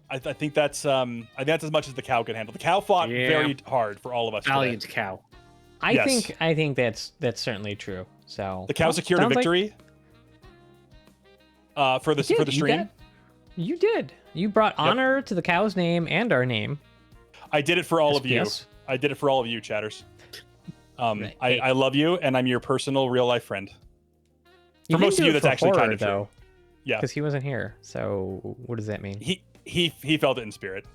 I think that's as much as the cow can handle. The cow fought very hard for all of us. Valiant Today. cow. I think that's certainly true. So The cow secured a sounds like victory for the stream. You did. You brought honor to the cow's name and our name. I did it for all of you. SPS. I did it for all of you, chatters. Right. I love you, and I'm your personal real life friend. You For most didn't of do you, it that's for actually horror, kind of true. though. Yeah. Because he wasn't here. So what does that mean? He felt it in spirit.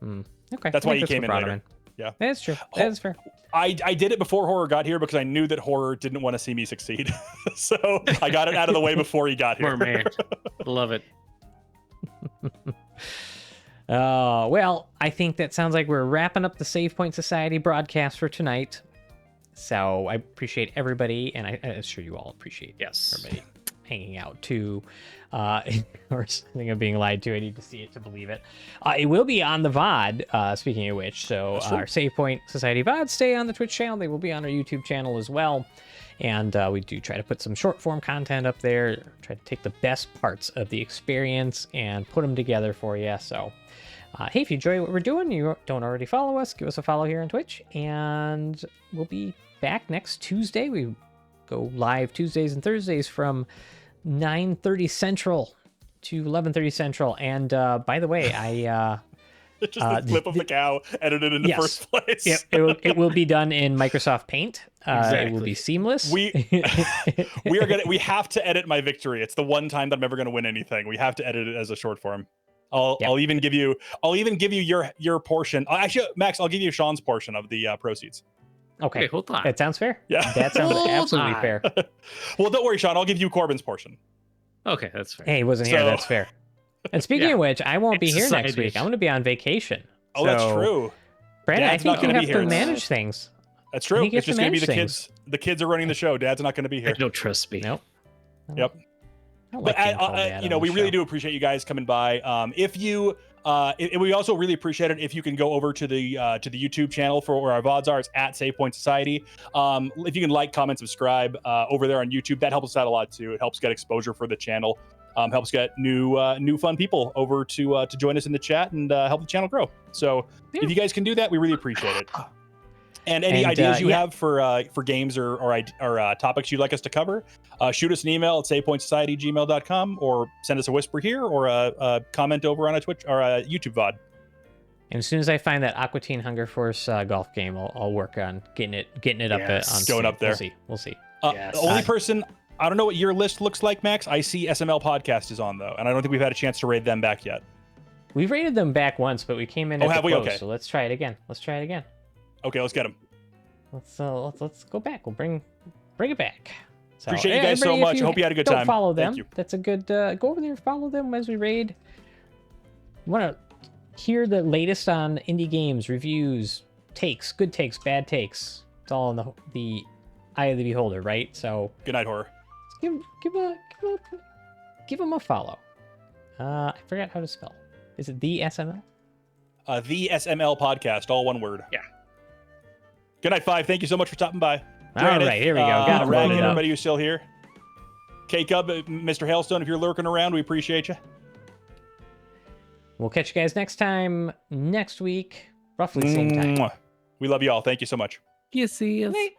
Okay. That's I why think he came what in brought later. him Yeah. That's true. That's fair. I did it before Horror got here because I knew that Horror didn't want to see me succeed. So I got it out of the way before he got here. Poor man. Love it. Well, I think that sounds like we're wrapping up the Save Point Society broadcast for tonight. So I appreciate everybody, and I'm sure you all appreciate everybody hanging out too. Of course, I think I'm being lied to. I need to see it to believe it. It will be on the VOD, speaking of which. So our Save Point Society VODs stay on the Twitch channel. They will be on our YouTube channel as well. And we do try to put some short form content up there, try to take the best parts of the experience and put them together for you. So, hey, if you enjoy what we're doing, you don't already follow us, give us a follow here on Twitch. And we'll be back next Tuesday. We go live Tuesdays and Thursdays from 9:30 Central to 11:30 Central. And by the way, Just the clip of the cow edited in the first place. Yep, it will be done in Microsoft Paint. It will be seamless. We have to edit my victory. It's the one time that I'm ever gonna win anything. We have to edit it as a short form. I'll even give you your portion. Actually, Max, I'll give you Sean's portion of the proceeds. Okay, hold on. That sounds fair. Yeah. That sounds Hold absolutely on. fair. Well, don't worry, Sean. I'll give you Corbin's portion. Okay, that's fair. Hey, he wasn't here. So- That's fair. And speaking of which, I won't be It's here a next side week. dish. I'm going to be on vacation. Oh, that's So, true. Brandon, Dad's I not think you gonna have be to here. manage things. That's I true. think you It's have just to gonna be manage the things. kids. The kids are running the show. Dad's not gonna be here. Don't trust me. Nope. Yep. I don't But like being called dad on we the really show. do appreciate you guys coming by. We also really appreciate it if you can go over to the YouTube channel for where our VODs are. It's at Save Point Society. If you can like, comment, subscribe over there on YouTube, that helps us out a lot too. It helps get exposure for the channel. Helps get new fun people over to join us in the chat and help the channel grow. So if you guys can do that, we really appreciate it. And any ideas you have for games or topics you'd like us to cover, shoot us an email at savepointsociety@gmail.com or send us a whisper here or a comment over on a Twitch or a YouTube VOD. And as soon as I find that Aqua Teen Hunger Force golf game, I'll work on getting it up on Going Steam. up there. We'll see. Yes. The only person, I don't know what your list looks like, Max. I see SML Podcast is on, though, and I don't think we've had a chance to raid them back yet. We've rated them back once, but we came in at have the we? close, Okay. so let's try it again. Okay, let's get them. Let's go back. We'll bring it back. So, Appreciate you guys so everybody, if much. I hope you had a good don't time. Follow them. Thank you. That's a good. Go over there and follow them as we raid. want to hear the latest on indie games, reviews, takes, good takes, bad takes. It's all in the eye of the beholder, right? So Good night, horror. give them a follow. I forgot how to spell. Is it the SML? The SML podcast, all one word. Yeah. Good night, Five. Thank you so much for stopping by. All right, here we go. Got it Rag, loaded up. everybody who's still here. K-Cub, Mr. Hailstone, if you're lurking around, we appreciate you. We'll catch you guys next time, next week, roughly same time. We love you all. Thank you so much. You see us. Night.